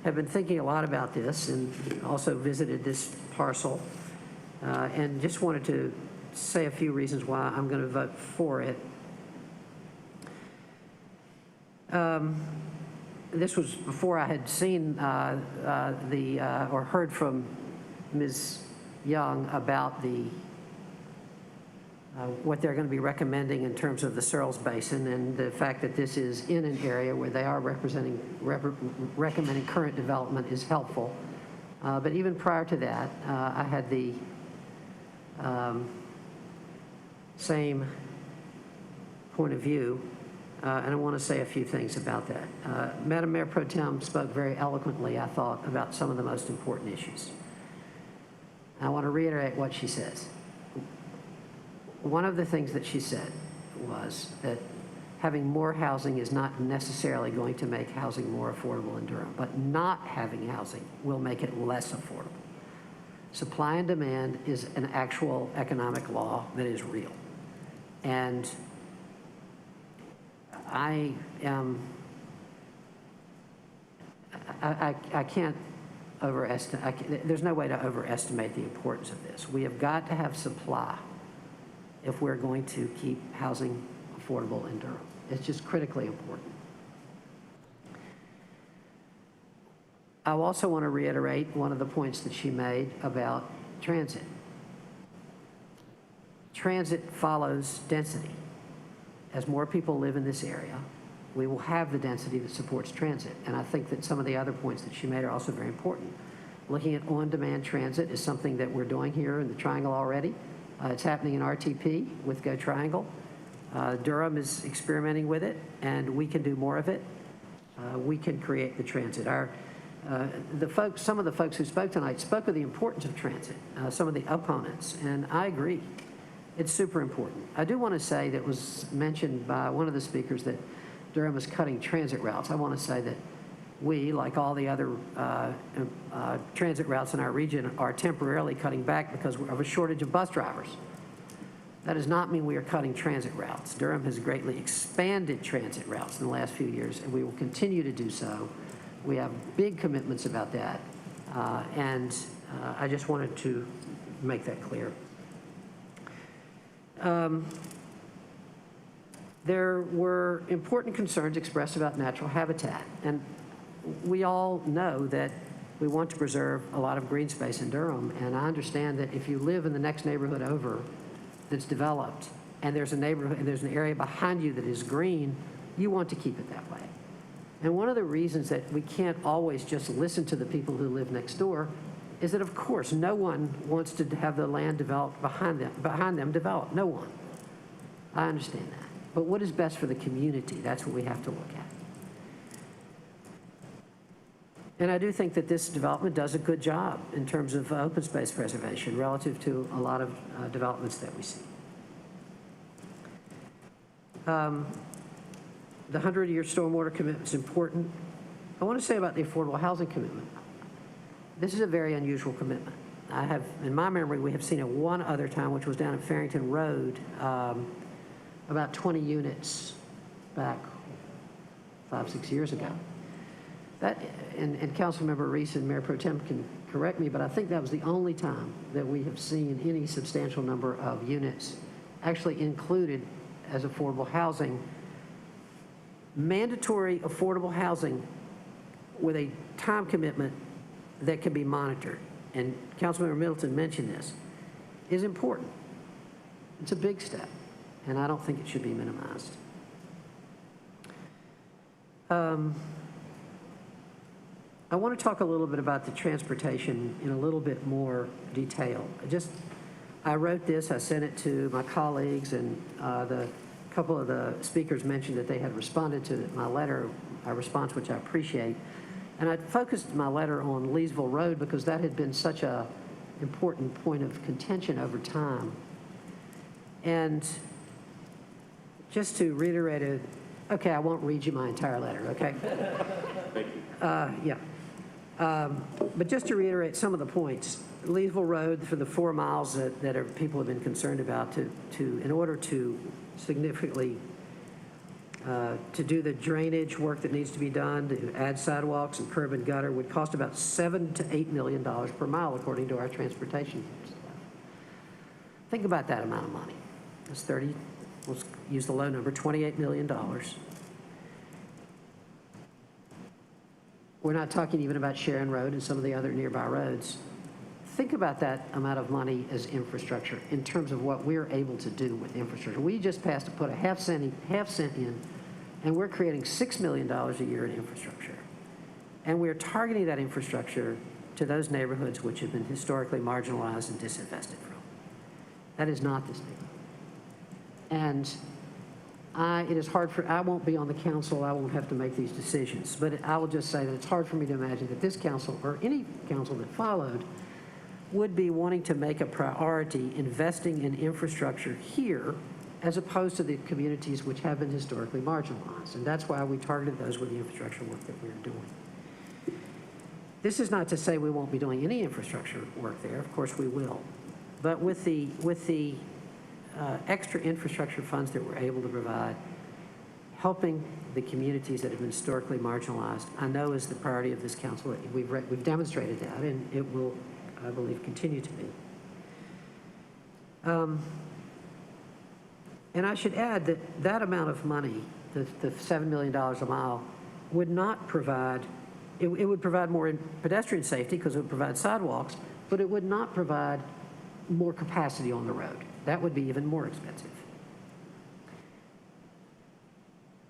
have been thinking a lot about this and also visited this parcel and just wanted to say a few reasons why I'm going to vote for it. This was before I had seen or heard from Ms. Young about what they're going to be recommending in terms of the Searles Basin, and the fact that this is in an area where they are recommending current development is helpful. But even prior to that, I had the same point of view, and I want to say a few things about that. Madam Mayor Pro Tem spoke very eloquently, I thought, about some of the most important issues. I want to reiterate what she says. One of the things that she said was that having more housing is not necessarily going to make housing more affordable in Durham, but not having housing will make it less affordable. Supply and demand is an actual economic law that is real. And I can't overestimate, there's no way to overestimate the importance of this. We have got to have supply if we're going to keep housing affordable in Durham. It's just critically important. I also want to reiterate one of the points that she made about transit. Transit follows density. As more people live in this area, we will have the density that supports transit. And I think that some of the other points that she made are also very important. Looking at on-demand transit is something that we're doing here in the Triangle already. It's happening in RTP with Go Triangle. Durham is experimenting with it, and we can do more of it. We can create the transit. Some of the folks who spoke tonight spoke of the importance of transit, some of the opponents, and I agree. It's super important. I do want to say that was mentioned by one of the speakers that Durham is cutting transit routes. I want to say that we, like all the other transit routes in our region, are temporarily cutting back because of a shortage of bus drivers. That does not mean we are cutting transit routes. Durham has greatly expanded transit routes in the last few years, and we will continue to do so. We have big commitments about that, and I just wanted to make that clear. There were important concerns expressed about natural habitat, and we all know that we want to preserve a lot of green space in Durham, and I understand that if you live in the next neighborhood over that's developed, and there's a neighborhood and there's an area behind you that is green, You want to keep it that way. And one of the reasons that we can't always just listen to the people who live next door is that, of course, no one wants to have the land developed behind them developed. No one. I understand that. But what is best for the community? That's what we have to look at. And I do think that this development does a good job in terms of open space preservation relative to a lot of developments that we see. The 100-year stormwater commitment is important. I want to say about the affordable housing commitment. This is a very unusual commitment. I have, in my memory, we have seen it one other time, which was down at Farrington Road, about 20 units back 5-6 years ago. That, and Councilmember Reese and Mayor Pro Tem can correct me, but I think that was the only time that we have seen any substantial number of units actually included as affordable housing. Mandatory affordable housing with a time commitment that can be monitored, and Councilmember Middleton mentioned this, is important. It's a big step, and I don't think it should be minimized. I want to talk a little bit about the transportation in a little bit more detail. I wrote this, I sent it to my colleagues, and the couple of the speakers mentioned that they had responded to my letter, a response which I appreciate. And I focused my letter on Leesville Road because that had been such an important point of contention over time. And just to reiterate it, okay, I won't read you my entire letter, okay? Thank you. But just to reiterate some of the points, Leesville Road, for the 4 miles that people have been concerned about, in order to significantly to do the drainage work that needs to be done, to add sidewalks and curb and gutter, would cost about $7 to $8 million per mile, according to our transportation staff. Think about that amount of money. That's 30, let's use the low number, $28 million. We're not talking even about Sharon Road and some of the other nearby roads. Think about that amount of money as infrastructure in terms of what we're able to do with infrastructure. We just passed to put a half cent in, and we're creating $6 million a year in infrastructure. And we're targeting that infrastructure to those neighborhoods which have been historically marginalized and disinvested from. That is not this neighborhood. And it is hard I won't be on the council, I won't have to make these decisions, but I will just say that it's hard for me to imagine that this council, or any council that followed, would be wanting to make a priority investing in infrastructure here as opposed to the communities which have been historically marginalized. And that's why we targeted those with the infrastructure work that we're doing. This is not to say we won't be doing any infrastructure work there. Of course we will. But with the extra infrastructure funds that we're able to provide, helping the communities that have been historically marginalized, I know is the priority of this council. We've demonstrated that, and it will, I believe, continue to be. And I should add that that amount of money, the $7 million a mile, would not provide, it would provide more in pedestrian safety because it would provide sidewalks, but it would not provide more capacity on the road. That would be even more expensive.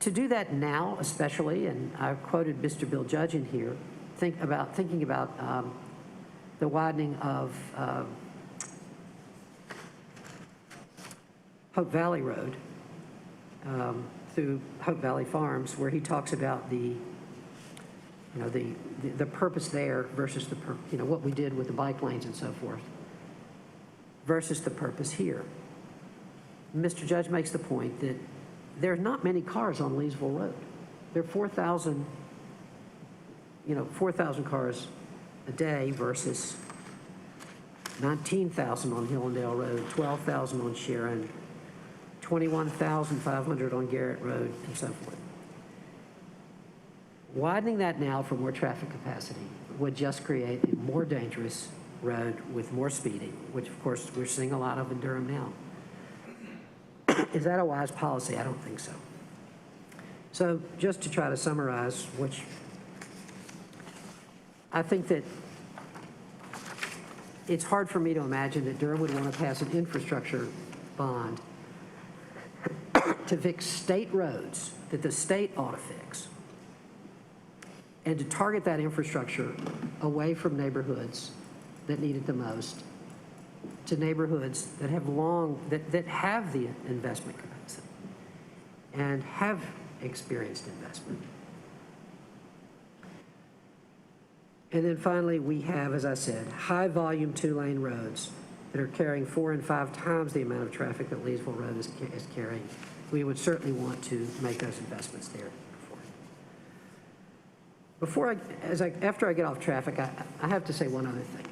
To do that now, especially, and I quoted Mr. Bill Judge in here, thinking about the widening of Hope Valley Road through Hope Valley Farms, where he talks about the purpose there versus what we did with the bike lanes and so forth, versus the purpose here. Mr. Judge makes the point that there are not many cars on Leesville Road. There are 4,000 cars a day versus 19,000 on Hillendale Road, 12,000 on Sharon, 21,500 on Garrett Road, and so forth. Widening that now for more traffic capacity would just create a more dangerous road with more speeding, which of course we're seeing a lot of in Durham now. Is that a wise policy? I don't think so. So just to try to summarize, which I think that it's hard for me to imagine that Durham would want to pass an infrastructure bond to fix state roads that the state ought to fix, and to target that infrastructure away from neighborhoods that need it the most to neighborhoods that have that have the investment capacity and have experienced investment. And then finally, we have, as I said, high volume 2-lane roads that are carrying 4 and 5 times the amount of traffic that Leesville Road is carrying. We would certainly want to make those investments there. After I get off traffic, I have to say one other thing.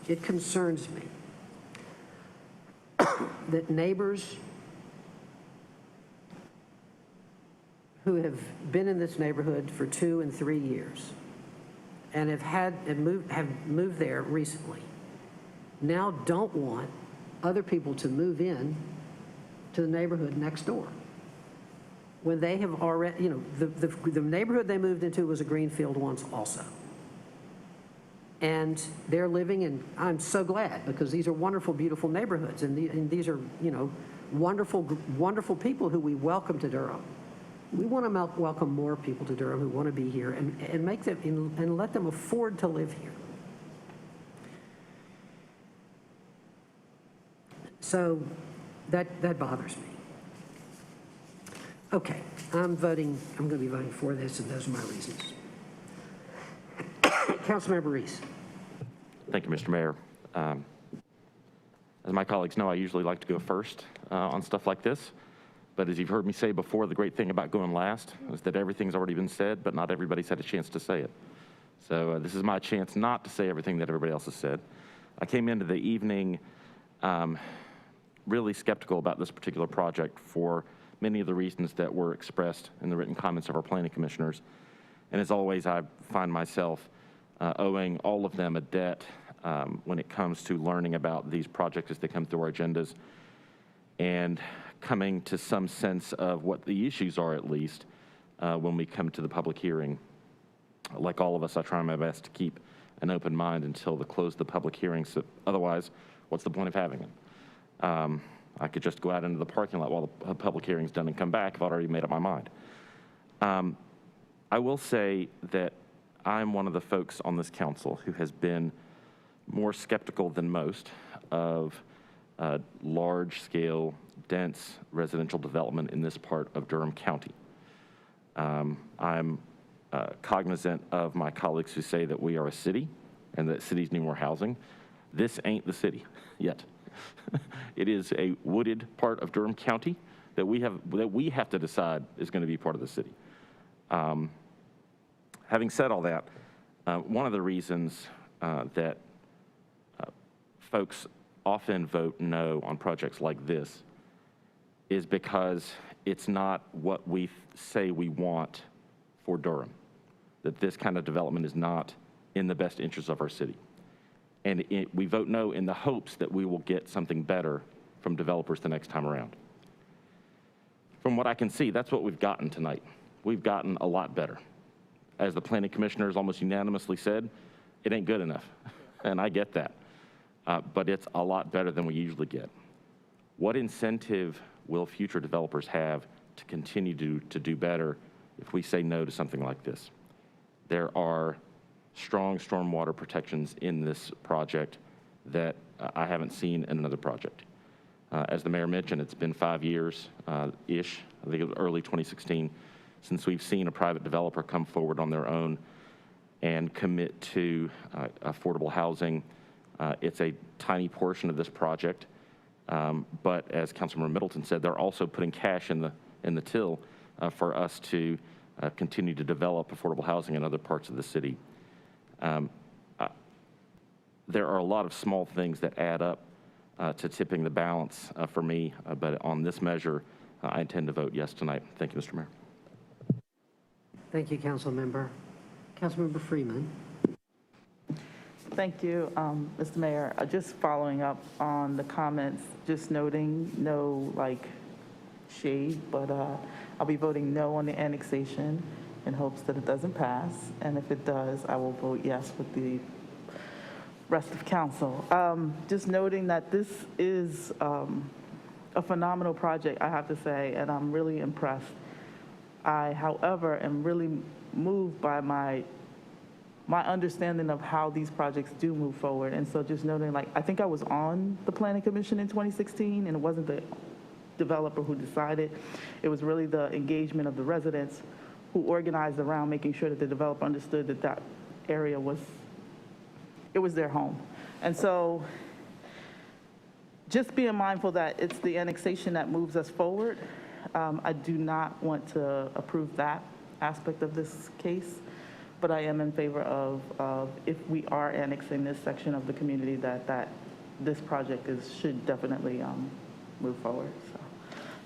It concerns me that neighbors who have been in this neighborhood for 2 and 3 years and have moved there recently now don't want other people to move in to the neighborhood next door, when they have already, the neighborhood they moved into was a greenfield once also. And they're living in, I'm so glad, because these are wonderful, beautiful neighborhoods, and these are, wonderful, wonderful people who we welcome to Durham. We want to welcome more people to Durham who want to be here and make them, and let them afford to live here. So that bothers me. Okay, I'm going to be voting for this, and those are my reasons. Councilmember Reese. Thank you, Mr. Mayor. As my colleagues know, I usually like to go first on stuff like this. But as you've heard me say before, the great thing about going last is that everything's already been said, but not everybody's had a chance to say it. So this is my chance not to say everything that everybody else has said. I came into the evening really skeptical about this particular project for many of the reasons that were expressed in the written comments of our planning commissioners. And as always, I find myself owing all of them a debt when it comes to learning about these projects as they come through our agendas and coming to some sense of what the issues are, at least, when we come to the public hearing. Like all of us, I try my best to keep an open mind until the close of the public hearing. So otherwise, what's the point of having it? I could just go out into the parking lot while the public hearing's done and come back if I'd already made up my mind. I will say that I'm one of the folks on this council who has been more skeptical than most of large-scale, dense residential development in this part of Durham County. I'm cognizant of my colleagues who say that we are a city and that cities need more housing. This ain't the city yet. It is a wooded part of Durham County that we have to decide is going to be part of the city. Having said all that, one of the reasons that folks often vote no on projects like this is because it's not what we say we want for Durham, that this kind of development is not in the best interest of our city. And we vote no in the hopes that we will get something better from developers the next time around. From what I can see, that's what we've gotten tonight. We've gotten a lot better. As the planning commissioners almost unanimously said, it ain't good enough, and I get that. But it's a lot better than we usually get. What incentive will future developers have to continue to do better if we say no to something like this? There are strong stormwater protections in this project that I haven't seen in another project. As the mayor mentioned, it's been 5 years-ish, I think it was early 2016, since we've seen a private developer come forward on their own and commit to affordable housing. It's a tiny portion of this project, but as Councilmember Middleton said, they're also putting cash in the till for us to continue to develop affordable housing in other parts of the city. There are a lot of small things that add up to tipping the balance for me, but on this measure, I intend to vote yes tonight. Thank you, Mr. Mayor. Thank you, Councilmember. Councilmember Freeman. Thank you, Mr. Mayor. Just following up on the comments, just noting no shade, but I'll be voting no on the annexation in hopes that it doesn't pass. And if it does, I will vote yes with the rest of council. Just noting that this is a phenomenal project, I have to say, and I'm really impressed. I, however, am really moved by my understanding of how these projects do move forward. And so just noting, like, I think I was on the Planning Commission in 2016, and it wasn't the developer who decided. It was really the engagement of the residents who organized around making sure that the developer understood that that area was their home. And so just being mindful that it's the annexation that moves us forward. I do not want to approve that aspect of this case, but I am in favor of if we are annexing this section of the community, that this project should definitely move forward. So,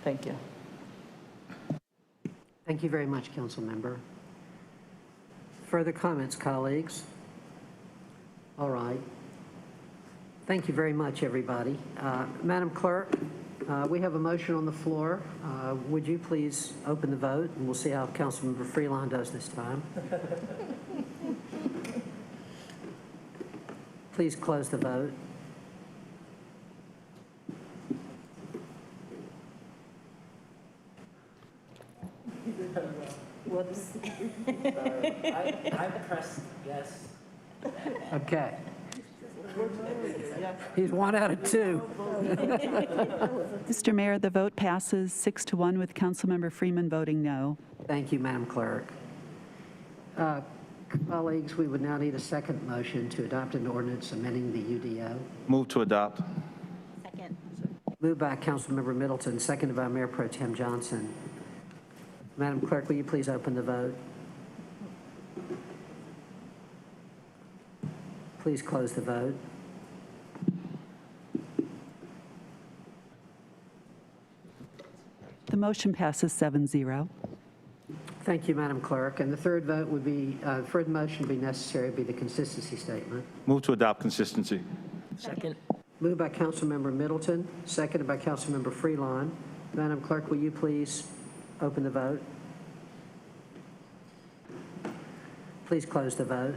thank you. Thank you very much, Council Member. Further comments, colleagues? All right. Thank you very much, everybody. Madam Clerk, we have a motion on the floor. Would you please open the vote, and we'll see how Councilmember Freelon does this time. Please close the vote. Whoops. I pressed yes. Okay. He's 1 out of 2. Mr. Mayor, the vote passes 6-1 with Councilmember Freeman voting no. Thank you, Madam Clerk. Colleagues, we would now need a second motion to adopt an ordinance amending the UDO. Move to adopt. Second. Moved by Councilmember Middleton, seconded by Mayor Pro Tem Johnson. Madam Clerk, will you please open the vote? Please close the vote. The motion passes 7-0. Thank you, Madam Clerk. And the third vote would be, third motion would be necessary, would be the consistency statement. Move to adopt consistency. Second. Moved by Councilmember Middleton, seconded by Councilmember Freelon. Madam Clerk, will you please open the vote? Please close the vote.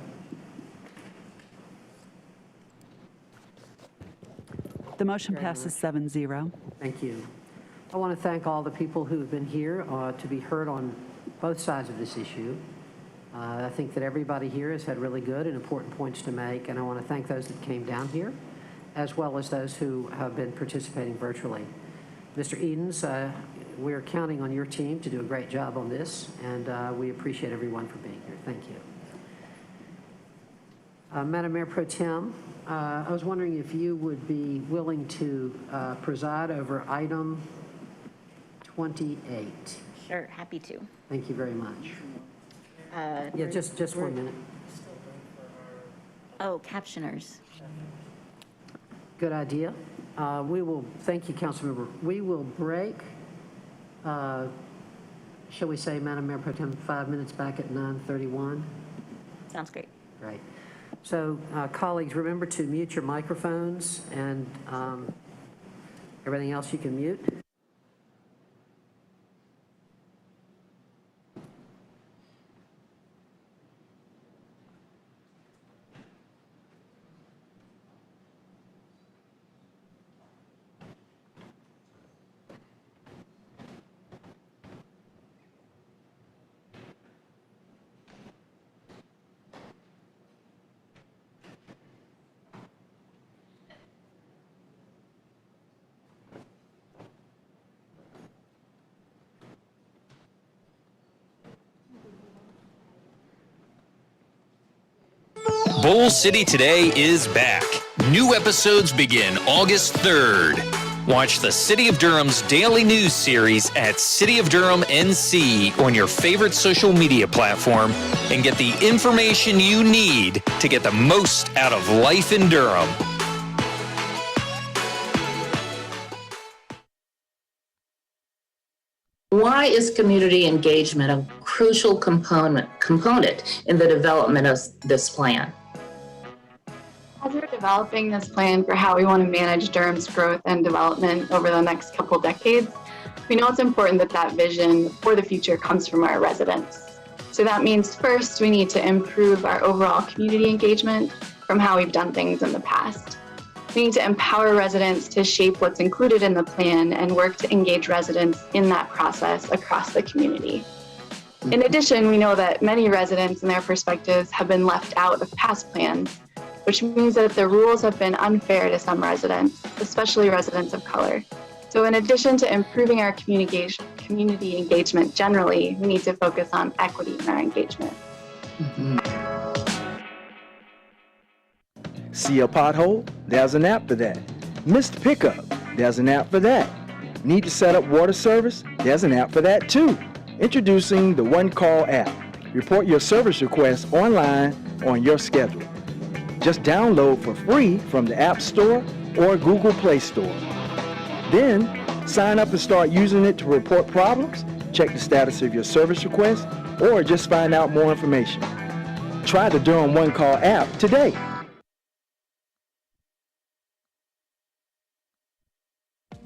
The motion passes 7-0. Thank you. I want to thank all the people who have been here to be heard on both sides of this issue. I think that everybody here has had really good and important points to make, and I want to thank those that came down here, as well as those who have been participating virtually. Mr. Edens, we're counting on your team to do a great job on this, and we appreciate everyone for being here. Thank you. Madam Mayor Pro Tem, I was wondering if you would be willing to preside over item 28. Sure, happy to. Thank you very much. Yeah, just 1 minute. Oh, captioners. Good idea. We will, thank you, Councilmember. We will break, shall we say, Madam Mayor Pro Tem, 5 minutes back at 9:31? Sounds great. Great. So, colleagues, remember to mute your microphones, and everything else you can mute. Bowl City Today is back. New episodes begin August 3rd. Watch the City of Durham's daily news series at City of Durham NC on your favorite social media platform and get the information you need to get the most out of life in Durham. Why is community engagement a crucial component in the development of this plan? As we're developing this plan for how we want to manage Durham's growth and development over the next couple decades, we know it's important that that vision for the future comes from our residents. So that means first we need to improve our overall community engagement from how we've done things in the past. We need to empower residents to shape what's included in the plan and work to engage residents in that process across the community. In addition, we know that many residents and their perspectives have been left out of past plans, which means that the rules have been unfair to some residents, especially residents of color. So in addition to improving our community engagement generally, we need to focus on equity in our engagement. See a pothole? There's an app for that. Missed pickup? There's an app for that. Need to set up water service? There's an app for that too. Introducing the One Call app. Report your service requests online on your schedule. Just download for free from the App Store or Google Play Store. Then, sign up and start using it to report problems, check the status of your service request, or just find out more information. Try the Durham One Call app today.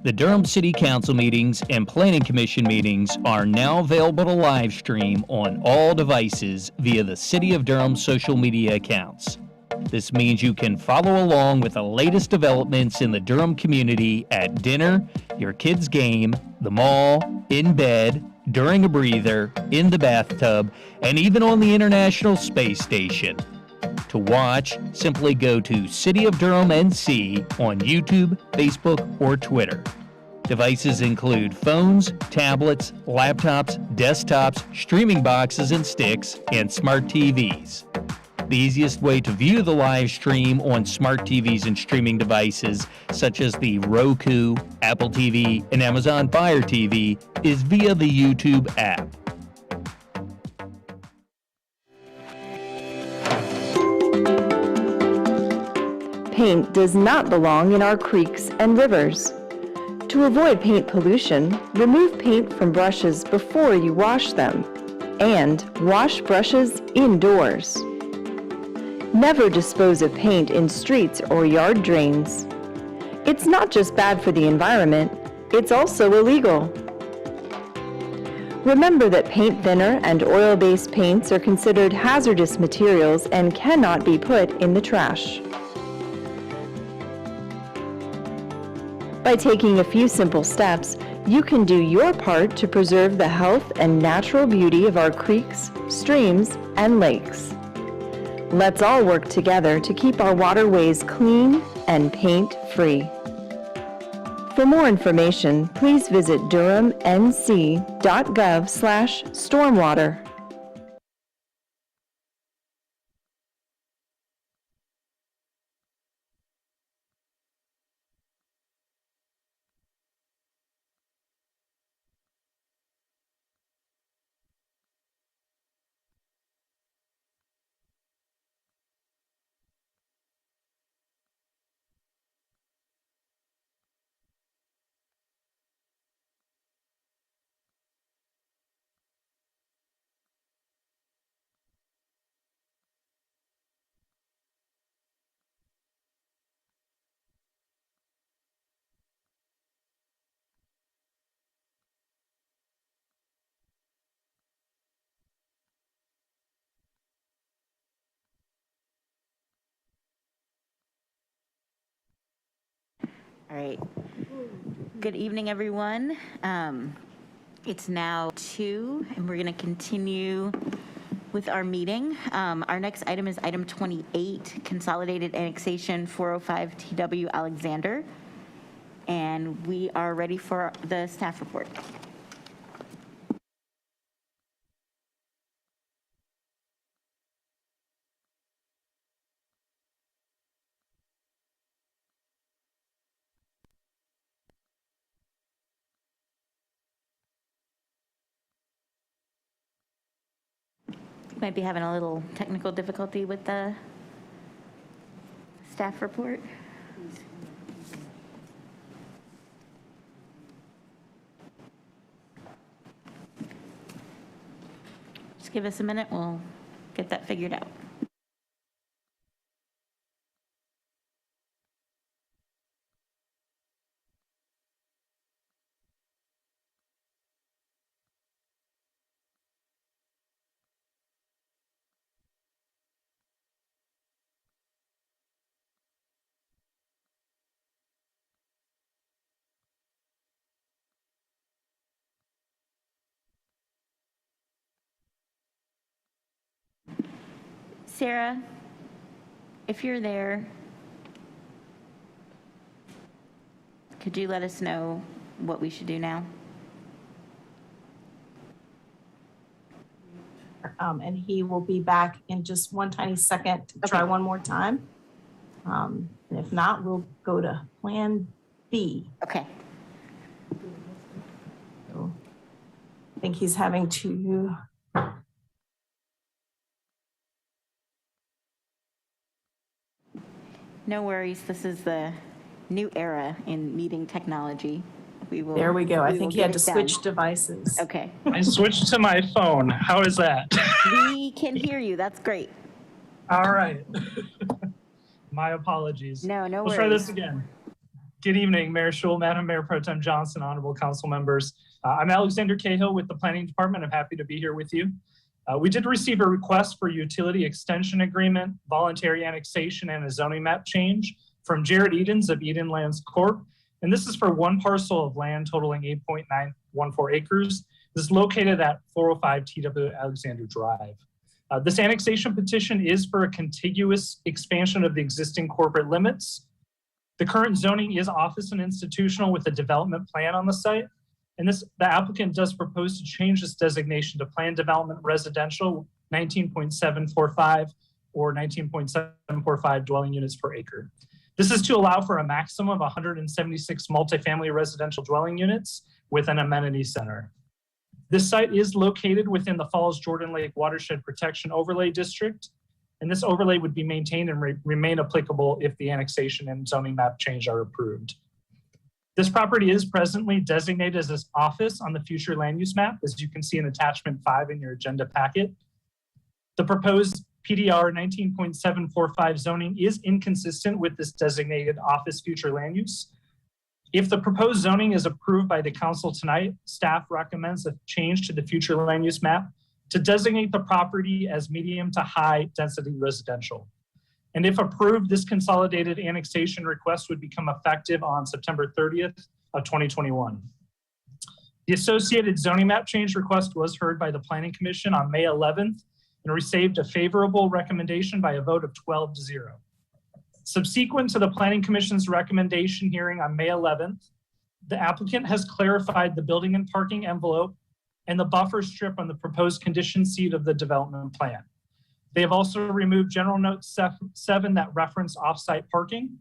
The Durham City Council meetings and Planning Commission meetings are now available to live stream on all devices via the City of Durham social media accounts. This means you can follow along with the latest developments in the Durham community at dinner, your kids' game, the mall, in bed, during a breather, in the bathtub, and even on the International Space Station. To watch, simply go to City of Durham NC on YouTube, Facebook, or Twitter. Devices include phones, tablets, laptops, desktops, streaming boxes and sticks, and smart TVs. The easiest way to view the live stream on smart TVs and streaming devices, such as the Roku, Apple TV, and Amazon Fire TV, is via the YouTube app. Paint does not belong in our creeks and rivers. To avoid paint pollution, remove paint from brushes before you wash them, and wash brushes indoors. Never dispose of paint in streets or yard drains. It's not just bad for the environment, it's also illegal. Remember that paint thinner and oil-based paints are considered hazardous materials and cannot be put in the trash. By taking a few simple steps, you can do your part to preserve the health and natural beauty of our creeks, streams, and lakes. Let's all work together to keep our waterways clean and paint-free. For more information, please visit durhamnc.gov/stormwater. All right. Good evening, everyone. It's now 2, and we're going to continue with our meeting. Our next item is item 28, Consolidated Annexation 405 TW Alexander. And we are ready for the staff report. Might be having a little technical difficulty with the staff report. Just give us a minute, we'll get that figured out. Sarah, if you're there, could you let us know what we should do now? And he will be back in just one tiny second to try one more time. And if not, we'll go to Plan B. Okay. So, I think he's having to. No worries. This is the new era in meeting technology. There we go. I think he had to switch devices. Okay. I switched to my phone. How is that? We can hear you. That's great. All right. My apologies. No worries. We'll try this again. Good evening, Mayor Schul, Madam Mayor Pro Tem Johnson, honorable council members. I'm Alexander Cahill with the Planning Department. I'm happy to be here with you. We did receive a request for utility extension agreement, voluntary annexation, and a zoning map change from Jared Edens of Eden Lands Corp. And this is for one parcel of land totaling 8.914 acres. This is located at 405 TW Alexander Drive. This annexation petition is for a contiguous expansion of the existing corporate limits. The current zoning is office and institutional with a development plan on the site. And the applicant does propose to change this designation to planned development residential 19.745 or 19.745 dwelling units per acre. This is to allow for a maximum of 176 multifamily residential dwelling units with an amenity center. This site is located within the Falls Jordan Lake Watershed Protection Overlay District, and this overlay would be maintained and remain applicable if the annexation and zoning map change are approved. This property is presently designated as this office on the future land use map, as you can see in attachment 5 in your agenda packet. The proposed PDR 19.745 zoning is inconsistent with this designated office future land use. If the proposed zoning is approved by the council tonight, staff recommends a change to the future land use map to designate the property as medium to high density residential. And if approved, this consolidated annexation request would become effective on September 30th of 2021. The associated zoning map change request was heard by the Planning Commission on May 11th and received a favorable recommendation by a vote of 12-0. Subsequent to the Planning Commission's recommendation hearing on May 11th, the applicant has clarified the building and parking envelope and the buffer strip on the proposed condition seat of the development plan. They have also removed General Note 7 that reference off-site parking.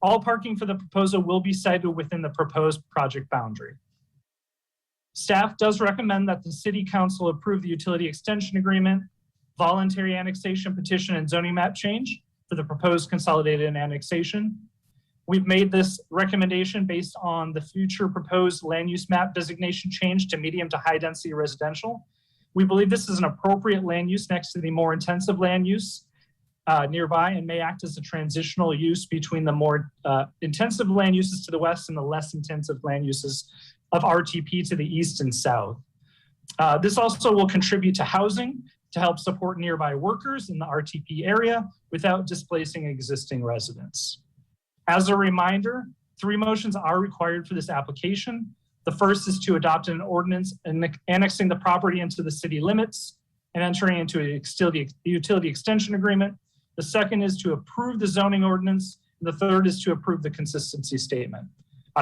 All parking for the proposal will be sited within the proposed project boundary. Staff does recommend that the City Council approve the utility extension agreement, voluntary annexation petition, and zoning map change for the proposed consolidated annexation. We've made this recommendation based on the future proposed land use map designation change to medium to high density residential. We believe this is an appropriate land use next to the more intensive land use nearby and may act as a transitional use between the more intensive land uses to the west and the less intensive land uses of RTP to the east and south. This also will contribute to housing to help support nearby workers in the RTP area without displacing existing residents. As a reminder, 3 motions are required for this application. The first is to adopt an ordinance annexing the property into the city limits and entering into a utility extension agreement. The second is to approve the zoning ordinance. And the third is to approve the consistency statement.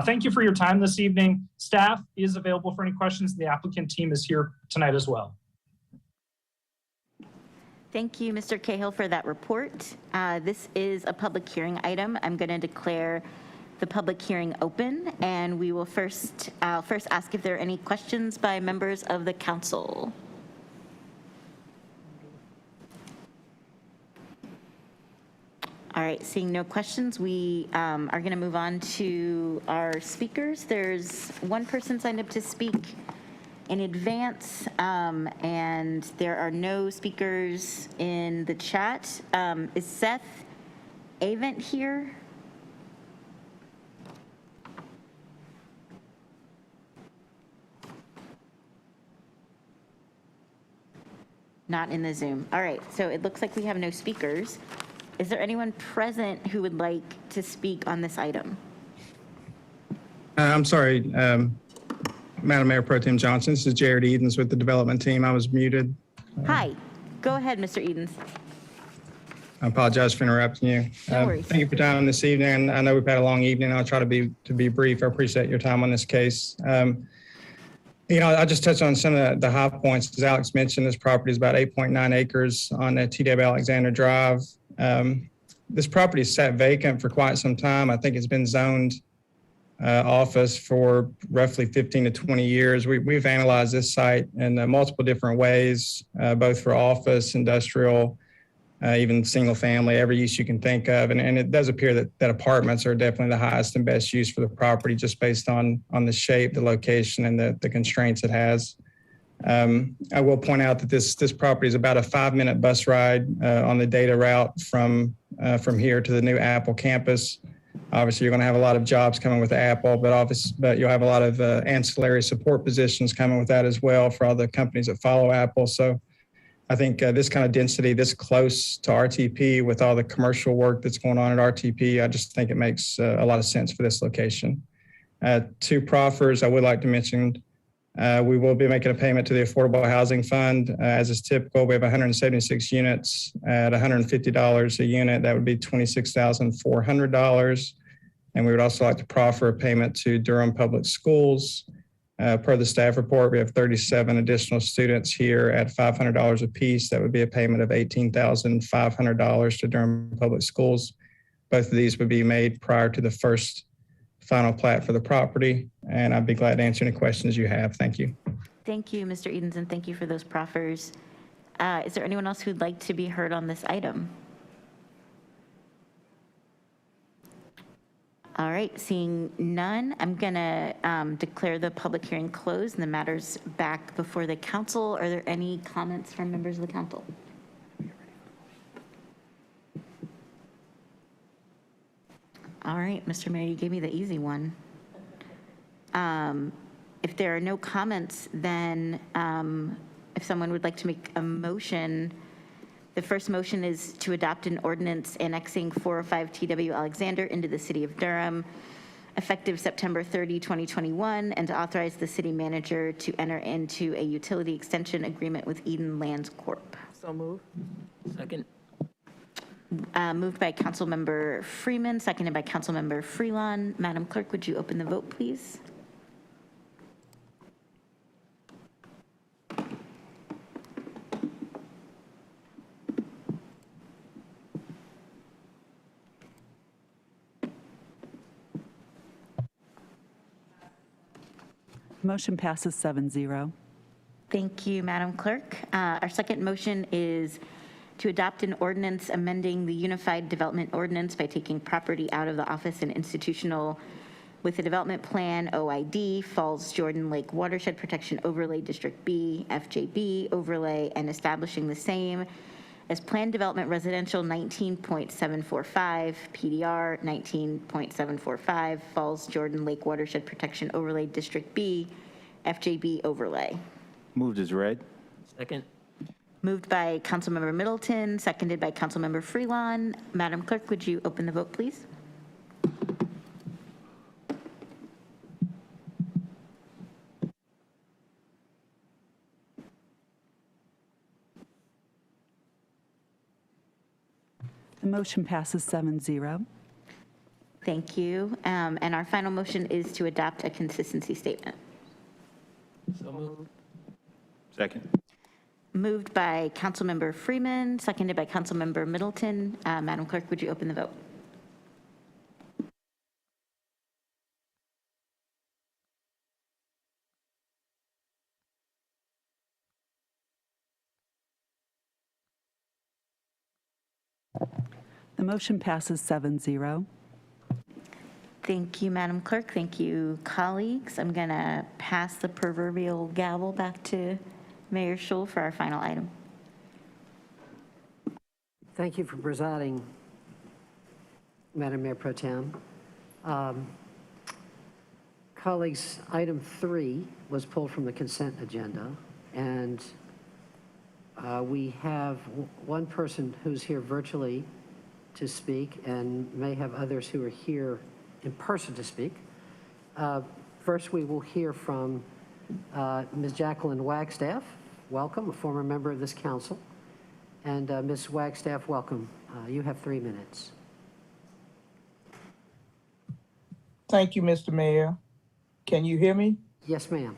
Thank you for your time this evening. Staff is available for any questions. The applicant team is here tonight as well. Thank you, Mr. Cahill, for that report. This is a public hearing item. I'm going to declare the public hearing open, and we will first ask if there are any questions by members of the council. All right, seeing no questions, we are going to move on to our speakers. There's one person signed up to speak in advance, and there are no speakers in the chat. Is Seth Avent here? Not in the Zoom. All right, so it looks like we have no speakers. Is there anyone present who would like to speak on this item? I'm sorry, Madam Mayor Pro Tem Johnson. This is Jared Edens with the development team. I was muted. Hi, go ahead, Mr. Edens. I apologize for interrupting you. No worries. Thank you for your time this evening. I know we've had a long evening. I'll try to be brief. I appreciate your time on this case. I'll just touch on some of the high points. As Alex mentioned, this property is about 8.9 acres on TW Alexander Drive. This property sat vacant for quite some time. I think it's been zoned office for roughly 15 to 20 years. We've analyzed this site in multiple different ways, both for office, industrial, even single family, every use you can think of. And it does appear that apartments are definitely the highest and best use for the property just based on the shape, the location, and the constraints it has. I will point out that this property is about a 5-minute bus ride on the data route from here to the new Apple campus. Obviously, you're going to have a lot of jobs coming with Apple, but you'll have a lot of ancillary support positions coming with that as well for all the companies that follow Apple. So I think this kind of density, this close to RTP with all the commercial work that's going on at RTP, I just think it makes a lot of sense for this location. Two proffers I would like to mention. We will be making a payment to the Affordable Housing Fund. As is typical, we have 176 units at $150 a unit. That would be $26,400. And we would also like to proffer a payment to Durham Public Schools. Per the staff report, we have 37 additional students here at $500 apiece. That would be a payment of $18,500 to Durham Public Schools. Both of these would be made prior to the first final plat for the property, and I'd be glad to answer any questions you have. Thank you. Thank you, Mr. Edens, and thank you for those proffers. Is there anyone else who'd like to be heard on this item? All right, seeing none, I'm gonna declare the public hearing closed and the matters back before the council. Are there any comments from members of the council? All right, Mr. Mayor, you gave me the easy one. If there are no comments, then if someone would like to make a motion, the first motion is to adopt an ordinance annexing 405 TW Alexander into the city of Durham, effective September 30, 2021, and to authorize the city manager to enter into a utility extension agreement with Eden Lands Corp. So move. Second. Moved by Councilmember Freeman, seconded by Councilmember Freelon. Madam Clerk, would you open the vote, please? Motion passes 7-0. Thank you, Madam Clerk. Our second motion is to adopt an ordinance amending the Unified Development Ordinance by taking property out of the office and institutional with a development plan, OID, Falls Jordan Lake Watershed Protection Overlay District B, FJB overlay, and establishing the same as Planned Development Residential 19.745, PDR 19.745, Falls Jordan Lake Watershed Protection Overlay District B, FJB overlay. Moved as read. Second. Moved by Councilmember Middleton, seconded by Councilmember Freelon. Madam Clerk, would you open the vote, please? The motion passes 7-0. Thank you. And our final motion is to adopt a consistency statement. So moved. Second. Moved by Councilmember Freeman, seconded by Councilmember Middleton. Madam Clerk, would you open the vote? The motion passes 7-0. Thank you, Madam Clerk. Thank you, colleagues. I'm going to pass the proverbial gavel back to Mayor Schul for our final item. Thank you for presiding, Madam Mayor Pro Tem. Colleagues, item 3 was pulled from the consent agenda, and we have one person who's here virtually to speak and may have others who are here in person to speak. First, we will hear from Ms. Jacqueline Wagstaff. Welcome, a former member of this council. And Ms. Wagstaff, welcome. You have 3 minutes. Thank you, Mr. Mayor. Can you hear me? Yes, ma'am.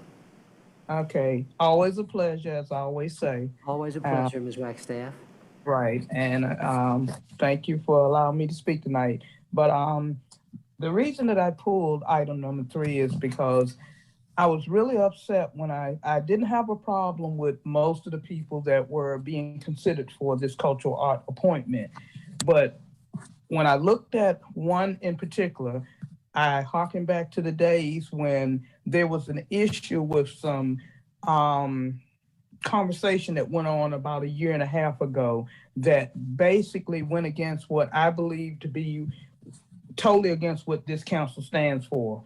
Okay. Always a pleasure, as I always say. Always a pleasure, Ms. Wagstaff. Right. And thank you for allowing me to speak tonight. But the reason that I pulled item number 3 is because I was really upset when I didn't have a problem with most of the people that were being considered for this cultural art appointment. But when I looked at one in particular, I harken back to the days when there was an issue with some conversation that went on about 1.5 years ago that basically went against what I believe to be totally against what this council stands for.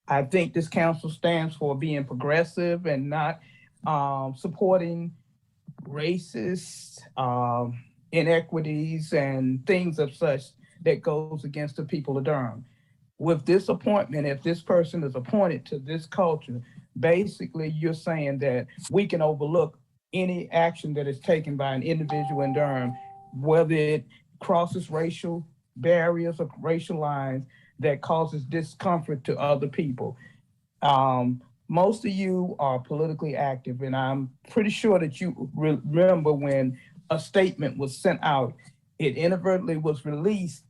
I think this council stands for being progressive and not supporting racist inequities and things of such that goes against the people of Durham. With this appointment, if this person is appointed to this culture, basically you're saying that we can overlook any action that is taken by an individual in Durham, whether it crosses racial barriers or racial lines that causes discomfort to other people. Most of you are politically active, and I'm pretty sure that you remember when a statement was sent out. It inadvertently was released,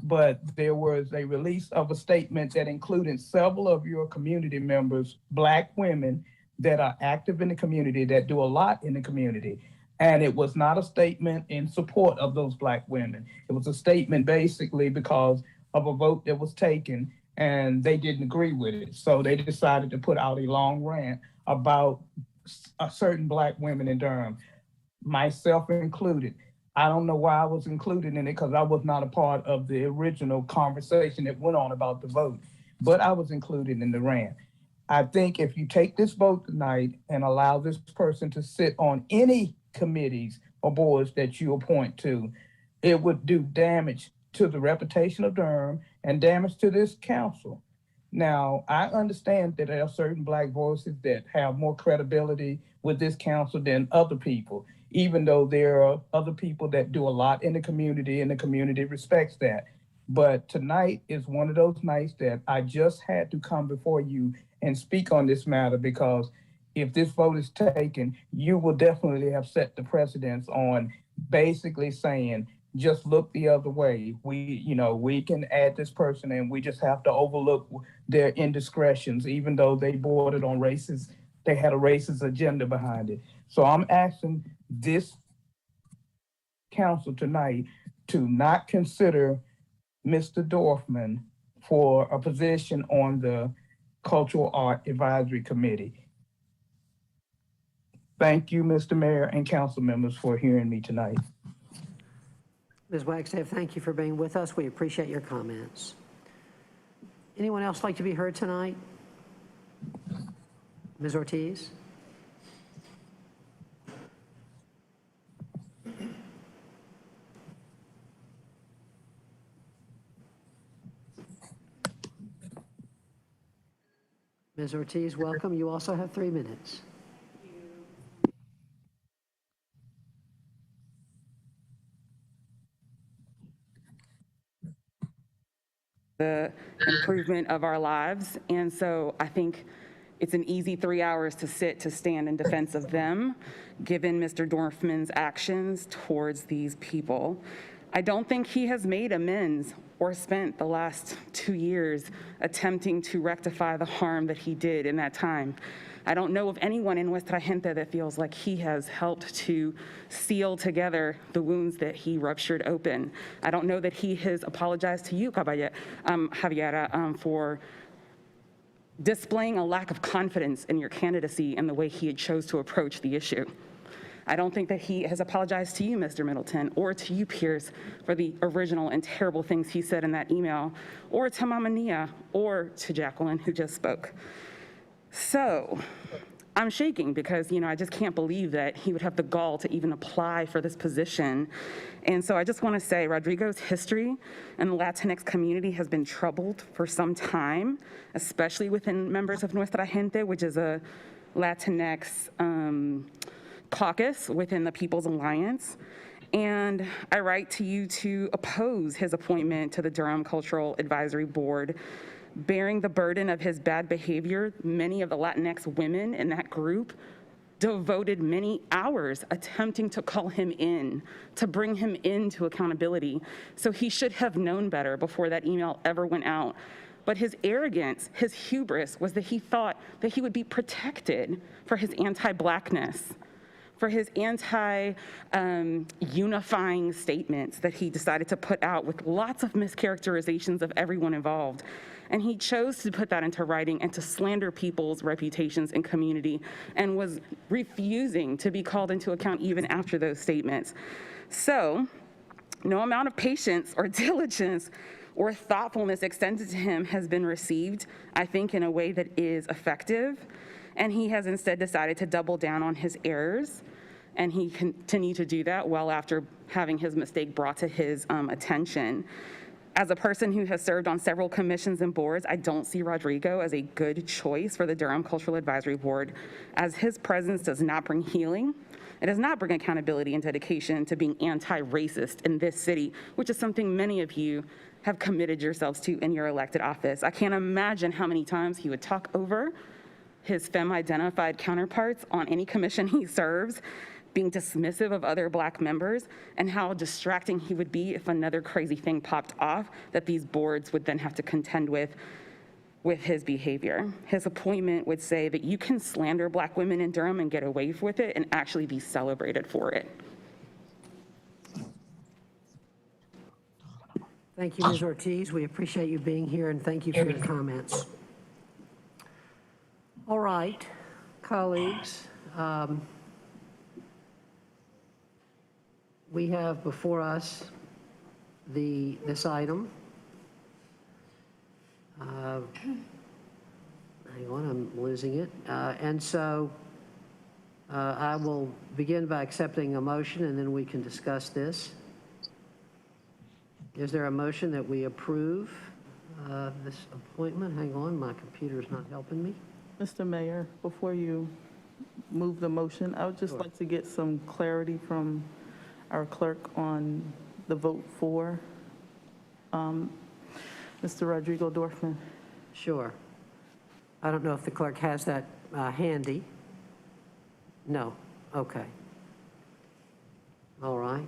but there was a release of a statement that included several of your community members, Black women that are active in the community, that do a lot in the community. And it was not a statement in support of those Black women. It was a statement basically because of a vote that was taken and they didn't agree with it. So they decided to put out a long rant about certain Black women in Durham, myself included. I don't know why I was included in it because I was not a part of the original conversation that went on about the vote, but I was included in the rant. I think if you take this vote tonight and allow this person to sit on any committees or boards that you appoint to, it would do damage to the reputation of Durham and damage to this council. Now, I understand that there are certain Black voices that have more credibility with this council than other people, even though there are other people that do a lot in the community and the community respects that. But tonight is one of those nights that I just had to come before you and speak on this matter, because if this vote is taken, you will definitely have set the precedence on basically saying, just look the other way. We can add this person and we just have to overlook their indiscretions, even though they bordered on racist, they had a racist agenda behind it. So I'm asking this council tonight to not consider Mr. Dorfman for a position on the Cultural Art Advisory Committee. Thank you, Mr. Mayor and council members, for hearing me tonight. Ms. Wagstaff, thank you for being with us. We appreciate your comments. Anyone else like to be heard tonight? Ms. Ortiz? Ms. Ortiz, welcome. You also have 3 minutes. The improvement of our lives. And so I think it's an easy 3 hours to stand in defense of them, given Mr. Dorfman's actions towards these people. I don't think he has made amends or spent the last 2 years attempting to rectify the harm that he did in that time. I don't know of anyone in Nuestra Gente that feels like he has helped to seal together the wounds that he ruptured open. I don't know that he has apologized to you, Javiera, for displaying a lack of confidence in your candidacy and the way he had chose to approach the issue. I don't think that he has apologized to you, Mr. Middleton, or to you, Pierce, for the original and terrible things he said in that email, or to Mama Nia, or to Jacqueline, who just spoke. So I'm shaking because, I just can't believe that he would have the gall to even apply for this position. And so I just want to say Rodrigo's history in the Latinx community has been troubled for some time, especially within members of Nuestra Gente, which is a Latinx caucus within the People's Alliance. And I write to you to oppose his appointment to the Durham Cultural Advisory Board. Bearing the burden of his bad behavior, many of the Latinx women in that group devoted many hours attempting to call him in, to bring him into accountability. So he should have known better before that email ever went out. But his arrogance, his hubris, was that he thought that he would be protected for his anti-Blackness, for his anti-unifying statements that he decided to put out with lots of mischaracterizations of everyone involved. And he chose to put that into writing and to slander people's reputations and community, and was refusing to be called into account even after those statements. So no amount of patience or diligence or thoughtfulness extended to him has been received, I think, in a way that is effective. And he has instead decided to double down on his errors. And he continued to do that well after having his mistake brought to his attention. As a person who has served on several commissions and boards, I don't see Rodrigo as a good choice for the Durham Cultural Advisory Board, as his presence does not bring healing. It does not bring accountability and dedication to being anti-racist in this city, which is something many of you have committed yourselves to in your elected office. I can't imagine how many times he would talk over his femme-identified counterparts on any commission he serves, being dismissive of other Black members, and how distracting he would be if another crazy thing popped off that these boards would then have to contend with his behavior. His appointment would say that you can slander Black women in Durham and get away with it and actually be celebrated for it. Thank you, Ms. Ortiz. We appreciate you being here, and thank you for your comments. All right, colleagues. We have before us this item. Hang on, I'm losing it. And so I will begin by accepting a motion, and then we can discuss this. Is there a motion that we approve this appointment? Hang on, my computer's not helping me. Mr. Mayor, before you move the motion, I would just like to get some clarity from our clerk on the vote for Mr. Rodrigo Dorfman. Sure. I don't know if the clerk has that handy. No. Okay. All right.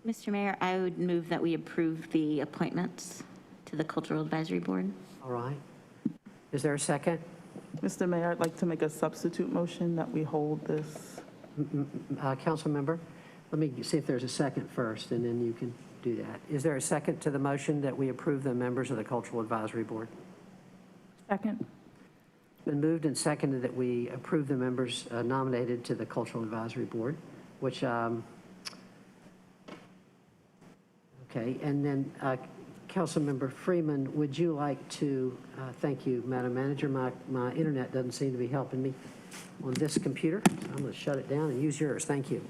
Mr. Mayor, I would move that we approve the appointments to the Cultural Advisory Board. All right. Is there a second? Mr. Mayor, I'd like to make a substitute motion that we hold this. Council member, let me see if there's a second first, and then you can do that. Is there a second to the motion that we approve the members of the Cultural Advisory Board? Second. It's been moved and seconded that we approve the members nominated to the Cultural Advisory Board, which, okay, and then Councilmember Freeman, would you like to, thank you, Madam Manager, my internet doesn't seem to be helping me on this computer. I'm going to shut it down and use yours. Thank you.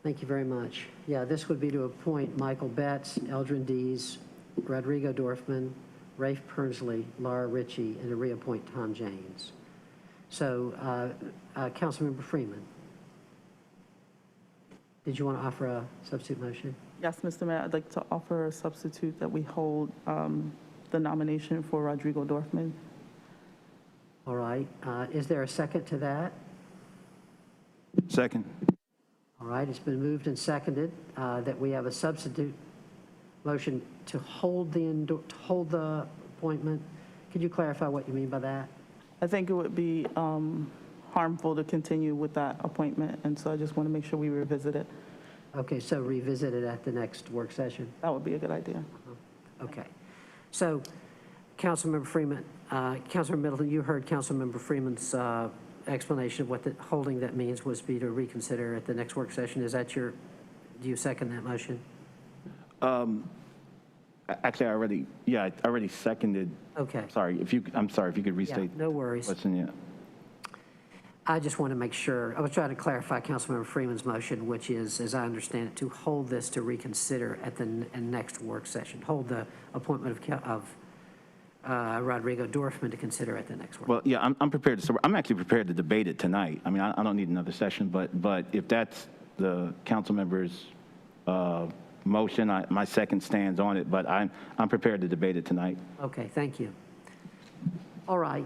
Thank you very much. Yeah, this would be to appoint Michael Betts, Eldrin Dees, Rodrigo Dorfman, Rafe Pernsley, Laura Ritchie, and to reappoint Tom James. So, Councilmember Freeman, did you want to offer a substitute motion? Yes, Mr. Mayor, I'd like to offer a substitute that we hold the nomination for Rodrigo Dorfman. All right. Is there a second to that? Second. All right. It's been moved and seconded that we have a substitute motion to hold the appointment. Could you clarify what you mean by that? I think it would be harmful to continue with that appointment, and so I just want to make sure we revisit it. Okay, so revisit it at the next work session? That would be a good idea. Okay. So, Councilmember Freeman, Councilmember Middleton, you heard Councilmember Freeman's explanation of what the holding that means was be to reconsider at the next work session. Is that do you second that motion? Actually, I already seconded. Okay. I'm sorry, if you could restate. Yeah, no worries. What's in it? I just want to make sure, I was trying to clarify Councilmember Freeman's motion, which is, as I understand it, to hold this to reconsider at the next work session. Hold the appointment of Rodrigo Dorfman to consider at the next work. Well, yeah, I'm prepared to, so I'm actually prepared to debate it tonight. I mean, I don't need another session, but if that's the council member's motion, my second stands on it, but I'm prepared to debate it tonight. Okay, thank you. All right.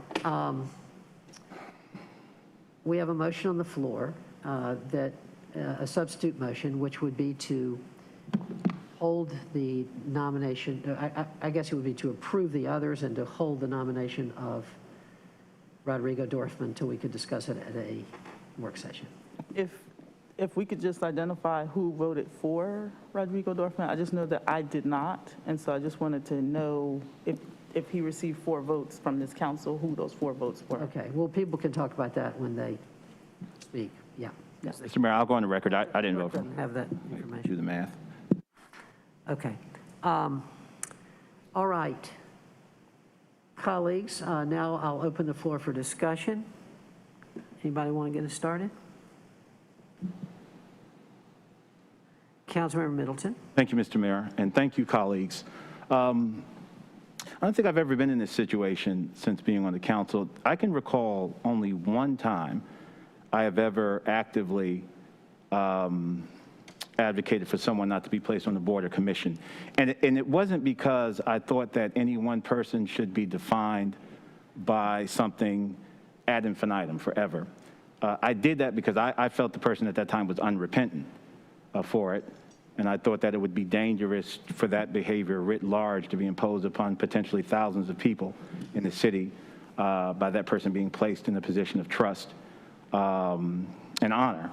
We have a motion on the floor that a substitute motion, which would be to hold the nomination. I guess it would be to approve the others and to hold the nomination of Rodrigo Dorfman until we could discuss it at a work session. If we could just identify who voted for Rodrigo Dorfman, I just know that I did not, and so I just wanted to know if he received 4 votes from this council, who those 4 votes were. Okay, well, people can talk about that when they speak. Yeah. Yes. Mr. Mayor, I'll go on the record. I didn't vote for him. Have that information. Do the math. Okay. All right. Colleagues, now I'll open the floor for discussion. Anybody want to get us started? Councilmember Middleton. Thank you, Mr. Mayor, and thank you, colleagues. I don't think I've ever been in this situation since being on the council. I can recall only one time I have ever actively advocated for someone not to be placed on the board or commission. And it wasn't because I thought that any one person should be defined by something ad infinitum, forever. I did that because I felt the person at that time was unrepentant for it. And I thought that it would be dangerous for that behavior writ large to be imposed upon potentially thousands of people in the city by that person being placed in a position of trust and honor.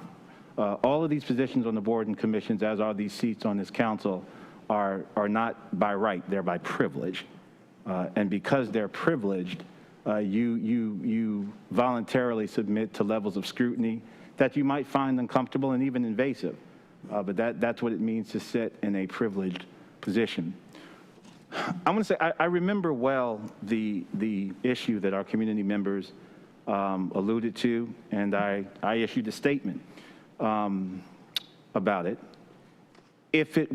All of these positions on the board and commissions, as are these seats on this council, are not by right, they're by privilege. And because they're privileged, you voluntarily submit to levels of scrutiny that you might find uncomfortable and even invasive. But that's what it means to sit in a privileged position. I want to say, I remember well the issue that our community members alluded to, and I issued a statement about it. If the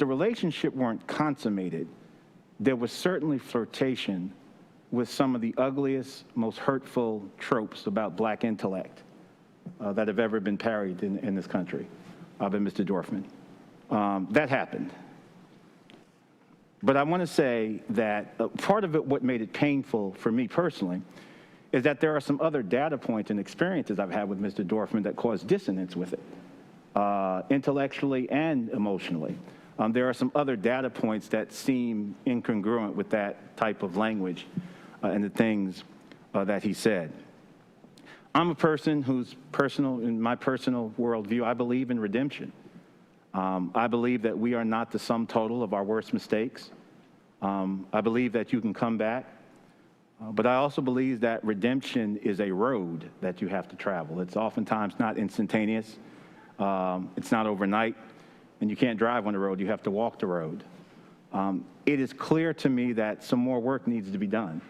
relationship weren't consummated, there was certainly flirtation with some of the ugliest, most hurtful tropes about black intellect that have ever been parried in this country by Mr. Dorfman. That happened. But I want to say that part of it, what made it painful for me personally, is that there are some other data points and experiences I've had with Mr. Dorfman that cause dissonance with it, intellectually and emotionally. There are some other data points that seem incongruent with that type of language and the things that he said. I'm a person who's in my personal worldview, I believe in redemption. I believe that we are not the sum total of our worst mistakes. I believe that you can come back. But I also believe that redemption is a road that you have to travel. It's oftentimes not instantaneous. It's not overnight. And you can't drive on the road. You have to walk the road. It is clear to me that some more work needs to be done.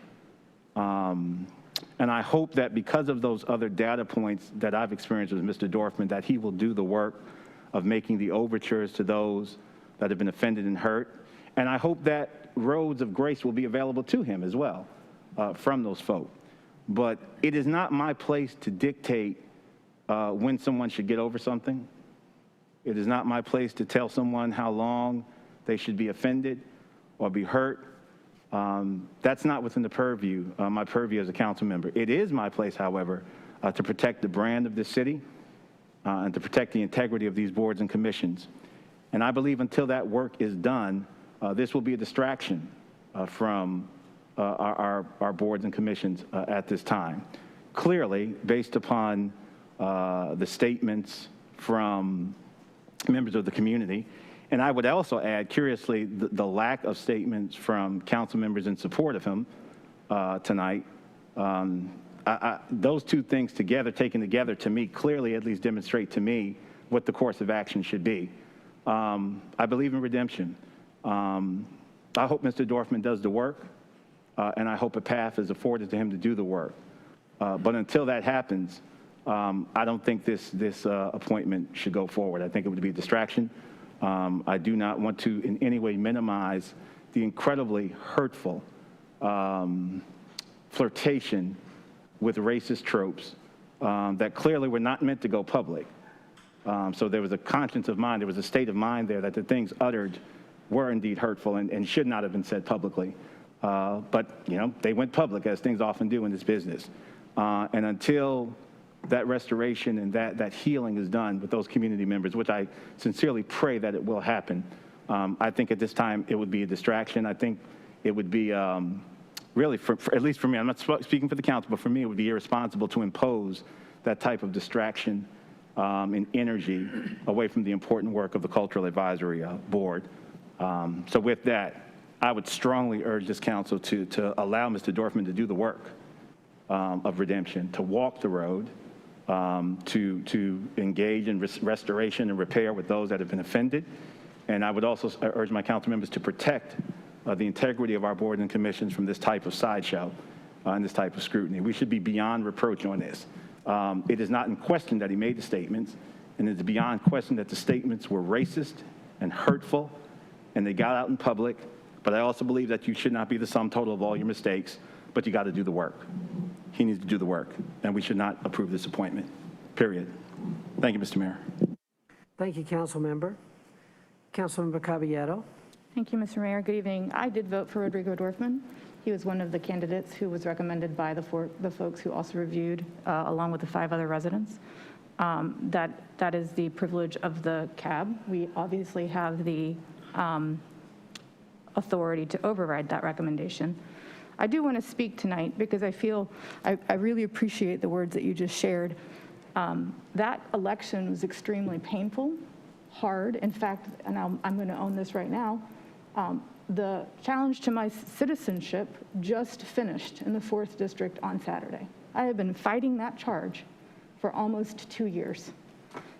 And I hope that because of those other data points that I've experienced with Mr. Dorfman, that he will do the work of making the overtures to those that have been offended and hurt. And I hope that roads of grace will be available to him as well from those folk. But it is not my place to dictate when someone should get over something. It is not my place to tell someone how long they should be offended or be hurt. That's not within the purview, my purview as a council member. It is my place, however, to protect the brand of this city and to protect the integrity of these boards and commissions. And I believe until that work is done, this will be a distraction from our boards and commissions at this time. Clearly, based upon the statements from members of the community, and I would also add, curiously, the lack of statements from council members in support of him tonight. Those two things together, taken together, to me, clearly at least demonstrate to me what the course of action should be. I believe in redemption. I hope Mr. Dorfman does the work, and I hope a path is afforded to him to do the work. But until that happens, I don't think this appointment should go forward. I think it would be a distraction. I do not want to in any way minimize the incredibly hurtful flirtation with racist tropes that clearly were not meant to go public. So there was a conscience of mind, there was a state of mind there that the things uttered were indeed hurtful and should not have been said publicly. But, you know, they went public, as things often do in this business. And until that restoration and that healing is done with those community members, which I sincerely pray that it will happen, I think at this time it would be a distraction. I think it would be really, for at least for me, I'm not speaking for the council, but for me it would be irresponsible to impose that type of distraction and energy away from the important work of the Cultural Advisory Board. So with that, I would strongly urge this council to allow Mr. Dorfman to do the work of redemption, to walk the road, to engage in restoration and repair with those that have been offended. And I would also urge my council members to protect the integrity of our board and commissions from this type of sideshow and this type of scrutiny. We should be beyond reproach on this. It is not in question that he made the statements, and it's beyond question that the statements were racist and hurtful, and they got out in public. But I also believe that you should not be the sum total of all your mistakes, but you got to do the work. He needs to do the work, and we should not approve this appointment, period. Thank you, Mr. Mayor. Thank you, Councilmember. Councilmember Caballero. Thank you, Mr. Mayor. Good evening. I did vote for Rodrigo Dorfman. He was one of the candidates who was recommended by the folks who also reviewed, along with the 5 other residents. That is the privilege of the CAB. We obviously have the authority to override that recommendation. I do want to speak tonight because I feel I really appreciate the words that you just shared. That election was extremely painful, hard. In fact, and I'm going to own this right now, the challenge to my citizenship just finished in the 4th District on Saturday. I have been fighting that charge for almost 2 years.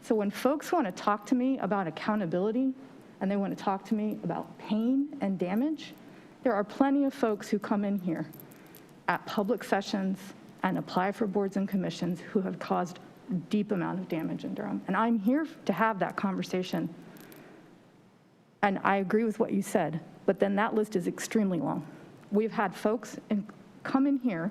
So when folks want to talk to me about accountability and they want to talk to me about pain and damage, there are plenty of folks who come in here at public sessions and apply for boards and commissions who have caused a deep amount of damage in Durham. And I'm here to have that conversation. And I agree with what you said, but then that list is extremely long. We've had folks come in here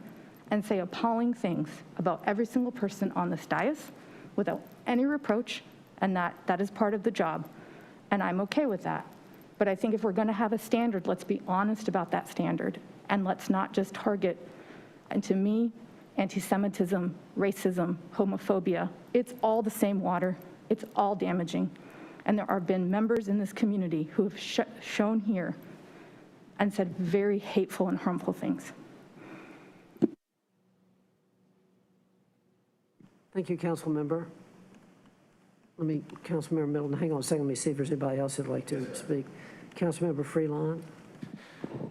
and say appalling things about every single person on this dais without any reproach, and that is part of the job. And I'm okay with that. But I think if we're going to have a standard, let's be honest about that standard, and let's not just target, and to me, anti-Semitism, racism, homophobia, it's all the same water. It's all damaging. And there have been members in this community who have shown here and said very hateful and harmful things. Thank you, Councilmember. Councilmember Middleton, hang on a second. Let me see if there's anybody else who'd like to speak. Councilmember Freelon.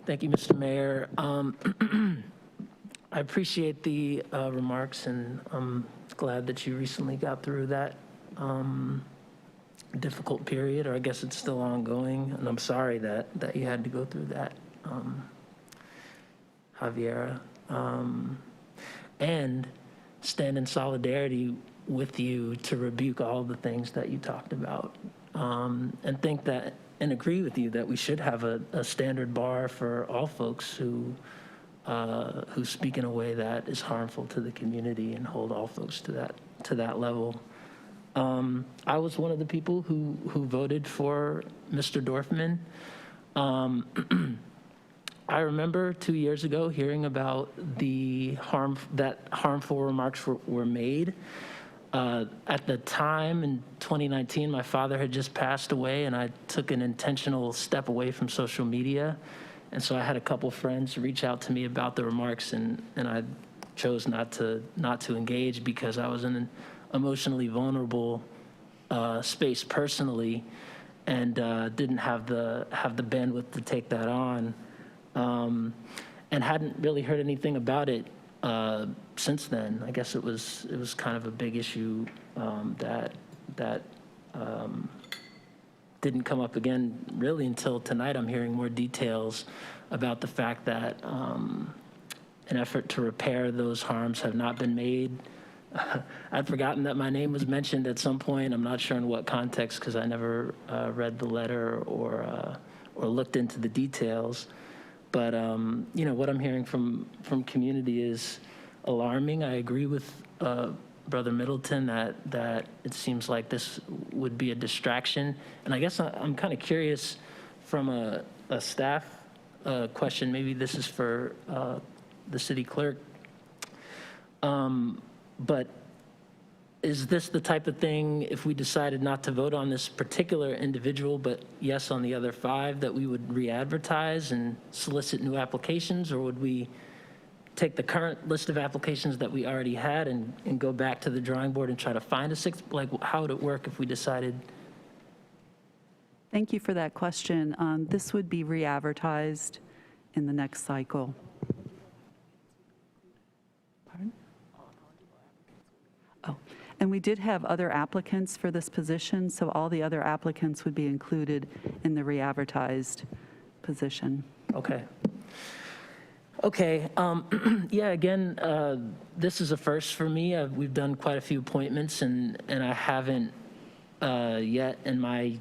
Thank you, Mr. Mayor. I appreciate the remarks, and I'm glad that you recently got through that difficult period, or I guess it's still ongoing, and I'm sorry that you had to go through that, Javiera. And stand in solidarity with you to rebuke all the things that you talked about, and think that and agree with you that we should have a standard bar for all folks who speak in a way that is harmful to the community, and hold all folks to that level. I was one of the people who voted for Mr. Dorfman. I remember 2 years ago hearing about the harmful remarks were made. At the time in 2019, my father had just passed away, and I took an intentional step away from social media. And so I had a couple friends reach out to me about the remarks, and I chose not to engage because I was in an emotionally vulnerable space personally, and didn't have the bandwidth to take that on, and hadn't really heard anything about it since then. I guess it was kind of a big issue that didn't come up again really until tonight. I'm hearing more details about the fact that an effort to repair those harms have not been made. I'd forgotten that my name was mentioned at some point. I'm not sure in what context, because I never read the letter or looked into the details. But, you know, what I'm hearing from community is alarming. I agree with Brother Middleton that it seems like this would be a distraction. And I guess I'm kind of curious from a staff question, maybe this is for the city clerk, but is this the type of thing, if we decided not to vote on this particular individual, but yes on the other 5, that we would re-advertise and solicit new applications, or would we take the current list of applications that we already had and go back to the drawing board and try to find a 6th? Like, how would it work if we decided? Thank you for that question. This would be re-advertised in the next cycle. Pardon? Oh, and we did have other applicants for this position, so all the other applicants would be included in the re-advertised position. Okay. Okay, yeah, again, this is a first for me. We've done quite a few appointments, and I haven't yet in my,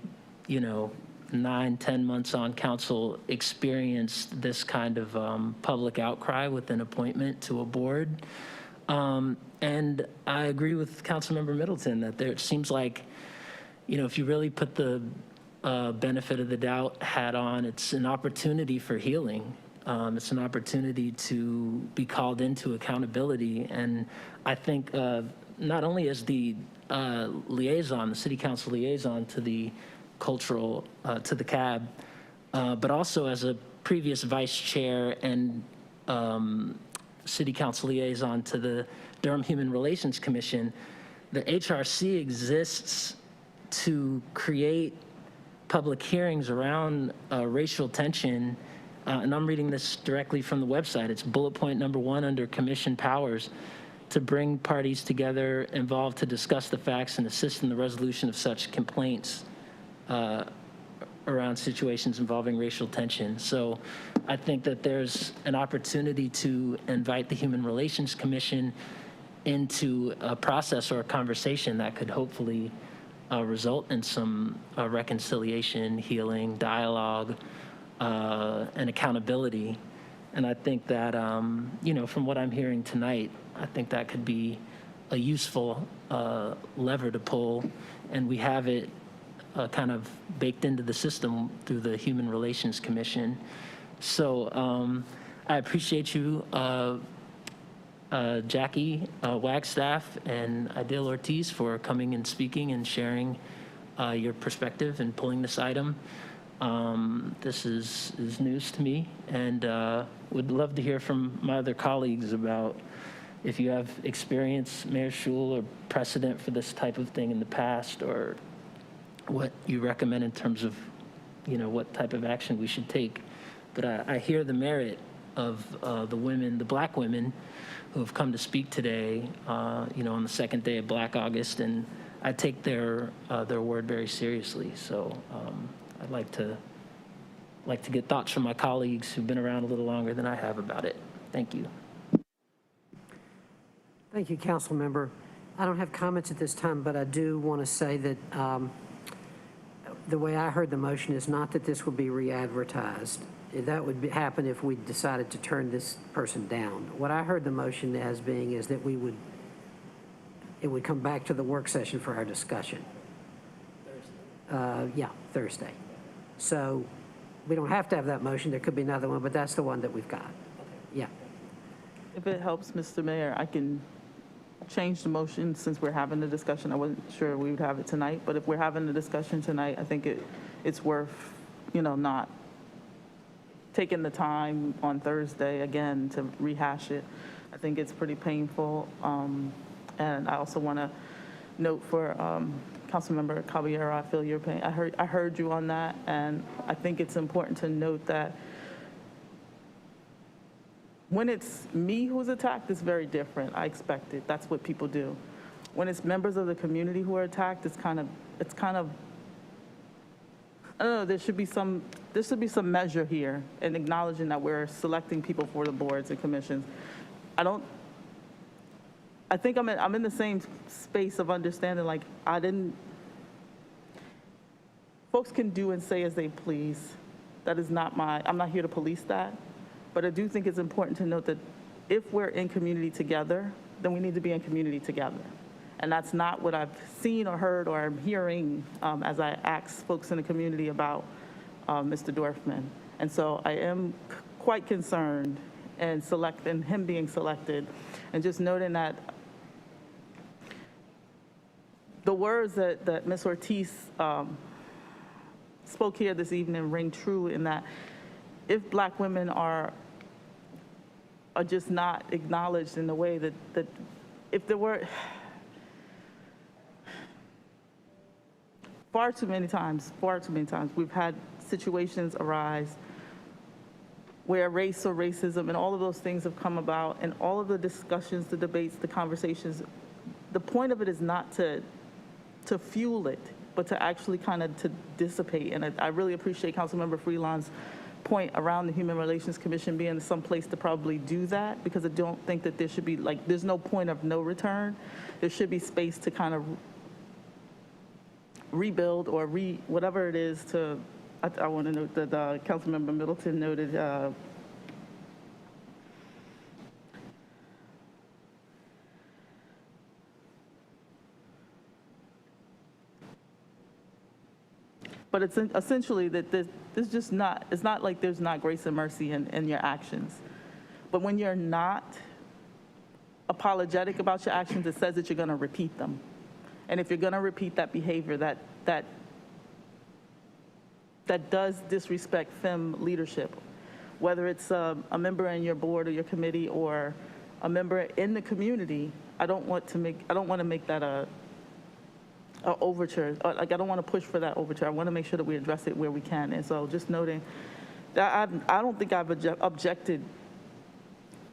9-10 months on council experienced this kind of public outcry with an appointment to a board. And I agree with Councilmember Middleton that it seems like, if you really put the benefit of the doubt hat on, it's an opportunity for healing. It's an opportunity to be called into accountability. And I think not only as the liaison, the city council liaison to the cultural, to the CAB, but also as a previous vice chair and city council liaison to the Durham Human Relations Commission, the HRC exists to create public hearings around racial tension. And I'm reading this directly from the website. It's bullet point number 1 under commission powers, to bring parties together involved to discuss the facts and assist in the resolution of such complaints around situations involving racial tension. So I think that there's an opportunity to invite the Human Relations Commission into a process or a conversation that could hopefully result in some reconciliation, healing, dialogue, and accountability. And I think that, from what I'm hearing tonight, I think that could be a useful lever to pull, and we have it kind of baked into the system through the Human Relations Commission. So I appreciate you, Jackie Wagstaff and Adil Ortiz, for coming and speaking and sharing your perspective and pulling this item. This is news to me, and would love to hear from my other colleagues about if you have experience, Mayor Schul, or precedent for this type of thing in the past, or what you recommend in terms of, what type of action we should take. But I hear the merit of the women, the Black women, who have come to speak today, on the second day of Black August, and I take their word very seriously. So I'd like to get thoughts from my colleagues who've been around a little longer than I have about it. Thank you. Thank you, Council Member. I don't have comments at this time, but I do want to say that the way I heard the motion is not that this would be re-advertised. That would happen if we decided to turn this person down. What I heard the motion as being is that it would come back to the work session for our discussion. Thursday. So we don't have to have that motion. There could be another one, but that's the one that we've got. Yeah. If it helps, Mr. Mayor, I can change the motion since we're having the discussion. I wasn't sure we would have it tonight, but if we're having the discussion tonight, I think it's worth, not taking the time on Thursday again to rehash it. I think it's pretty painful. And I also want to note for Councilmember Caballero, I feel your pain. I heard you on that, and I think it's important to note that when it's me who's attacked, it's very different. I expect it. That's what people do. When it's members of the community who are attacked, it's kind of I don't know, there should be some measure here in acknowledging that we're selecting people for the boards and commissions. I think I'm in the same space of understanding, like, folks can do and say as they please. That is not I'm not here to police that. But I do think it's important to note that if we're in community together, then we need to be in community together. And that's not what I've seen or heard or I'm hearing as I ask folks in the community about Mr. Dorfman. And so I am quite concerned and him being selected, and just noting that the words that Ms. Ortiz spoke here this evening ring true, in that if Black women are just not acknowledged in the way that if there were far too many times, we've had situations arise where race or racism and all of those things have come about, and all of the discussions, the debates, the conversations, the point of it is not to fuel it, but to actually kind of to dissipate. And I really appreciate Councilmember Freelon's point around the Human Relations Commission being some place to probably do that, because I don't think that there should be, like, there's no point of no return. There should be space to kind of rebuild or whatever it is to, I want to note that Councilmember Middleton noted but it's essentially that there's just not, it's not like there's not grace and mercy in your actions. But when you're not apologetic about your actions, it says that you're going to repeat them. And if you're going to repeat that behavior, that does disrespect FEM leadership, whether it's a member in your board or your committee or a member in the community. I don't want to make that a overture. Like, I don't want to push for that overture. I want to make sure that we address it where we can. And so just noting that I don't think I've objected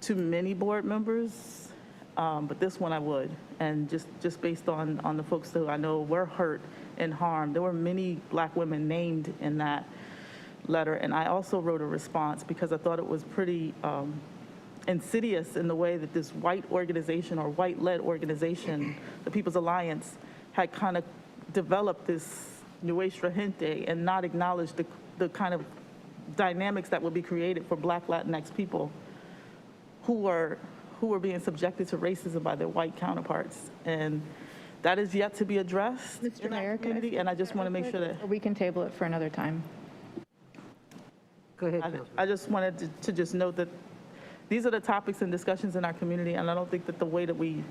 to many board members, but this one I would. And just based on the folks who I know were hurt and harmed. There were many Black women named in that letter. And I also wrote a response because I thought it was pretty insidious in the way that this white organization or white-led organization, the People's Alliance, had kind of developed this nuestra gente and not acknowledged the kind of dynamics that would be created for Black Latinx people who were being subjected to racism by their white counterparts. And that is yet to be addressed in our community, and I just want to make sure that we can table it for another time. Go ahead. I just wanted to just note that these are the topics and discussions in our community, and I don't think that the way that we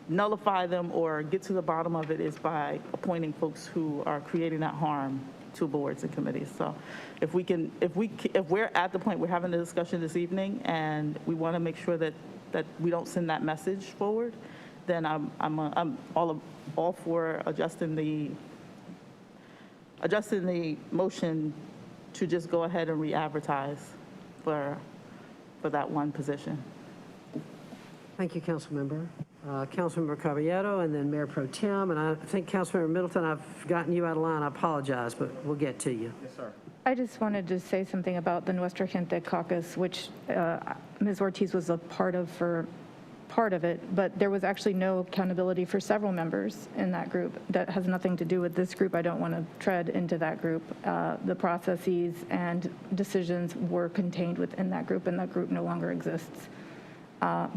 nullify them or get to the bottom of it is by appointing folks who are creating that harm to boards and committees. So if we're at the point we're having a discussion this evening and we want to make sure that we don't send that message forward, then I'm all for adjusting the motion to just go ahead and re-advertise for that one position. Thank you, Councilmember. Councilmember Caballero, and then Mayor Pro Tem. And I think Councilmember Middleton, I've gotten you out of line. I apologize, but we'll get to you. Yes, sir. I just wanted to say something about the Nuestra Gente caucus, which Ms. Ortiz was a part of it, but there was actually no accountability for several members in that group. That has nothing to do with this group. I don't want to tread into that group. The processes and decisions were contained within that group, and that group no longer exists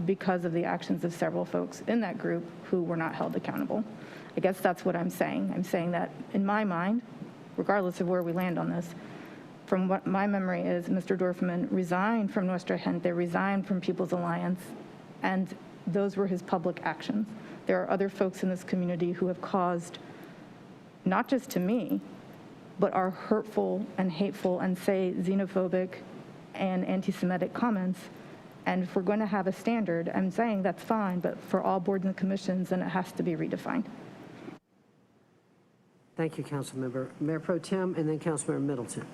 because of the actions of several folks in that group who were not held accountable. I guess that's what I'm saying. I'm saying that in my mind, regardless of where we land on this, from what my memory is, Mr. Dorfman resigned from Nuestra Gente, resigned from People's Alliance, and those were his public actions. There are other folks in this community who have caused, not just to me, but are hurtful and hateful and say xenophobic and anti-Semitic comments. And if we're going to have a standard, I'm saying that's fine, but for all boards and commissions, then it has to be redefined. Thank you, Councilmember. Mayor Pro Tem, and then Councilmember Middleton.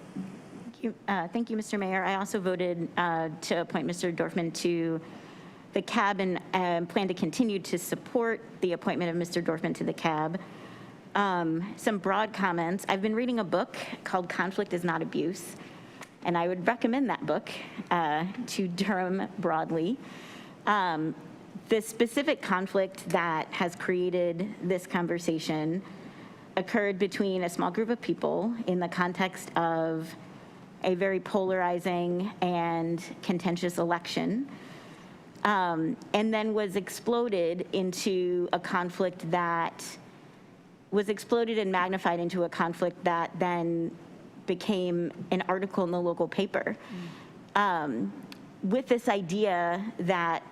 Thank you, Mr. Mayor. I also voted to appoint Mr. Dorfman to the CAB and plan to continue to support the appointment of Mr. Dorfman to the CAB. Some broad comments. I've been reading a book called Conflict is Not Abuse, and I would recommend that book to Durham broadly. The specific conflict that has created this conversation occurred between a small group of people in the context of a very polarizing and contentious election, and then was exploded into a conflict that was exploded and magnified into a conflict that then became an article in the local paper, with this idea that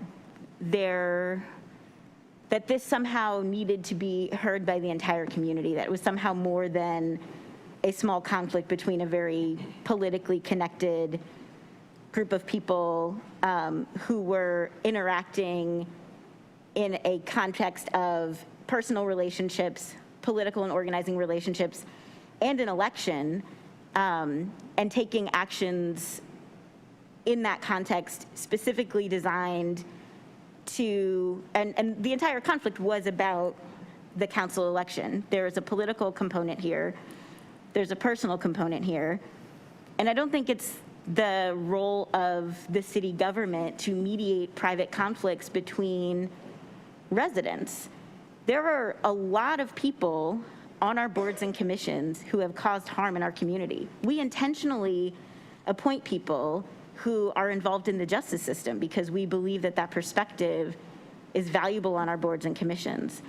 that this somehow needed to be heard by the entire community, that it was somehow more than a small conflict between a very politically connected group of people who were interacting in a context of personal relationships, political and organizing relationships, and an election, and taking actions in that context specifically designed to, and the entire conflict was about the council election. There is a political component here. There's a personal component here. And I don't think it's the role of the city government to mediate private conflicts between residents. There are a lot of people on our boards and commissions who have caused harm in our community. We intentionally appoint people who are involved in the justice system because we believe that that perspective is valuable on our boards and commissions.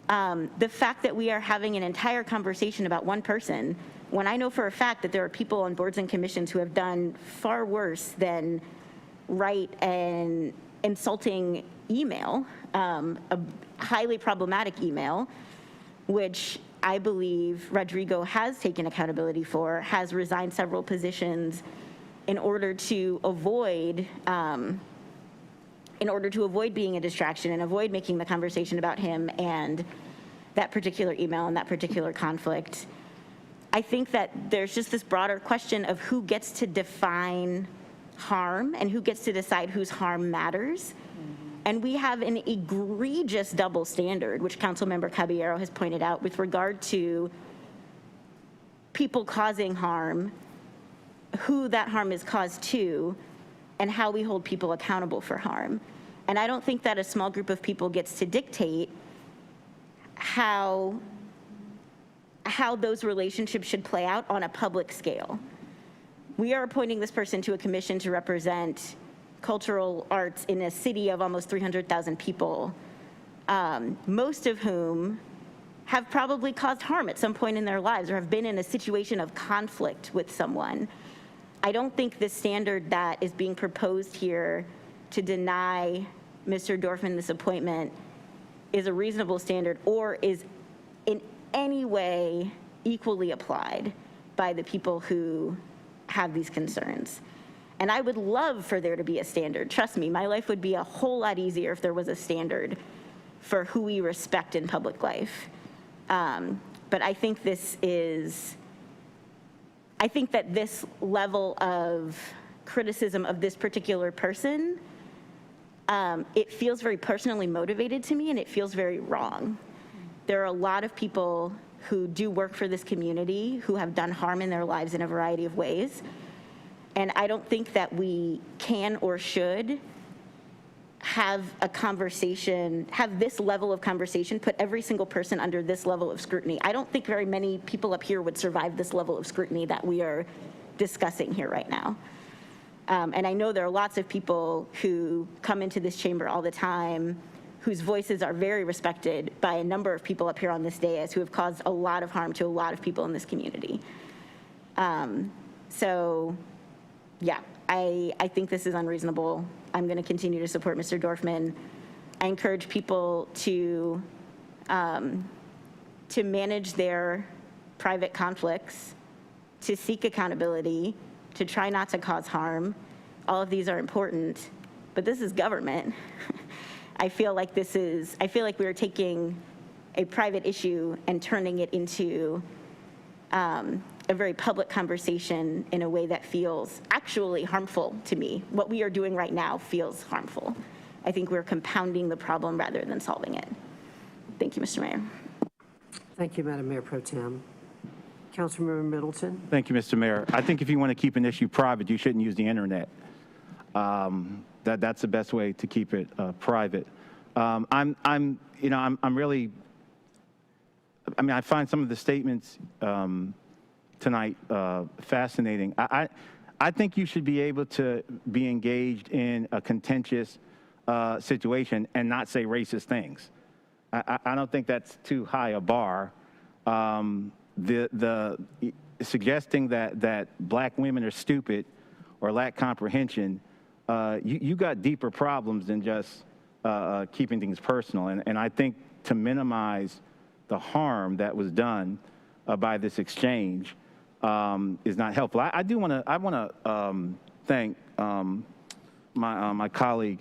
The fact that we are having an entire conversation about one person, when I know for a fact that there are people on boards and commissions who have done far worse than write an insulting email, a highly problematic email, which I believe Rodrigo has taken accountability for, has resigned several positions in order to avoid being a distraction and avoid making the conversation about him and that particular email and that particular conflict. I think that there's just this broader question of who gets to define harm and who gets to decide whose harm matters. And we have an egregious double standard, which Councilmember Caballero has pointed out, with regard to people causing harm, who that harm is caused to, and how we hold people accountable for harm. And I don't think that a small group of people gets to dictate how those relationships should play out on a public scale. We are appointing this person to a commission to represent cultural arts in a city of almost 300,000 people, most of whom have probably caused harm at some point in their lives or have been in a situation of conflict with someone. I don't think the standard that is being proposed here to deny Mr. Dorfman this appointment is a reasonable standard or is in any way equally applied by the people who have these concerns. And I would love for there to be a standard. Trust me, my life would be a whole lot easier if there was a standard for who we respect in public life. But I think that this level of criticism of this particular person, it feels very personally motivated to me and it feels very wrong. There are a lot of people who do work for this community who have done harm in their lives in a variety of ways. And I don't think that we can or should have a conversation, have this level of conversation, put every single person under this level of scrutiny. I don't think very many people up here would survive this level of scrutiny that we are discussing here right now. And I know there are lots of people who come into this chamber all the time whose voices are very respected by a number of people up here on this dais who have caused a lot of harm to a lot of people in this community. So yeah, I think this is unreasonable. I'm going to continue to support Mr. Dorfman. I encourage people to manage their private conflicts, to seek accountability, to try not to cause harm. All of these are important, but this is government. I feel like we are taking a private issue and turning it into a very public conversation in a way that feels actually harmful to me. What we are doing right now feels harmful. I think we're compounding the problem rather than solving it. Thank you, Mr. Mayor. Thank you, Madam Mayor Pro Tem. Councilmember Middleton. Thank you, Mr. Mayor. I think if you want to keep an issue private, you shouldn't use the internet. That's the best way to keep it private. I find some of the statements tonight fascinating. I think you should be able to be engaged in a contentious situation and not say racist things. I don't think that's too high a bar. The suggesting that black women are stupid or lack comprehension, you got deeper problems than just keeping things personal. And I think to minimize the harm that was done by this exchange is not helpful. I want to thank my colleague,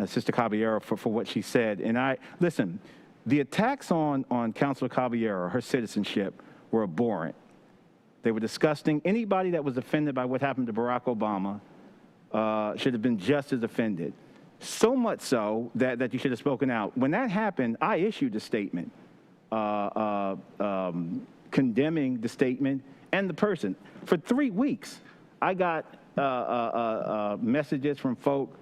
Sister Caballero, for what she said. And listen, the attacks on Councilor Caballero, her citizenship, were abhorrent. They were disgusting. Anybody that was offended by what happened to Barack Obama should have been just as offended. So much so that you should have spoken out. When that happened, I issued a statement condemning the statement and the person. For 3 weeks, I got messages from folk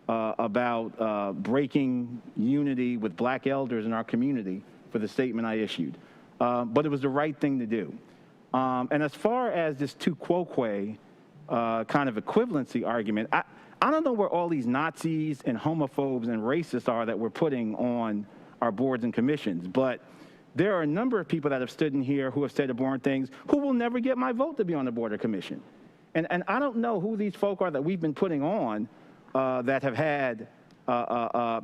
about breaking unity with black elders in our community for the statement I issued. But it was the right thing to do. And as far as this tu quoque kind of equivalency argument, I don't know where all these Nazis and homophobes and racists are that we're putting on our boards and commissions, but there are a number of people that have stood in here who have said abhorrent things who will never get my vote to be on the board or commission. And I don't know who these folk are that we've been putting on that have had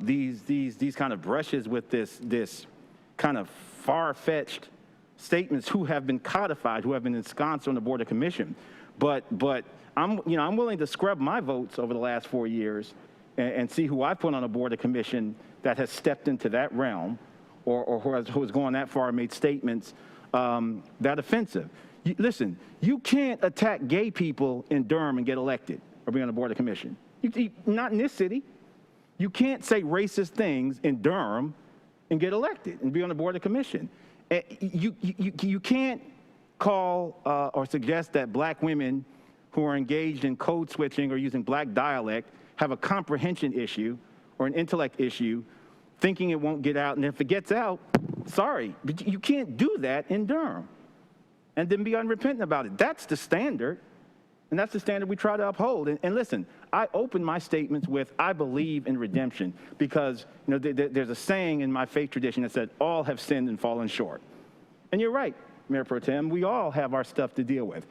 these kind of brushes with this kind of far-fetched statements who have been codified, who have been ensconced on the board or commission. But I'm willing to scrub my votes over the last 4 years and see who I put on a board or commission that has stepped into that realm or who has gone that far and made statements that offensive. Listen, you can't attack gay people in Durham and get elected or be on the board or commission. Not in this city. You can't say racist things in Durham and get elected and be on the board or commission. You can't call or suggest that black women who are engaged in code switching or using black dialect have a comprehension issue or an intellect issue, thinking it won't get out, and if it gets out, sorry, but you can't do that in Durham and then be unrepentant about it. That's the standard, and that's the standard we try to uphold. And listen, I open my statements with, I believe in redemption, because there's a saying in my faith tradition that said, all have sinned and fallen short. And you're right, Mayor Pro Tem, we all have our stuff to deal with,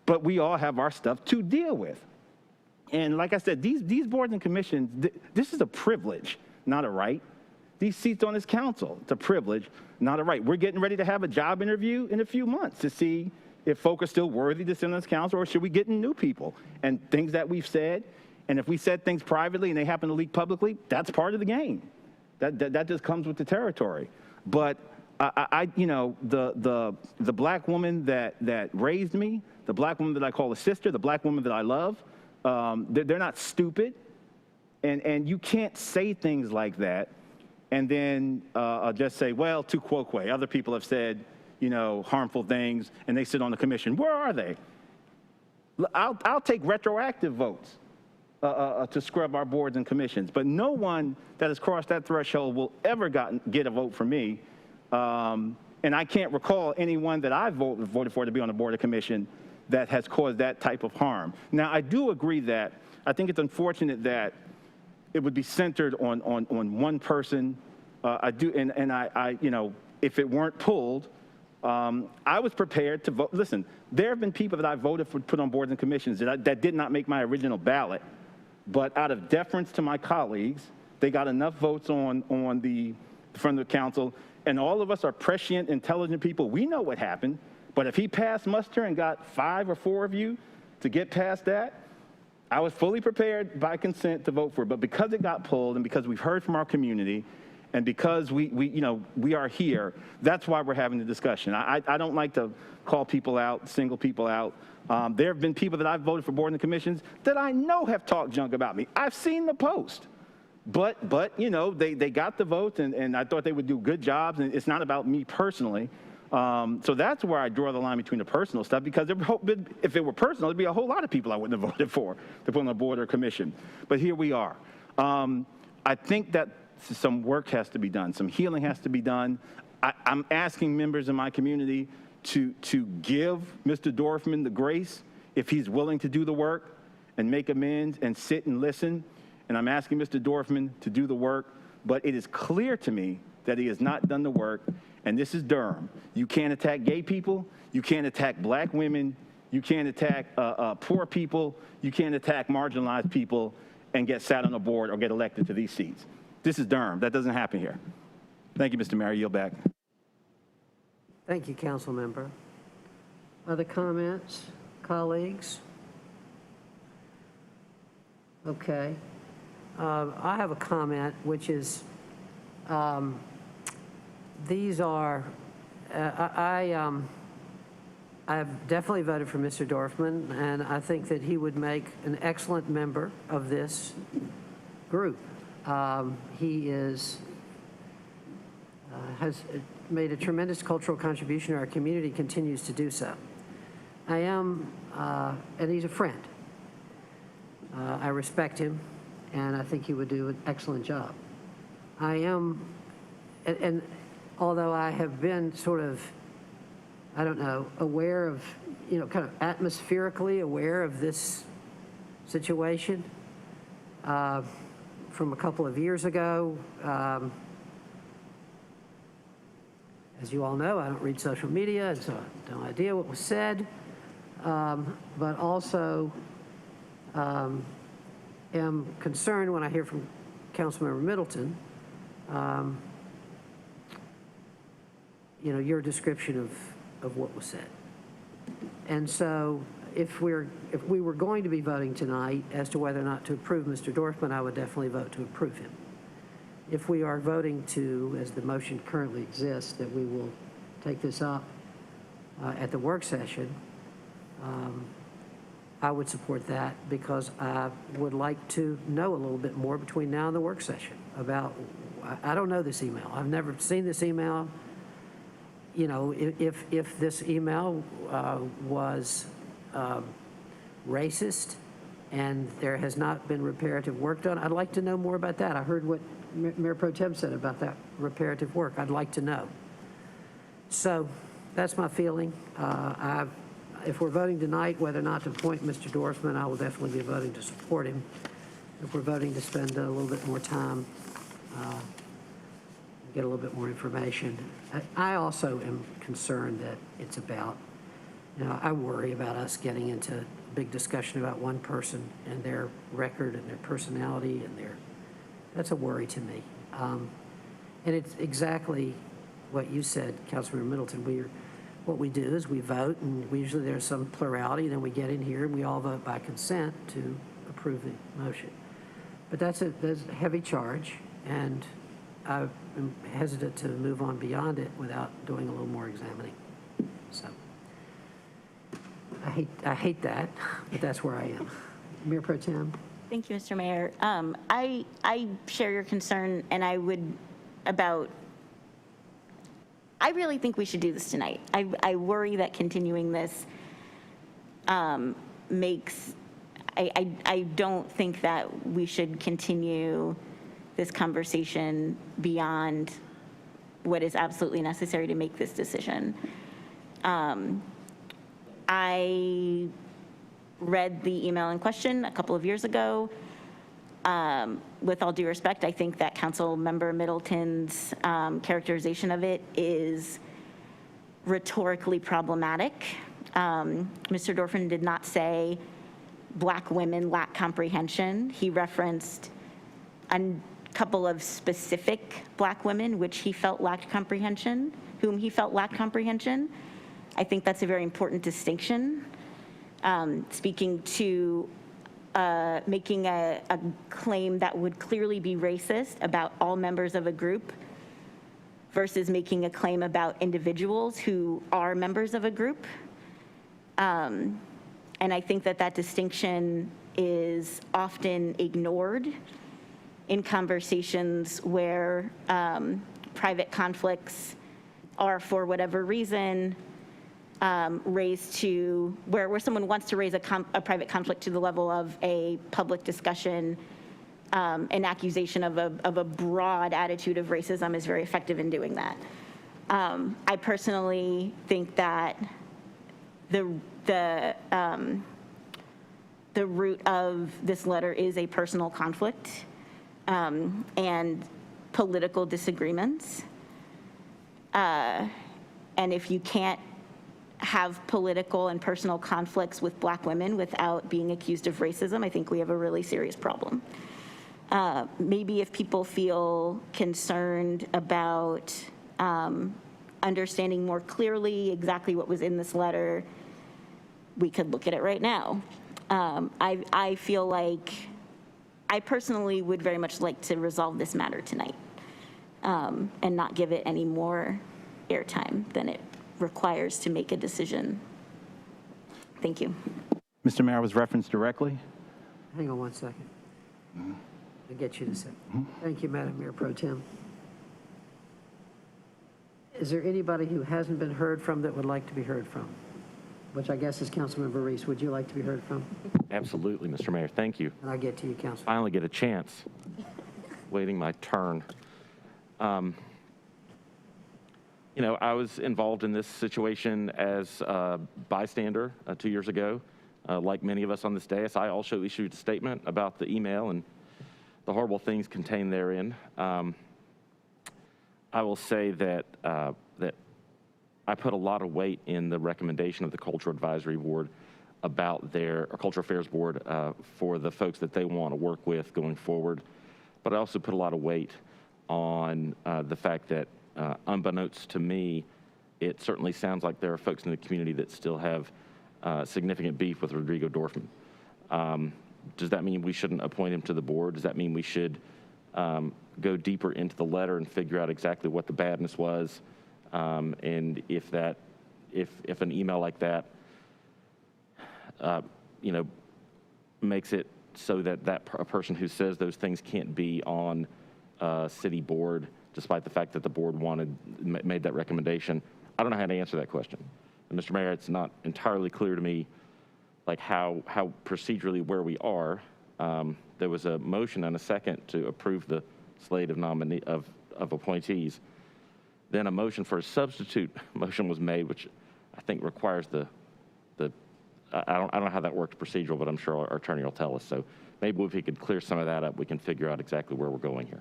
but we all have our stuff to deal with. And like I said, these boards and commissions, this is a privilege, not a right. These seats on this council, it's a privilege, not a right. We're getting ready to have a job interview in a few months to see if folk are still worthy to sit on this council, or should we get in new people? And things that we've said, and if we said things privately and they happen to leak publicly, that's part of the game. That just comes with the territory. But the black woman that raised me, the black woman that I call a sister, the black woman that I love, they're not stupid. And you can't say things like that and then just say, well, tu quoque. Other people have said, harmful things, and they sit on the commission. Where are they? I'll take retroactive votes to scrub our boards and commissions, but no one that has crossed that threshold will ever get a vote from me. And I can't recall anyone that I voted for to be on the board or commission that has caused that type of harm. Now, I do agree that I think it's unfortunate that it would be centered on one person. I do, and I if it weren't pulled, I was prepared to vote. Listen, there have been people that I voted for, put on boards and commissions that did not make my original ballot, but out of deference to my colleagues, they got enough votes on the front of the council, and all of us are prescient, intelligent people. We know what happened, but if he passed muster and got 5 or 4 of you to get past that, I was fully prepared by consent to vote for it. But because it got pulled, and because we've heard from our community, and because we are here, that's why we're having the discussion. I don't like to call people out, single people out. There have been people that I've voted for board and commissions that I know have talked junk about me. I've seen the post. But they got the votes, and I thought they would do good jobs, and it's not about me personally. So that's where I draw the line between the personal stuff, because if it were personal, there'd be a whole lot of people I wouldn't have voted for to put on the board or commission. But here we are. I think that some work has to be done. Some healing has to be done. I'm asking members in my community to give Mr. Dorfman the grace if he's willing to do the work and make amends and sit and listen. And I'm asking Mr. Dorfman to do the work, but it is clear to me that he has not done the work, and this is Durham. You can't attack gay people, you can't attack black women, you can't attack poor people, you can't attack marginalized people and get sat on the board or get elected to these seats. This is Durham. That doesn't happen here. Thank you, Mr. Mayor. Yield back. Thank you, council member. Other comments, colleagues? Okay. I have a comment, which is, these are, I've definitely voted for Mr. Dorfman, and I think that he would make an excellent member of this group. He has made a tremendous cultural contribution to our community, continues to do so. And he's a friend. I respect him, and I think he would do an excellent job. I am, and although I have been sort of, I don't know, aware of, kind of atmospherically aware of this situation from a couple of years ago. As you all know, I don't read social media, and so I have no idea what was said, but also am concerned when I hear from Councilmember Middleton, your description of what was said. And so if we were going to be voting tonight as to whether or not to approve Mr. Dorfman, I would definitely vote to approve him. If we are voting to, as the motion currently exists, that we will take this up at the work session, I would support that because I would like to know a little bit more between now and the work session about, I don't know this email. I've never seen this email. If this email was racist and there has not been reparative work done, I'd like to know more about that. I heard what Mayor Pro Tem said about that reparative work. I'd like to know. So that's my feeling. If we're voting tonight whether or not to appoint Mr. Dorfman, I will definitely be voting to support him. If we're voting to spend a little bit more time, get a little bit more information. I also am concerned that it's about, I worry about us getting into a big discussion about one person and their record and their personality and that's a worry to me. And it's exactly what you said, Councilmember Middleton. What we do is we vote, and usually there's some plurality, then we get in here and we all vote by consent to approve the motion. But that's a heavy charge, and I'm hesitant to move on beyond it without doing a little more examining. So I hate that, but that's where I am. Mayor Pro Tem. Thank you, Mr. Mayor. I share your concern, and I really think we should do this tonight. I worry that continuing this I don't think that we should continue this conversation beyond what is absolutely necessary to make this decision. I read the email in question a couple of years ago. With all due respect, I think that Councilmember Middleton's characterization of it is rhetorically problematic. Mr. Dorfman did not say Black women lack comprehension. He referenced a couple of specific Black women whom he felt lacked comprehension. I think that's a very important distinction. Speaking to making a claim that would clearly be racist about all members of a group versus making a claim about individuals who are members of a group. And I think that distinction is often ignored in conversations where private conflicts are, for whatever reason, raised to where someone wants to raise a private conflict to the level of a public discussion. An accusation of a broad attitude of racism is very effective in doing that. I personally think that the root of this letter is a personal conflict and political disagreements. And if you can't have political and personal conflicts with Black women without being accused of racism, I think we have a really serious problem. Maybe if people feel concerned about understanding more clearly exactly what was in this letter, we could look at it right now. I feel like I personally would very much like to resolve this matter tonight and not give it any more airtime than it requires to make a decision. Thank you. Mr. Mayor, was referenced directly? Hang on one second. I'll get you to say. Thank you, Madam Mayor Pro Tem. Is there anybody who hasn't been heard from that would like to be heard from? Which I guess is Councilmember Reese. Would you like to be heard from? Absolutely, Mr. Mayor. Thank you. And I'll get to you, Councilman. Finally get a chance. Waiting my turn. You know, I was involved in this situation as a bystander 2 years ago. Like many of us on this dais, I also issued a statement about the email and the horrible things contained therein. I will say that that I put a lot of weight in the recommendation of the Cultural Advisory Board about their Cultural Affairs Board for the folks that they want to work with going forward. But I also put a lot of weight on the fact that unbeknownst to me, it certainly sounds like there are folks in the community that still have significant beef with Rodrigo Dorfman. Does that mean we shouldn't appoint him to the board? Does that mean we should go deeper into the letter and figure out exactly what the badness was? And if an email like that, you know, makes it so that a person who says those things can't be on a city board, despite the fact that the board made that recommendation, I don't know how to answer that question. And Mr. Mayor, it's not entirely clear to me, like how procedurally where we are. There was a motion and a second to approve the slate of appointees. Then a motion for a substitute motion was made, which I think requires I don't know how that works procedural, but I'm sure our attorney will tell us. So maybe if he could clear some of that up, we can figure out exactly where we're going here.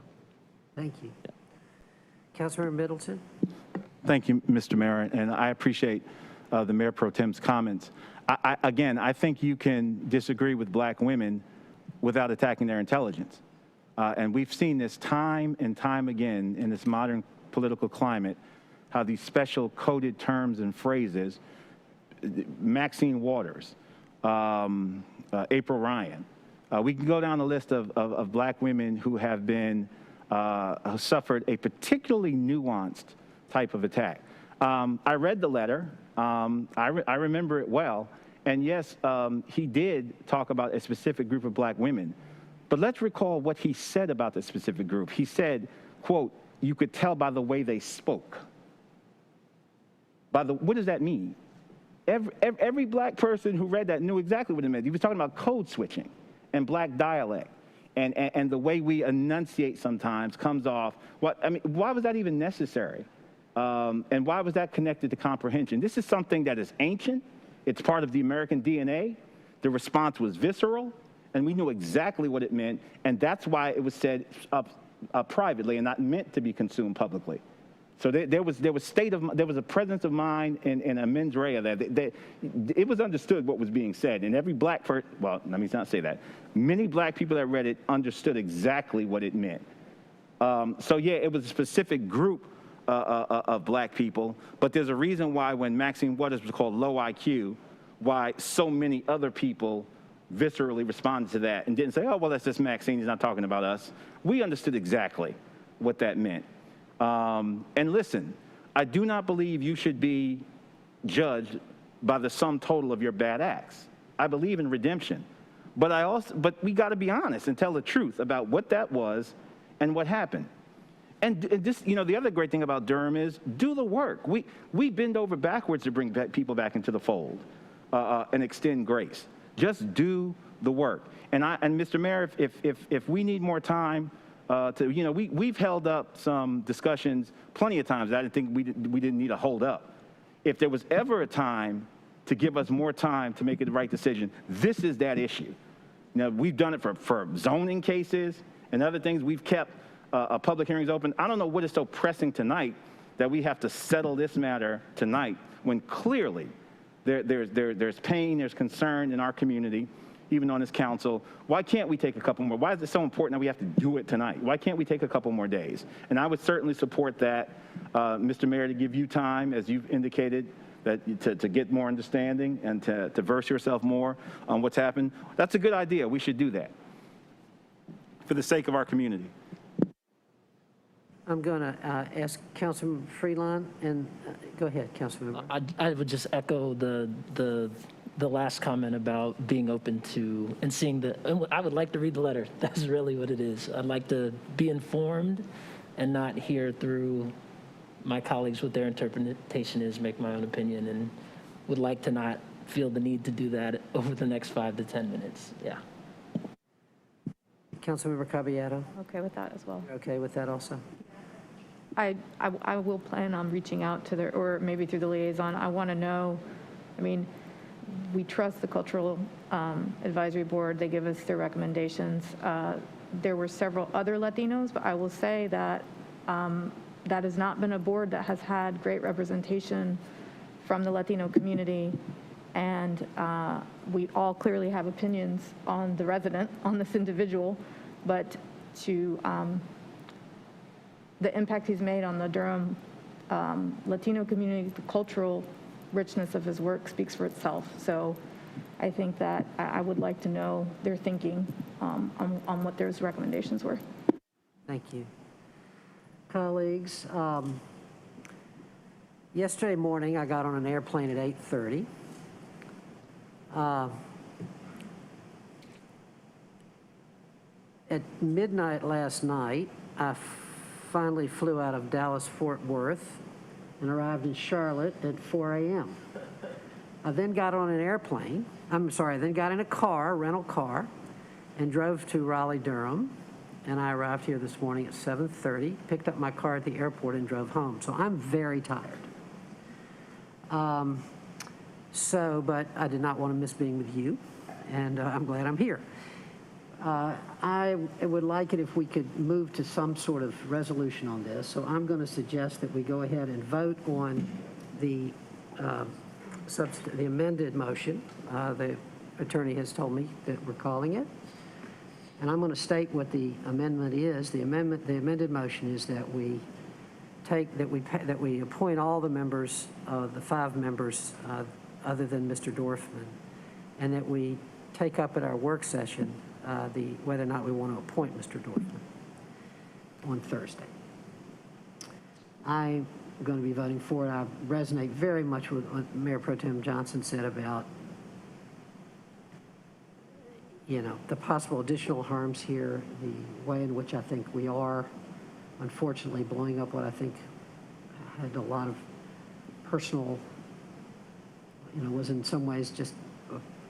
Thank you. Yeah. Councilmember Middleton. Thank you, Mr. Mayor, and I appreciate the Mayor Pro Tem's comments. Again, I think you can disagree with Black women without attacking their intelligence. And we've seen this time and time again in this modern political climate, how these special coded terms and phrases, Maxine Waters, April Ryan, we can go down the list of Black women who have been suffered a particularly nuanced type of attack. I read the letter. I remember it well. And yes, he did talk about a specific group of Black women. But let's recall what he said about this specific group. He said, quote, "You could tell by the way they spoke." What does that mean? Every Black person who read that knew exactly what it meant. He was talking about code switching and Black dialect. And the way we enunciate sometimes comes off. Why was that even necessary? And why was that connected to comprehension? This is something that is ancient. It's part of the American DNA. The response was visceral, and we knew exactly what it meant. And that's why it was said privately and not meant to be consumed publicly. So there was a presence of mind and a mens rea there. It was understood what was being said, and every Black person, well, let me not say that. Many Black people that read it understood exactly what it meant. So yeah, it was a specific group of Black people, but there's a reason why when Maxine Waters was called low IQ, why so many other people viscerally responded to that and didn't say, oh, well, that's just Maxine, he's not talking about us. We understood exactly what that meant. And listen, I do not believe you should be judged by the sum total of your bad acts. I believe in redemption. But we got to be honest and tell the truth about what that was and what happened. And this, you know, the other great thing about Durham is do the work. We bend over backwards to bring people back into the fold and extend grace. Just do the work. And Mr. Mayor, if we need more time we've held up some discussions plenty of times. I didn't think we didn't need to hold up. If there was ever a time to give us more time to make the right decision, this is that issue. We've done it for zoning cases and other things. We've kept public hearings open. I don't know what is so pressing tonight that we have to settle this matter tonight when clearly there's pain, there's concern in our community, even on this council. Why can't we take a couple more? Why is it so important that we have to do it tonight? Why can't we take a couple more days? And I would certainly support that, Mr. Mayor, to give you time, as you've indicated, that to get more understanding and to verse yourself more on what's happened. That's a good idea. We should do that for the sake of our community. I'm going to ask Councilman Freeland, and go ahead, Councilman. I would just echo the last comment about being open to and seeing I would like to read the letter. That's really what it is. I'd like to be informed and not hear through my colleagues what their interpretation is, make my own opinion, and would like to not feel the need to do that over the next 5 to 10 minutes. Yeah. Councilmember Caballero. Okay with that as well. Okay with that also. I will plan on reaching out to or maybe through the liaison. I want to know, we trust the Cultural Advisory Board. They give us their recommendations. There were several other Latinos, but I will say that that has not been a board that has had great representation from the Latino community. And we all clearly have opinions on the resident, on this individual, but to the impact he's made on the Durham Latino community, the cultural richness of his work speaks for itself. So I think that I would like to know their thinking on what those recommendations were. Thank you. Colleagues, yesterday morning I got on an airplane at 8:30. At midnight last night, I finally flew out of Dallas-Fort Worth and arrived in Charlotte at 4 a.m. I then got on an airplane, then got in a rental car, and drove to Raleigh-Durham. And I arrived here this morning at 7:30, picked up my car at the airport and drove home. So I'm very tired. But I did not want to miss being with you, and I'm glad I'm here. I would like it if we could move to some sort of resolution on this. So I'm going to suggest that we go ahead and vote on the amended motion. The attorney has told me that we're calling it. And I'm going to state what the amendment is. The amended motion is that we appoint all the members, the 5 members other than Mr. Dorfman, and that we take up at our work session whether or not we want to appoint Mr. Dorfman on Thursday. I'm going to be voting for it. I resonate very much with what Mayor Pro Tem Johnson said about the possible additional harms here, the way in which I think we are, unfortunately, blowing up what I think had a lot of personal, was in some ways just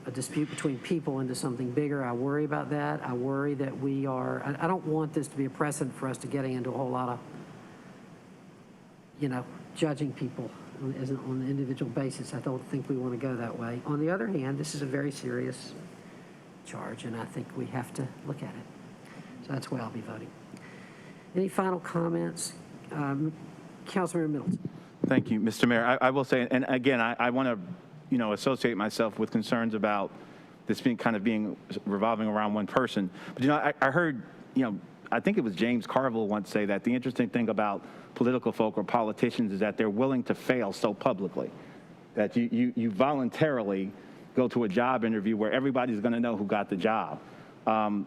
a dispute between people into something bigger. I worry about that. I worry that I don't want this to be a precedent for us to getting into a whole lot of, judging people on an individual basis. I don't think we want to go that way. On the other hand, this is a very serious charge, and I think we have to look at it. So that's why I'll be voting. Any final comments? Councilmember Middleton. Thank you, Mr. Mayor. I will say, and again, I want to, associate myself with concerns about this being revolving around one person. But, I heard, I think it was James Carville once say that the interesting thing about political folk or politicians is that they're willing to fail so publicly, that you voluntarily go to a job interview where everybody's going to know who got the job. Mr.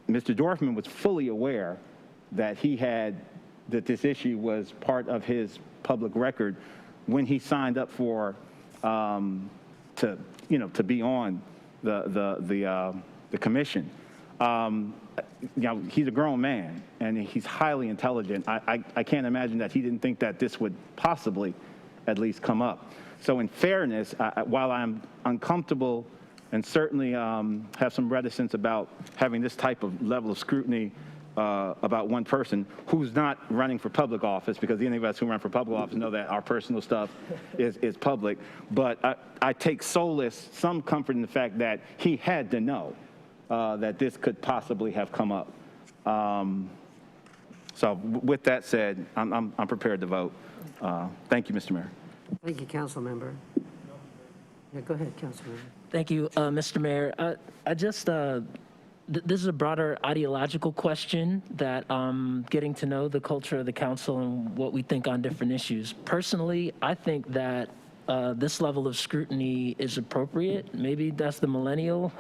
Dorfman was fully aware that that this issue was part of his public record when he signed up for to be on the commission. He's a grown man and he's highly intelligent. I can't imagine that he didn't think that this would possibly at least come up. So in fairness, while I'm uncomfortable and certainly have some reticence about having this type of level of scrutiny about one person who's not running for public office, because any of us who run for public office know that our personal stuff is public. But I take some comfort in the fact that he had to know that this could possibly have come up. So with that said, I'm prepared to vote. Thank you, Mr. Mayor. Thank you, Council Member. Yeah, go ahead, Council Member. Thank you, Mr. Mayor. I just, this is a broader ideological question that getting to know the culture of the council and what we think on different issues. Personally, I think that this level of scrutiny is appropriate. Maybe that's the millennial,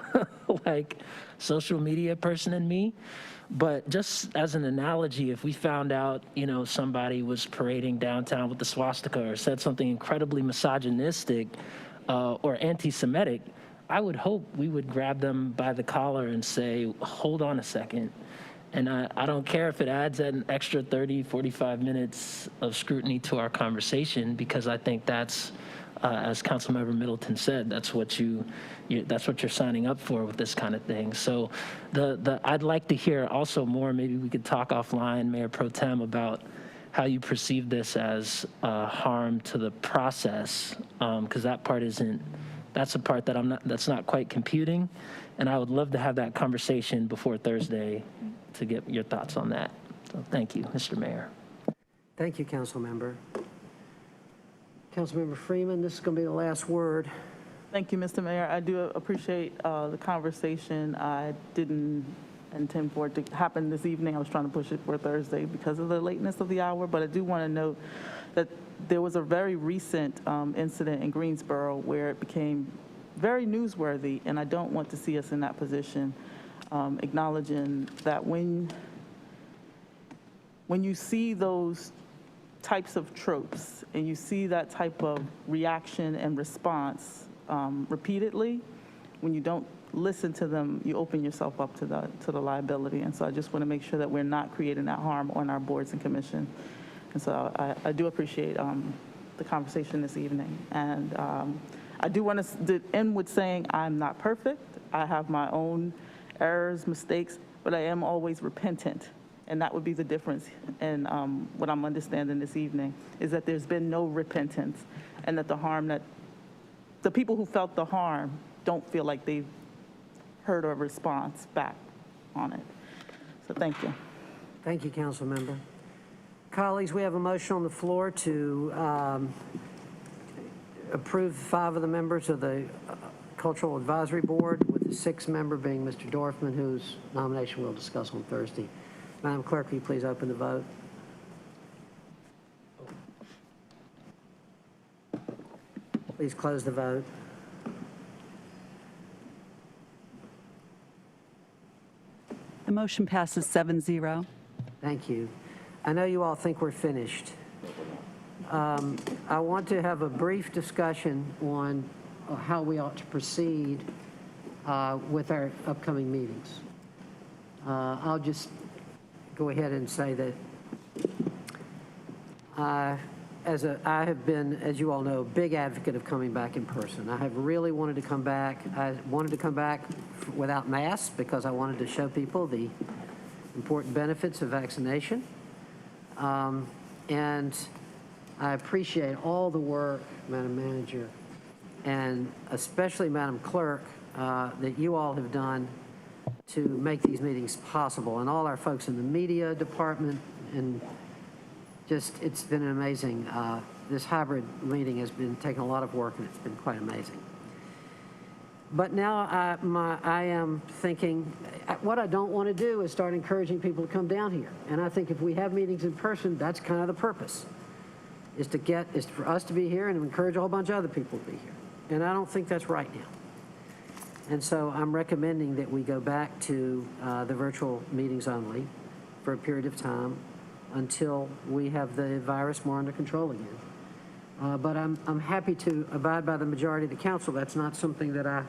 like social media person in me. But just as an analogy, if we found out, somebody was parading downtown with the swastika or said something incredibly misogynistic or anti-Semitic, I would hope we would grab them by the collar and say, hold on a second. And I don't care if it adds an extra 30, 45 minutes of scrutiny to our conversation, because I think that's, as Councilmember Middleton said, that's what that's what you're signing up for with this kind of thing. So I'd like to hear also more, maybe we could talk offline, Mayor Pro Tem, about how you perceive this as harm to the process, because that part that's a part that that's not quite computing. And I would love to have that conversation before Thursday to get your thoughts on that. So thank you, Mr. Mayor. Thank you, Council Member. Councilmember Freeman, this is going to be the last word. Thank you, Mr. Mayor. I do appreciate the conversation. I didn't intend for it to happen this evening. I was trying to push it for Thursday because of the lateness of the hour, but I do want to note that there was a very recent incident in Greensboro where it became very newsworthy, and I don't want to see us in that position, acknowledging that when you see those types of tropes and you see that type of reaction and response repeatedly, when you don't listen to them, you open yourself up to the liability. And so I just want to make sure that we're not creating that harm on our boards and commission. And so I do appreciate the conversation this evening. And I do want to end with saying I'm not perfect. I have my own errors, mistakes, but I am always repentant. And that would be the difference in what I'm understanding this evening, is that there's been no repentance, and that the people who felt the harm don't feel like they've heard a response back on it. So thank you. Thank you, Council Member. Colleagues, we have a motion on the floor to approve 5 of the members of the Cultural Advisory Board, with the 6th member being Mr. Dorfman, whose nomination we'll discuss on Thursday. Madam Clerk, will you please open the vote? Please close the vote. The motion passes 7-0. Thank you. I know you all think we're finished. I want to have a brief discussion on how we ought to proceed with our upcoming meetings. I'll just go ahead and say that I have been, as you all know, a big advocate of coming back in person. I have really wanted to come back. I wanted to come back without masks because I wanted to show people the important benefits of vaccination. And I appreciate all the work, Madam Manager, and especially Madam Clerk, that you all have done to make these meetings possible, and all our folks in the media department, and just, it's been amazing. This hybrid meeting has been taking a lot of work, and it's been quite amazing. But now I am thinking, what I don't want to do is start encouraging people to come down here. And I think if we have meetings in person, that's kind of the purpose, is for us to be here and to encourage a whole bunch of other people to be here. And I don't think that's right now. And so I'm recommending that we go back to the virtual meetings only for a period of time until we have the virus more under control again. But I'm happy to abide by the majority of the council. That's not something that I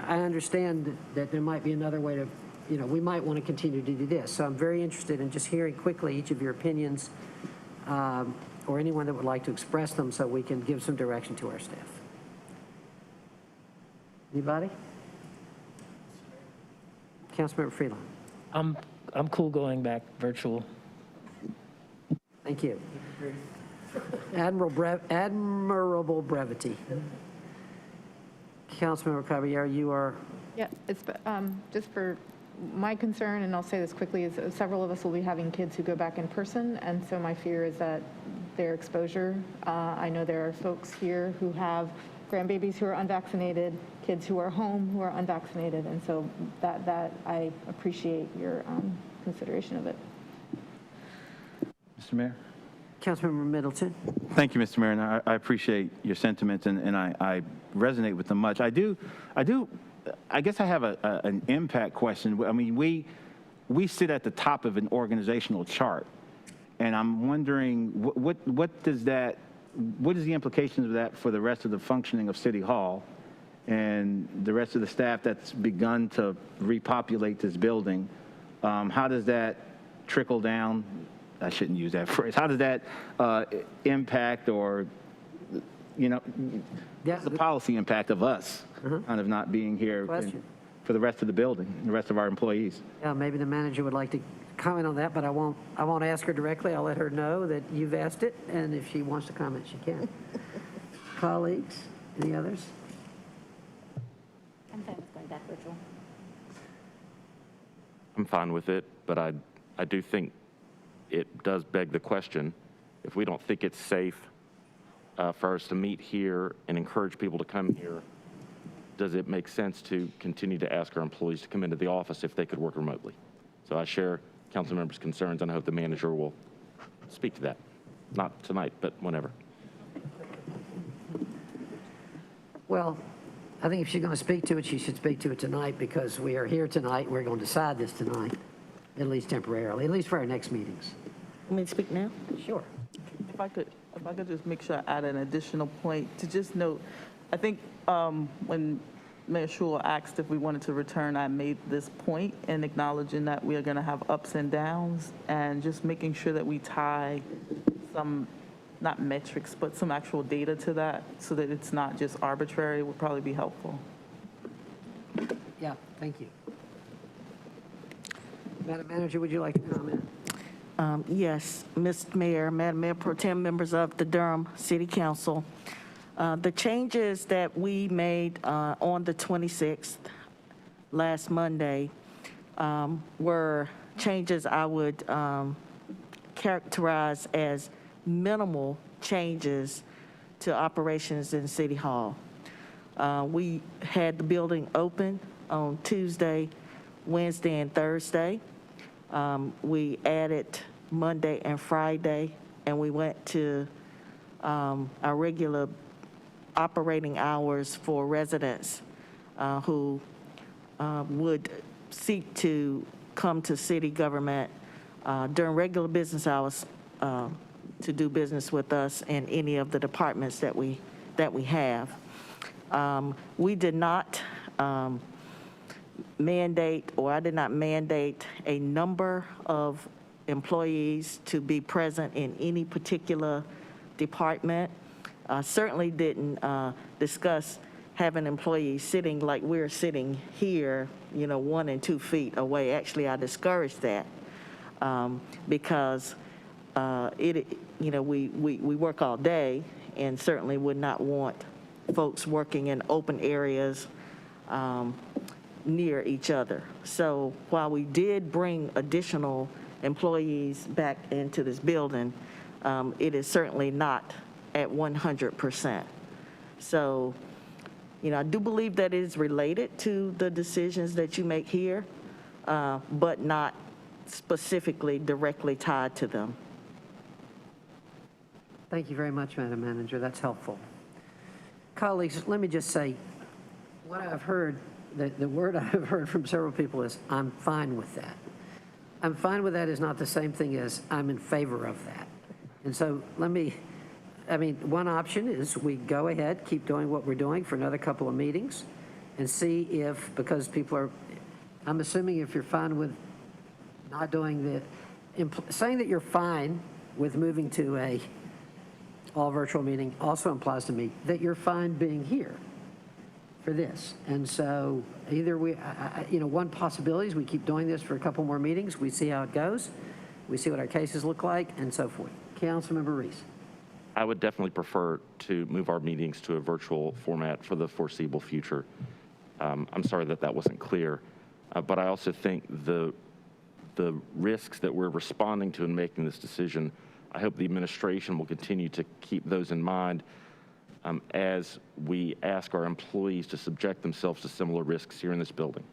understand that there might be another way to, we might want to continue to do this. So I'm very interested in just hearing quickly each of your opinions, or anyone that would like to express them, so we can give some direction to our staff. Anybody? Councilmember Freeland. I'm cool going back virtual. Thank you. Admirable brevity. Councilmember Caballero, you are, Yeah, it's just for my concern, and I'll say this quickly, is several of us will be having kids who go back in person, and so my fear is that their exposure, I know there are folks here who have grandbabies who are unvaccinated, kids who are home who are unvaccinated, and so that I appreciate your consideration of it. Mr. Mayor? Councilmember Middleton. Thank you, Mr. Mayor, and I appreciate your sentiments, and I resonate with them much. I guess I have an impact question. I mean, we sit at the top of an organizational chart, and I'm wondering what is the implications of that for the rest of the functioning of City Hall and the rest of the staff that's begun to repopulate this building? How does that trickle down? I shouldn't use that phrase. How does that impact, or, the policy impact of us kind of not being here for the rest of the building, the rest of our employees? Yeah, maybe the manager would like to comment on that, but I won't ask her directly. I'll let her know that you've asked it, and if she wants to comment, she can. Colleagues, any others? I'm fine with going back virtual. I'm fine with it, but I do think it does beg the question, if we don't think it's safe for us to meet here and encourage people to come here, does it make sense to continue to ask our employees to come into the office if they could work remotely? So I share council members' concerns, and I hope the manager will speak to that. Not tonight, but whenever. Well, I think if she's going to speak to it, she should speak to it tonight, because we are here tonight. We're going to decide this tonight, at least temporarily, at least for our next meetings. Want me to speak now? Sure. If I could just make sure I add an additional point to just note, I think when Mayor Schul asked if we wanted to return, I made this point in acknowledging that we are going to have ups and downs, and just making sure that we tie some, not metrics, but some actual data to that, so that it's not just arbitrary, would probably be helpful. Yeah, thank you. Madam Manager, would you like to comment? Yes, Mr. Mayor, Madam Mayor Pro Tem, members of the Durham City Council. The changes that we made on the 26th, last Monday, were changes I would characterize as minimal changes to operations in City Hall. We had the building open on Tuesday, Wednesday, and Thursday. We added Monday and Friday, and we went to our regular operating hours for residents who would seek to come to city government during regular business hours to do business with us in any of the departments that we have. We did not mandate, or I did not mandate, a number of employees to be present in any particular department. Certainly didn't discuss having employees sitting like we're sitting here, 1 and 2 feet away. Actually, I discouraged that because we work all day, and certainly would not want folks working in open areas near each other. So while we did bring additional employees back into this building, it is certainly not at 100%. So, I do believe that it is related to the decisions that you make here, but not specifically directly tied to them. Thank you very much, Madam Manager. That's helpful. Colleagues, let me just say, what I've heard, the word I've heard from several people is, I'm fine with that. I'm fine with that is not the same thing as I'm in favor of that. And so one option is we go ahead, keep doing what we're doing for another couple of meetings, and see if, because people are, I'm assuming if you're fine with not doing saying that you're fine with moving to a all virtual meeting also implies to me that you're fine being here for this. And so either we, one possibility is we keep doing this for a couple more meetings, we see how it goes, we see what our cases look like, and so forth. Councilmember Reese. I would definitely prefer to move our meetings to a virtual format for the foreseeable future. I'm sorry that wasn't clear, but I also think the risks that we're responding to in making this decision, I hope the administration will continue to keep those in mind as we ask our employees to subject themselves to similar risks here in this building.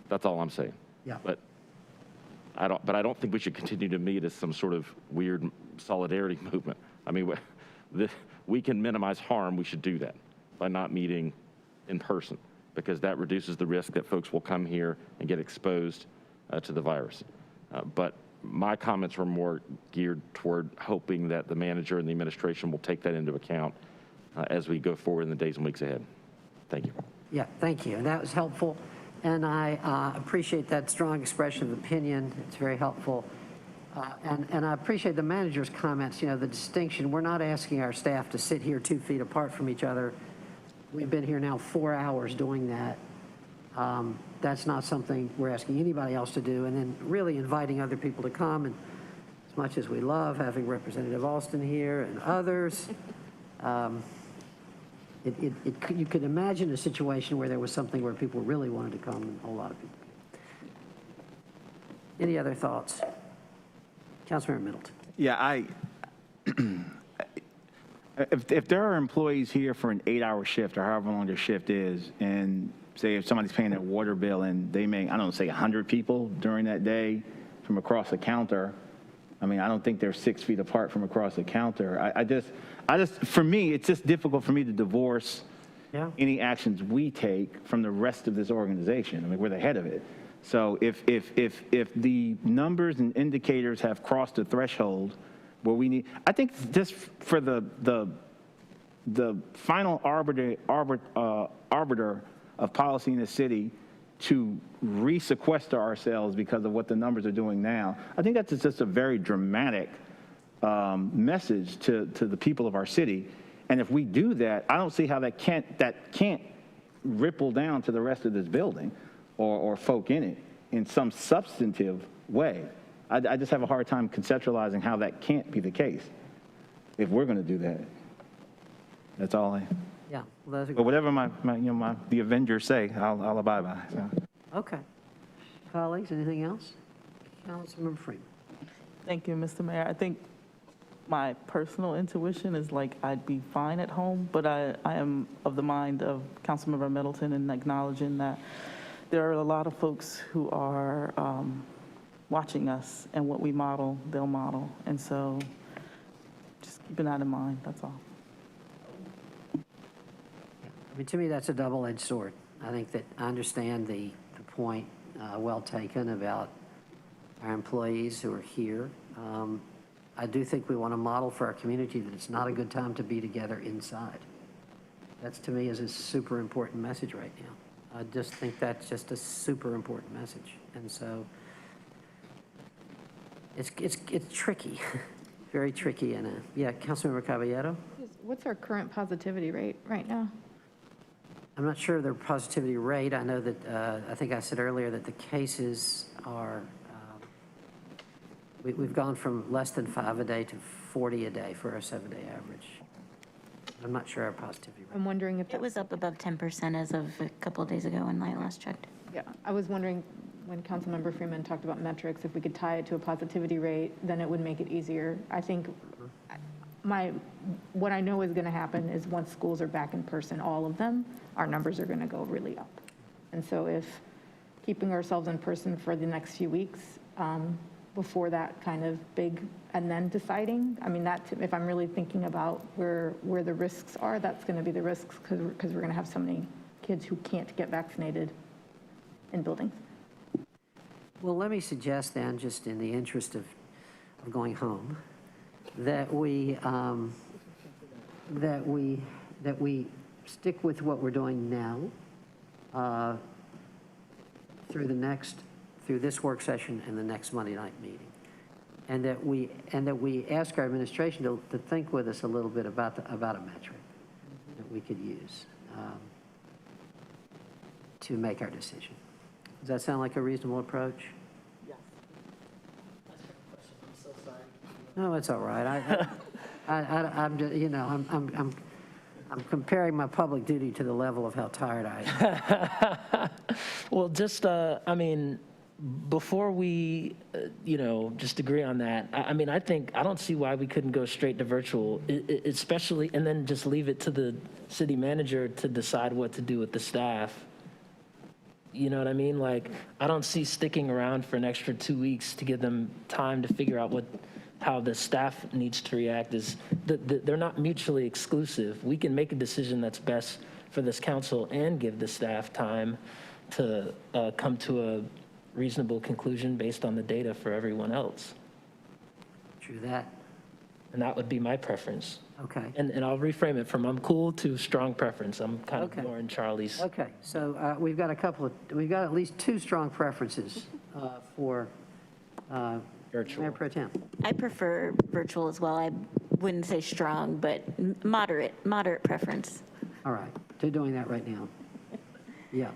That's all I'm saying. Yeah. But I don't think we should continue to meet as some sort of weird solidarity movement. I mean, we can minimize harm. We should do that by not meeting in person, because that reduces the risk that folks will come here and get exposed to the virus. But my comments were more geared toward hoping that the manager and the administration will take that into account as we go forward in the days and weeks ahead. Thank you. Yeah, thank you. And that was helpful. And I appreciate that strong expression of opinion. It's very helpful. And I appreciate the manager's comments, the distinction. We're not asking our staff to sit here 2 feet apart from each other. We've been here now 4 hours doing that. That's not something we're asking anybody else to do. And then really inviting other people to come. And as much as we love having Representative Alston here and others, you could imagine a situation where there was something where people really wanted to come, and a whole lot of people came. Any other thoughts? Councilmember Middleton. Yeah, if there are employees here for an 8-hour shift or however long their shift is, and say if somebody's paying their water bill and they may, I don't know, say 100 people during that day from across the counter, I mean, I don't think they're 6 feet apart from across the counter. I just, for me, it's just difficult for me to divorce any actions we take from the rest of this organization. I mean, we're the head of it. So if the numbers and indicators have crossed the threshold where we need, I think just for the final arbiter of policy in the city to resequester ourselves because of what the numbers are doing now, I think that's just a very dramatic message to the people of our city. And if we do that, I don't see how that can't ripple down to the rest of this building or folk in it in some substantive way. I just have a hard time conceptualizing how that can't be the case if we're going to do that. That's all I. Yeah. Well, but whatever the Avengers say, I'll abide by. So. Okay. Colleagues, anything else? Councilmember Freeman. Thank you, Mr. Mayor. I think my personal intuition is like I'd be fine at home, but I am of the mind of Councilmember Middleton in acknowledging that there are a lot of folks who are watching us, and what we model, they'll model. And so just keeping that in mind, that's all. I mean, to me, that's a double-edged sword. I think that I understand the point well taken about our employees who are here. I do think we want to model for our community that it's not a good time to be together inside. That's, to me, is a super important message right now. I just think that's just a super important message. And so it's tricky, very tricky. And yeah, Councilmember Caballero? What's our current positivity rate right now? I'm not sure their positivity rate. I know that, I think I said earlier that the cases are, we've gone from less than 5 a day to 40 a day for a 7-day average. I'm not sure our positivity rate. I'm wondering if It was up above 10% as of a couple of days ago when I last checked. Yeah, I was wondering when Councilmember Freeman talked about metrics, if we could tie it to a positivity rate, then it would make it easier. I think what I know is going to happen is once schools are back in person, all of them, our numbers are going to go really up. And so if keeping ourselves in person for the next few weeks before that kind of big, and then deciding, I mean, that if I'm really thinking about where the risks are, that's going to be the risks because we're going to have so many kids who can't get vaccinated in buildings. Well, let me suggest then, just in the interest of going home, that we stick with what we're doing now through this work session and the next Monday night meeting, and that we ask our administration to think with us a little bit about a metric that we could use. to make our decision. Does that sound like a reasonable approach? Yes. I'm so sorry. No, it's all right. I'm just, you know, I'm comparing my public duty to the level of how tired I am. Well, just, I mean, before we, you know, just agree on that, I mean, I don't see why we couldn't go straight to virtual, especially, and then just leave it to the city manager to decide what to do with the staff. You know what I mean? Like, I don't see sticking around for an extra 2 weeks to give them time to figure out how the staff needs to react. They're not mutually exclusive. We can make a decision that's best for this council and give the staff time to come to a reasonable conclusion based on the data for everyone else. True that. And that would be my preference. Okay. And I'll reframe it from I'm cool to strong preference. I'm kind of more in Charlie's. Okay, so we've got at least 2 strong preferences for virtual. Mayor Pro Tem. I prefer virtual as well. I wouldn't say strong, but moderate preference. All right, to doing that right now. Yeah.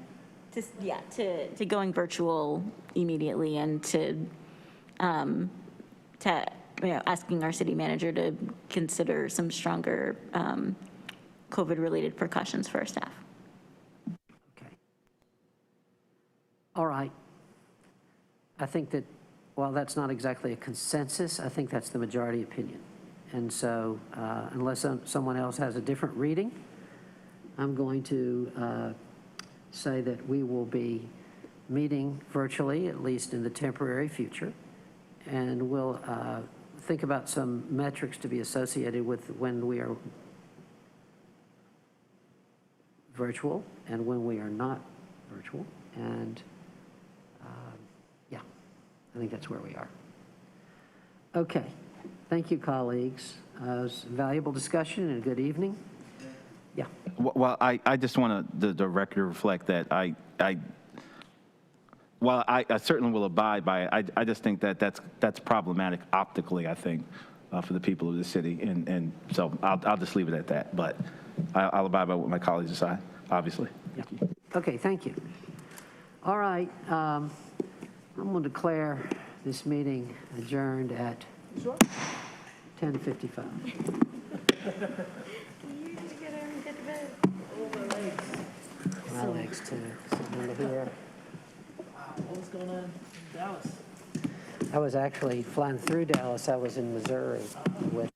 To going virtual immediately and to asking our city manager to consider some stronger COVID-related precautions for our staff. Okay. All right. I think that while that's not exactly a consensus, I think that's the majority opinion. And so unless someone else has a different reading, I'm going to say that we will be meeting virtually, at least in the temporary future, and we'll think about some metrics to be associated with when we are virtual and when we are not virtual. And yeah, I think that's where we are. Okay, thank you, colleagues. It was a valuable discussion and a good evening. Yeah. Well, I just want the record to reflect that I certainly will abide by it. I just think that that's problematic optically, I think, for the people of the city. And so I'll just leave it at that. But I'll abide by what my colleagues decide, obviously. Yeah. Okay, thank you. All right, I'm going to declare this meeting adjourned at 10:55. My legs too. Sitting under here. What was going on in Dallas? I was actually flying through Dallas. I was in Missouri with